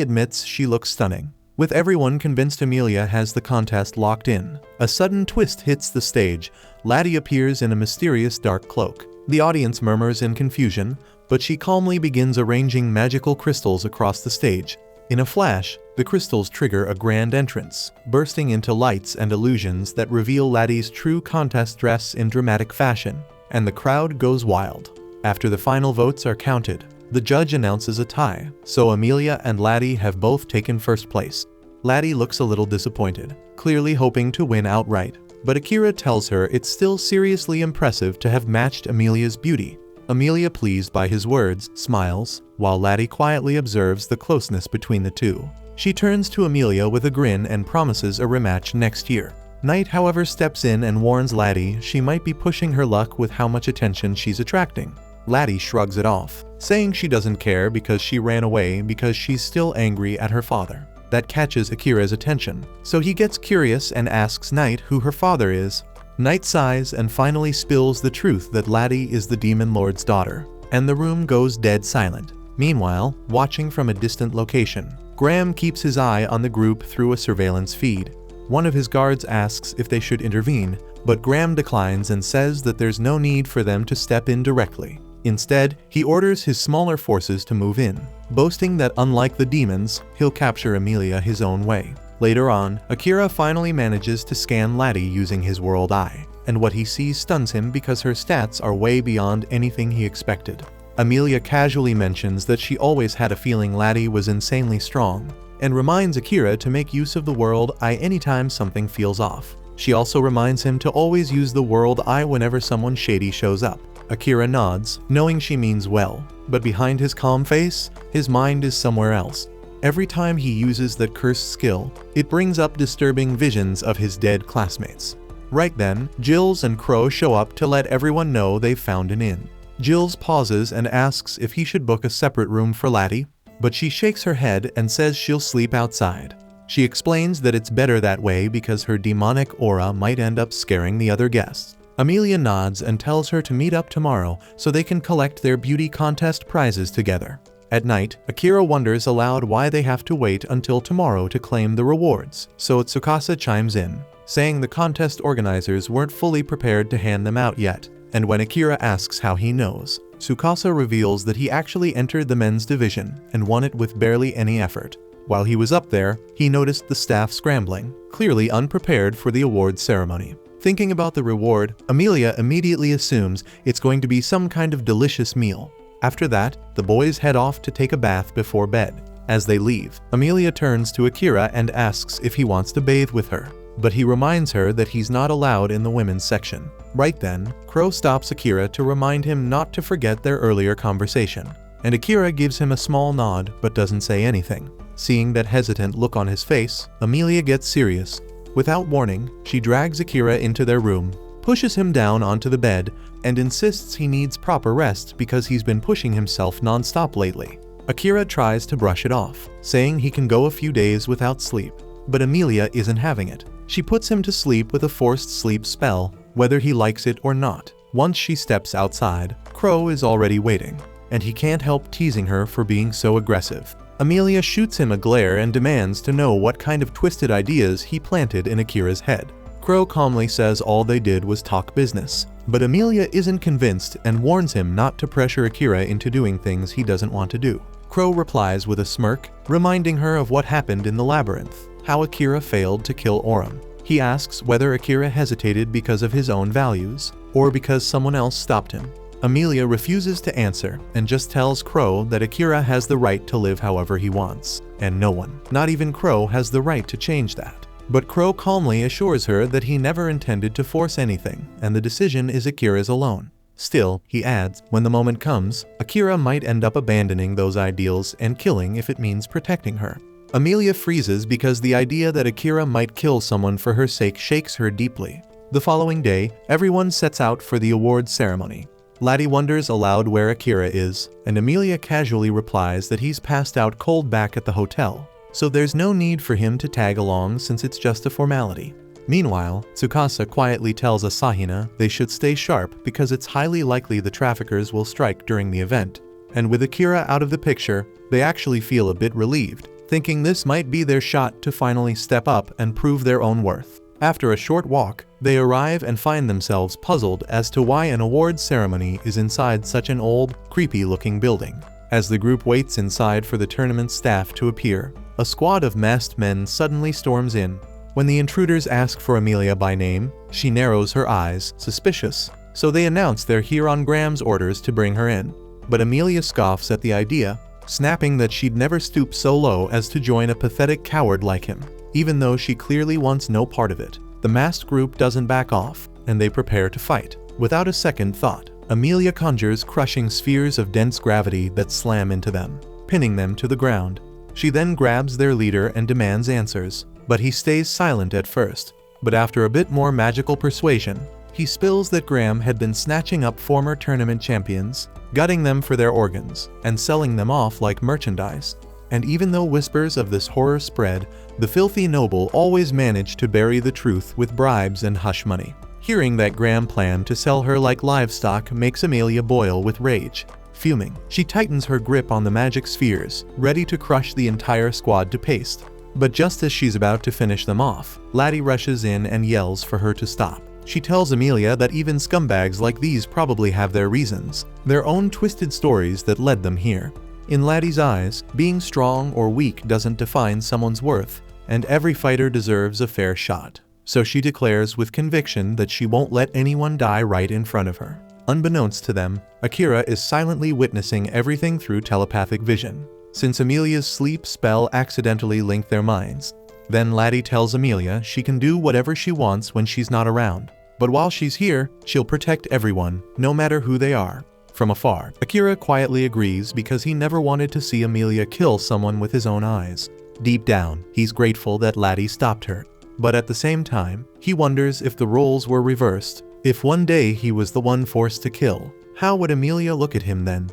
S1: admits she looks stunning. With everyone convinced Amelia has the contest locked in, a sudden twist hits the stage. Laddie appears in a mysterious dark cloak. The audience murmurs in confusion, but she calmly begins arranging magical crystals across the stage. In a flash, the crystals trigger a grand entrance, bursting into lights and illusions that reveal Laddie's true contest dress in dramatic fashion, and the crowd goes wild. After the final votes are counted, the judge announces a tie, so Amelia and Laddie have both taken first place. Laddie looks a little disappointed, clearly hoping to win outright, but Akira tells her it's still seriously impressive to have matched Amelia's beauty. Amelia, pleased by his words, smiles, while Laddie quietly observes the closeness between the two. She turns to Amelia with a grin and promises a rematch next year. Knight, however, steps in and warns Laddie she might be pushing her luck with how much attention she's attracting. Laddie shrugs it off, saying she doesn't care because she ran away because she's still angry at her father. That catches Akira's attention, so he gets curious and asks Knight who her father is. Knight sighs and finally spills the truth that Laddie is the Demon Lord's daughter, and the room goes dead silent. Meanwhile, watching from a distant location, Graham keeps his eye on the group through a surveillance feed. One of his guards asks if they should intervene, but Graham declines and says that there's no need for them to step in directly. Instead, he orders his smaller forces to move in, boasting that unlike the demons, he'll capture Amelia his own way. Later on, Akira finally manages to scan Laddie using his world eye, and what he sees stuns him because her stats are way beyond anything he expected. Amelia casually mentions that she always had a feeling Laddie was insanely strong, and reminds Akira to make use of the world eye anytime something feels off. She also reminds him to always use the world eye whenever someone shady shows up. Akira nods, knowing she means well, but behind his calm face, his mind is somewhere else. Every time he uses that cursed skill, it brings up disturbing visions of his dead classmates. Right then, Jills and Crow show up to let everyone know they've found an inn. Jills pauses and asks if he should book a separate room for Laddie, but she shakes her head and says she'll sleep outside. She explains that it's better that way because her demonic aura might end up scaring the other guests. Amelia nods and tells her to meet up tomorrow so they can collect their beauty contest prizes together. At night, Akira wonders aloud why they have to wait until tomorrow to claim the rewards, so Tsukasa chimes in, saying the contest organizers weren't fully prepared to hand them out yet, and when Akira asks how he knows, Tsukasa reveals that he actually entered the men's division and won it with barely any effort. While he was up there, he noticed the staff scrambling, clearly unprepared for the awards ceremony. Thinking about the reward, Amelia immediately assumes it's going to be some kind of delicious meal. After that, the boys head off to take a bath before bed. As they leave, Amelia turns to Akira and asks if he wants to bathe with her, but he reminds her that he's not allowed in the women's section. Right then, Crow stops Akira to remind him not to forget their earlier conversation, and Akira gives him a small nod but doesn't say anything. Seeing that hesitant look on his face, Amelia gets serious. Without warning, she drags Akira into their room, pushes him down onto the bed, and insists he needs proper rest because he's been pushing himself non-stop lately. Akira tries to brush it off, saying he can go a few days without sleep, but Amelia isn't having it. She puts him to sleep with a forced sleep spell, whether he likes it or not. Once she steps outside, Crow is already waiting, and he can't help teasing her for being so aggressive. Amelia shoots him a glare and demands to know what kind of twisted ideas he planted in Akira's head. Crow calmly says all they did was talk business, but Amelia isn't convinced and warns him not to pressure Akira into doing things he doesn't want to do. Crow replies with a smirk, reminding her of what happened in the labyrinth, how Akira failed to kill Orim. He asks whether Akira hesitated because of his own values, or because someone else stopped him. Amelia refuses to answer and just tells Crow that Akira has the right to live however he wants, and no one, not even Crow, has the right to change that. But Crow calmly assures her that he never intended to force anything, and the decision is Akira's alone. Still, he adds, when the moment comes, Akira might end up abandoning those ideals and killing if it means protecting her. Amelia freezes because the idea that Akira might kill someone for her sake shakes her deeply. The following day, everyone sets out for the awards ceremony. Laddie wonders aloud where Akira is, and Amelia casually replies that he's passed out cold back at the hotel, so there's no need for him to tag along since it's just a formality. Meanwhile, Tsukasa quietly tells Asahina they should stay sharp because it's highly likely the traffickers will strike during the event, and with Akira out of the picture, they actually feel a bit relieved, thinking this might be their shot to finally step up and prove their own worth. After a short walk, they arrive and find themselves puzzled as to why an awards ceremony is inside such an old, creepy-looking building. As the group waits inside for the tournament staff to appear, a squad of masked men suddenly storms in. When the intruders ask for Amelia by name, she narrows her eyes, suspicious, so they announce they're here on Graham's orders to bring her in. But Amelia scoffs at the idea, snapping that she'd never stoop so low as to join a pathetic coward like him. Even though she clearly wants no part of it, the masked group doesn't back off, and they prepare to fight. Without a second thought, Amelia conjures crushing spheres of dense gravity that slam into them, pinning them to the ground. She then grabs their leader and demands answers, but he stays silent at first. But after a bit more magical persuasion, he spills that Graham had been snatching up former tournament champions, gutting them for their organs, and selling them off like merchandise. And even though whispers of this horror spread, the filthy noble always managed to bury the truth with bribes and hush money. Hearing that Graham planned to sell her like livestock makes Amelia boil with rage. Fuming, she tightens her grip on the magic spheres, ready to crush the entire squad to paste. But just as she's about to finish them off, Laddie rushes in and yells for her to stop. She tells Amelia that even scumbags like these probably have their reasons, their own twisted stories that led them here. In Laddie's eyes, being strong or weak doesn't define someone's worth, and every fighter deserves a fair shot. So she declares with conviction that she won't let anyone die right in front of her. Unbeknownst to them, Akira is silently witnessing everything through telepathic vision, since Amelia's sleep spell accidentally linked their minds. Then Laddie tells Amelia she can do whatever she wants when she's not around, but while she's here, she'll protect everyone, no matter who they are. From afar, Akira quietly agrees because he never wanted to see Amelia kill someone with his own eyes. Deep down, he's grateful that Laddie stopped her. But at the same time, he wonders if the roles were reversed. If one day he was the one forced to kill, how would Amelia look at him then?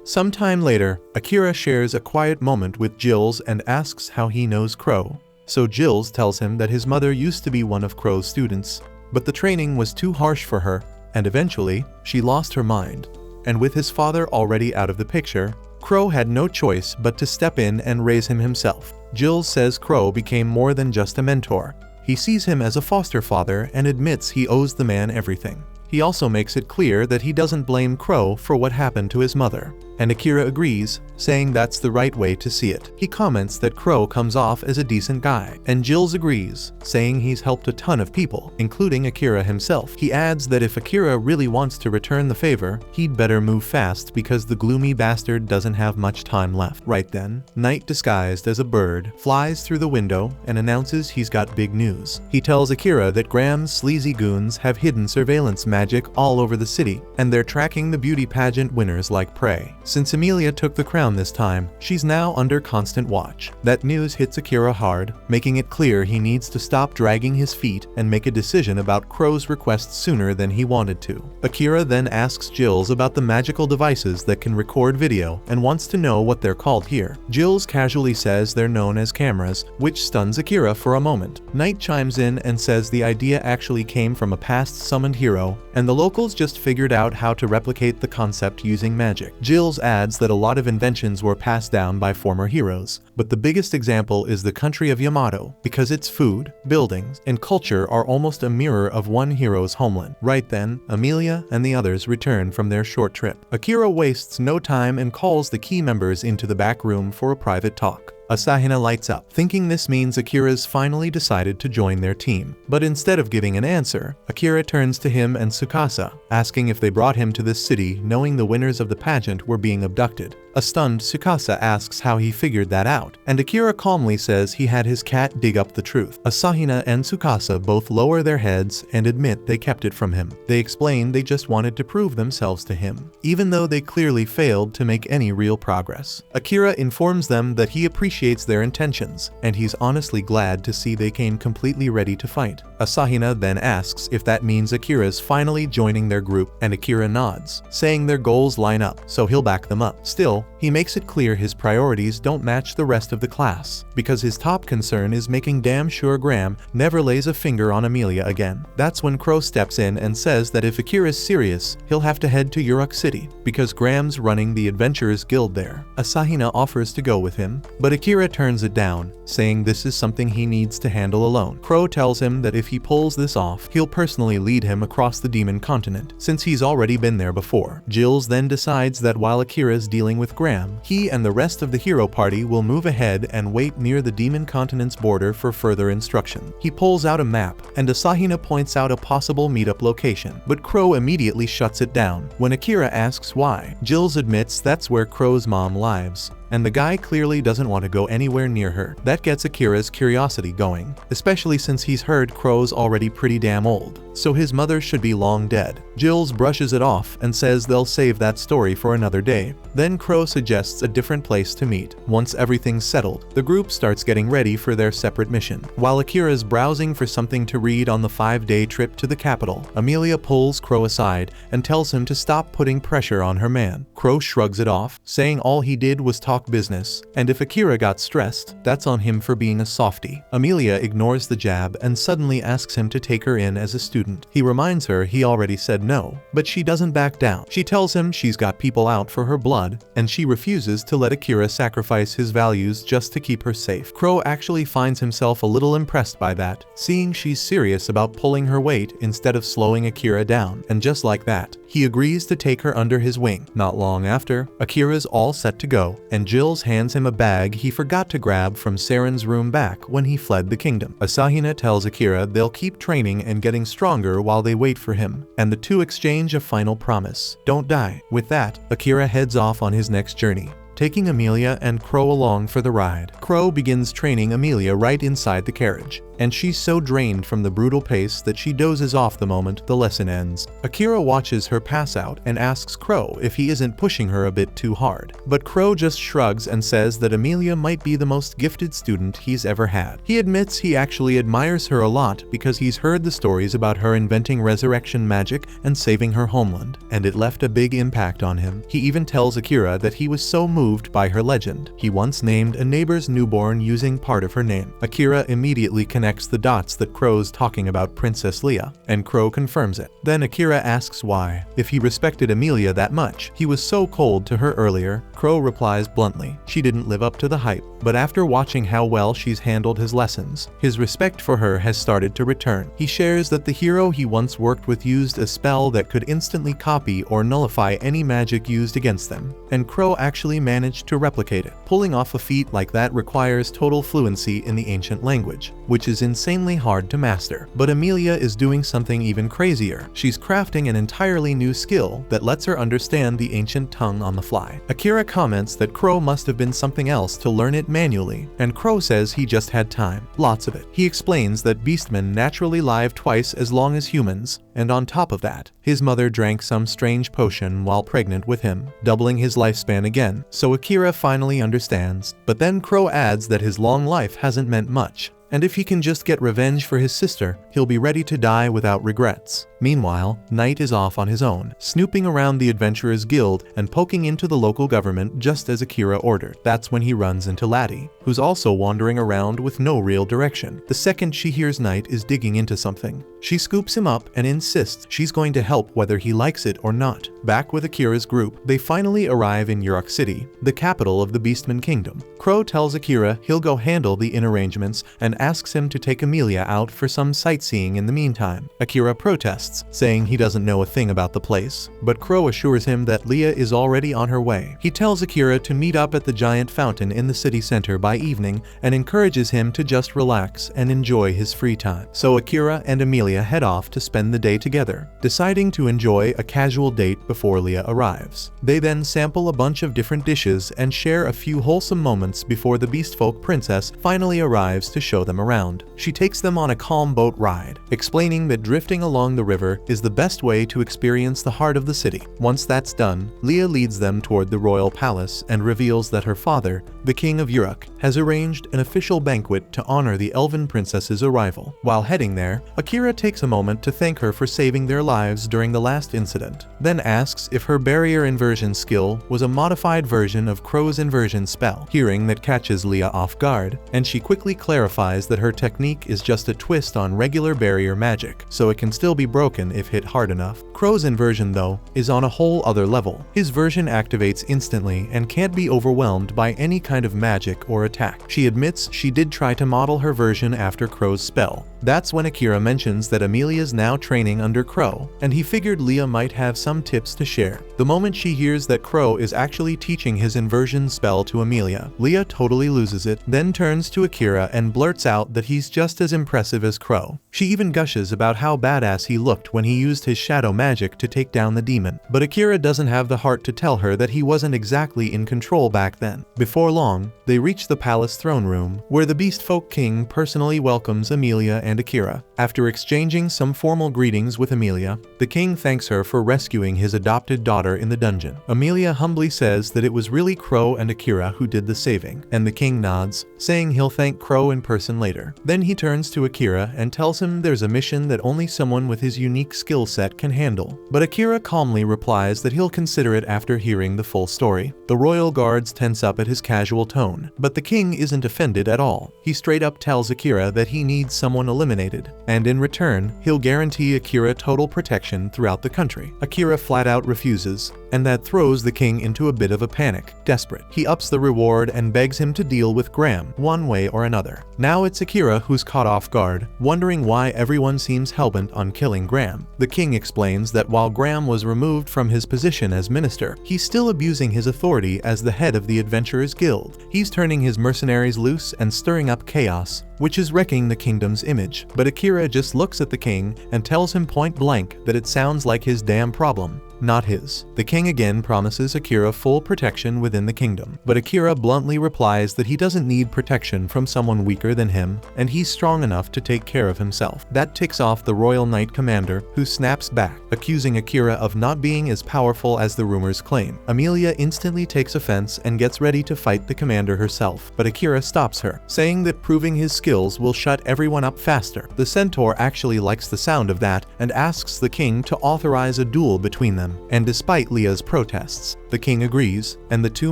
S1: Sometime later, Akira shares a quiet moment with Jills and asks how he knows Crow. So Jills tells him that his mother used to be one of Crow's students, but the training was too harsh for her, and eventually, she lost her mind. And with his father already out of the picture, Crow had no choice but to step in and raise him himself. Jills says Crow became more than just a mentor. He sees him as a foster father and admits he owes the man everything. He also makes it clear that he doesn't blame Crow for what happened to his mother, and Akira agrees, saying that's the right way to see it. He comments that Crow comes off as a decent guy, and Jills agrees, saying he's helped a ton of people, including Akira himself. He adds that if Akira really wants to return the favor, he'd better move fast because the gloomy bastard doesn't have much time left. Right then, Knight disguised as a bird flies through the window and announces he's got big news. He tells Akira that Graham's sleazy goons have hidden surveillance magic all over the city, and they're tracking the beauty pageant winners like prey. Since Amelia took the crown this time, she's now under constant watch. That news hits Akira hard, making it clear he needs to stop dragging his feet and make a decision about Crow's request sooner than he wanted to. Akira then asks Jills about the magical devices that can record video and wants to know what they're called here. Jills casually says they're known as cameras, which stuns Akira for a moment. Knight chimes in and says the idea actually came from a past summoned hero, and the locals just figured out how to replicate the concept using magic. Jills adds that a lot of inventions were passed down by former heroes, but the biggest example is the country of Yamato, because its food, buildings, and culture are almost a mirror of one hero's homeland. Right then, Amelia and the others return from their short trip. Akira wastes no time and calls the key members into the back room for a private talk. Asahina lights up, thinking this means Akira's finally decided to join their team. But instead of giving an answer, Akira turns to him and Tsukasa, asking if they brought him to this city knowing the winners of the pageant were being abducted. A stunned Tsukasa asks how he figured that out, and Akira calmly says he had his cat dig up the truth. Asahina and Tsukasa both lower their heads and admit they kept it from him. They explain they just wanted to prove themselves to him, even though they clearly failed to make any real progress. Akira informs them that he appreciates their intentions, and he's honestly glad to see they came completely ready to fight. Asahina then asks if that means Akira's finally joining their group, and Akira nods, saying their goals line up, so he'll back them up. Still, he makes it clear his priorities don't match the rest of the class, because his top concern is making damn sure Graham never lays a finger on Amelia again. That's when Crow steps in and says that if Akira's serious, he'll have to head to Uruk City, because Graham's running the Adventurers Guild there. Asahina offers to go with him, but Akira turns it down, saying this is something he needs to handle alone. Crow tells him that if he pulls this off, he'll personally lead him across the Demon Continent, since he's already been there before. Jills then decides that while Akira's dealing with Graham, he and the rest of the hero party will move ahead and wait near the Demon Continent's border for further instruction. He pulls out a map, and Asahina points out a possible meetup location, but Crow immediately shuts it down. When Akira asks why, Jills admits that's where Crow's mom lives, and the guy clearly doesn't want to go anywhere near her. That gets Akira's curiosity going, especially since he's heard Crow's already pretty damn old, so his mother should be long dead. Jills brushes it off and says they'll save that story for another day. Then Crow suggests a different place to meet. Once everything's settled, the group starts getting ready for their separate mission. While Akira's browsing for something to read on the 5-day trip to the capital, Amelia pulls Crow aside and tells him to stop putting pressure on her man. Crow shrugs it off, saying all he did was talk business, and if Akira got stressed, that's on him for being a softie. Amelia ignores the jab and suddenly asks him to take her in as a student. He reminds her he already said no, but she doesn't back down. She tells him she's got people out for her blood, and she refuses to let Akira sacrifice his values just to keep her safe. Crow actually finds himself a little impressed by that, seeing she's serious about pulling her weight instead of slowing Akira down, and just like that, he agrees to take her under his wing. Not long after, Akira's all set to go, and Jills hands him a bag he forgot to grab from Saren's room back when he fled the kingdom. Asahina tells Akira they'll keep training and getting stronger while they wait for him, and the two exchange a final promise: don't die. With that, Akira heads off on his next journey, taking Amelia and Crow along for the ride. Crow begins training Amelia right inside the carriage, and she's so drained from the brutal pace that she dozes off the moment the lesson ends. Akira watches her pass out and asks Crow if he isn't pushing her a bit too hard, but Crow just shrugs and says that Amelia might be the most gifted student he's ever had. He admits he actually admires her a lot because he's heard the stories about her inventing resurrection magic and saving her homeland, and it left a big impact on him. He even tells Akira that he was so moved by her legend. He once named a neighbor's newborn using part of her name. Akira immediately connects the dots that Crow's talking about Princess Leia, and Crow confirms it. Then Akira asks why, if he respected Amelia that much. He was so cold to her earlier. Crow replies bluntly, she didn't live up to the hype, but after watching how well she's handled his lessons, his respect for her has started to return. He shares that the hero he once worked with used a spell that could instantly copy or nullify any magic used against them, and Crow actually managed to replicate it. Pulling off a feat like that requires total fluency in the ancient language, which is insanely hard to master. But Amelia is doing something even crazier. She's crafting an entirely new skill that lets her understand the ancient tongue on the fly. Akira comments that Crow must have been something else to learn it manually, and Crow says he just had time. Lots of it. He explains that beastmen naturally live twice as long as humans, and on top of that, his mother drank some strange potion while pregnant with him, doubling his lifespan again. So Akira finally understands, but then Crow adds that his long life hasn't meant much, and if he can just get revenge for his sister, he'll be ready to die without regrets. Meanwhile, Knight is off on his own, snooping around the Adventurers Guild and poking into the local government just as Akira ordered. That's when he runs into Laddie, who's also wandering around with no real direction. The second she hears Knight is digging into something, she scoops him up and insists she's going to help whether he likes it or not. Back with Akira's group, they finally arrive in Uruk City, the capital of the Beastman Kingdom. Crow tells Akira he'll go handle the in arrangements and and asks him to take Amelia out for some sightseeing in the meantime. Akira protests, saying he doesn't know a thing about the place, but Crow assures him that Leah is already on her way. He tells Akira to meet up at the giant fountain in the city center by evening and encourages him to just relax and enjoy his free time. So Akira and Amelia head off to spend the day together, deciding to enjoy a casual date before Leah arrives. They then sample a bunch of different dishes and share a few wholesome moments before the Beastfolk princess finally arrives to show them around. She takes them on a calm boat ride, explaining that drifting along the river is the best way to experience the heart of the city. Once that's done, Leah leads them toward the royal palace and reveals that her father, the king of Uruk, has arranged an official banquet to honor the elven princess's arrival. While heading there, Akira takes a moment to thank her for saving their lives during the last incident, then asks if her barrier inversion skill was a modified version of Crow's inversion spell. Hearing that catches Leah off guard, and she quickly clarifies that her technique is just a twist on regular barrier magic, so it can still be broken if hit hard enough. Crow's inversion, though, is on a whole other level. His version activates instantly and can't be overwhelmed by any kind of magic or attack. She admits she did try to model her version after Crow's spell. That's when Akira mentions that Amelia's now training under Crow, and he figured Leah might have some tips to share. The moment she hears that Crow is actually teaching his inversion spell to Amelia, Leah totally loses it, then turns to Akira and blurts out that he's just as impressive as Crow. She even gushes about how badass he looked when he used his shadow magic to take down the demon. But Akira doesn't have the heart to tell her that he wasn't exactly in control back then. Before long, they reach the palace throne room, where the Beastfolk King personally welcomes Amelia and Akira. After exchanging some formal greetings with Amelia, the king thanks her for rescuing his adopted daughter in the dungeon. Amelia humbly says that it was really Crow and Akira who did the saving, and the king nods, saying he'll thank Crow in person later. Then he turns to Akira and tells him there's a mission that only someone with his unique skill set can handle. But Akira calmly replies that he'll consider it after hearing the full story. The royal guards tense up at his casual tone, but the king isn't offended at all. He straight up tells Akira that he needs someone eliminated, and in return, he'll guarantee Akira total protection throughout the country. Akira flat out refuses, and that throws the king into a bit of a panic. Desperate, he ups the reward and begs him to deal with Graham, one way or another. Now it's Akira who's caught off guard, wondering why everyone seems hellbent on killing Graham. The king explains that while Graham was removed from his position as minister, he's still abusing his authority as the head of the Adventurers Guild. He's turning his mercenaries loose and stirring up chaos, which is wrecking the kingdom's image. But Akira just looks at the king and tells him point blank that it sounds like his damn problem, not his. The king again promises Akira full protection within the kingdom, but Akira bluntly replies that he doesn't need protection from someone weaker than him, and he's strong enough to take care of himself. That ticks off the Royal Knight commander, who snaps back, accusing Akira of not being as powerful as the rumors claim. Amelia instantly takes offense and gets ready to fight the commander herself, but Akira stops her, saying that proving his skills will shut everyone up faster. The centaur actually likes the sound of that and asks the king to authorize a duel between them. And despite Leah's protests, the king agrees, and the two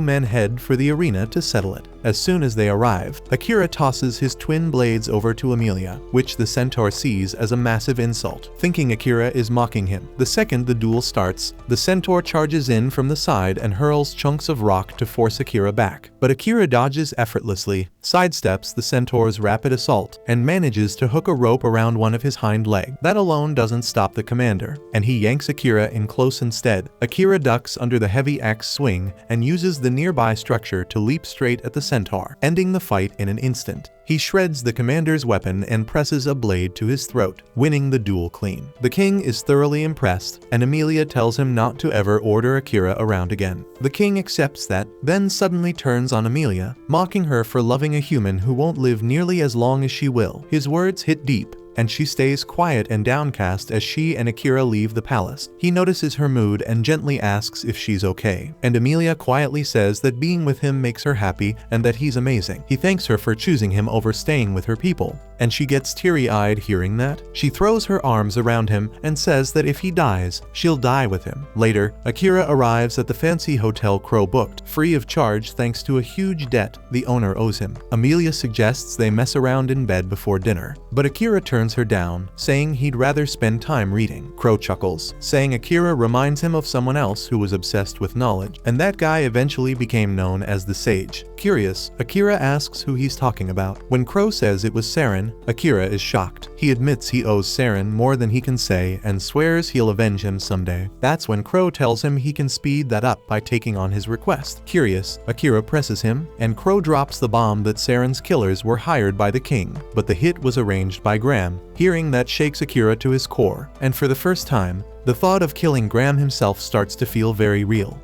S1: men head for the arena to settle it. As soon as they arrive, Akira tosses his twin blades over to Amelia, which the centaur sees as a massive insult, thinking Akira is mocking him. The second the duel starts, the centaur charges in from the side and hurls chunks of rock to force Akira back. But Akira dodges effortlessly, sidesteps the centaur's rapid assault, and manages to hook a rope around one of his hind legs. That alone doesn't stop the commander, and he yanks Akira in close instead. Akira ducks under the heavy axe swing and uses the nearby structure to leap straight at the centaur, ending the fight in an instant. He shreds the commander's weapon and presses a blade to his throat, winning the duel clean. The king is thoroughly impressed, and Amelia tells him not to ever order Akira around again. The king accepts that, then suddenly turns on Amelia, mocking her for loving a human who won't live nearly as long as she will. His words hit deep, and she stays quiet and downcast as she and Akira leave the palace. He notices her mood and gently asks if she's okay, and Amelia quietly says that being with him makes her happy and that he's amazing. He thanks her for choosing him over staying with her people, and she gets teary-eyed hearing that. She throws her arms around him and says that if he dies, she'll die with him. Later, Akira arrives at the fancy hotel Crow booked, free of charge thanks to a huge debt the owner owes him. Amelia suggests they mess around in bed before dinner, but Akira turns her down, saying he'd rather spend time reading. Crow chuckles, saying Akira reminds him of someone else who was obsessed with knowledge, and that guy eventually became known as the Sage. Curious, Akira asks who he's talking about. When Crow says it was Saren, Akira is shocked. He admits he owes Saren more than he can say and swears he'll avenge him someday. That's when Crow tells him he can speed that up by taking on his request. Curious, Akira presses him, and Crow drops the bomb that Saren's killers were hired by the king, but the hit was arranged by Graham. Hearing that shakes Akira to his core, and for the first time, the thought of killing Graham himself starts to feel very real.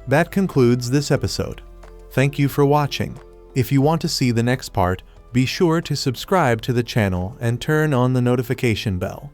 S1: That concludes this episode. Thank you for watching. If you want to see the next part, be sure to subscribe to the channel and turn on the notification bell.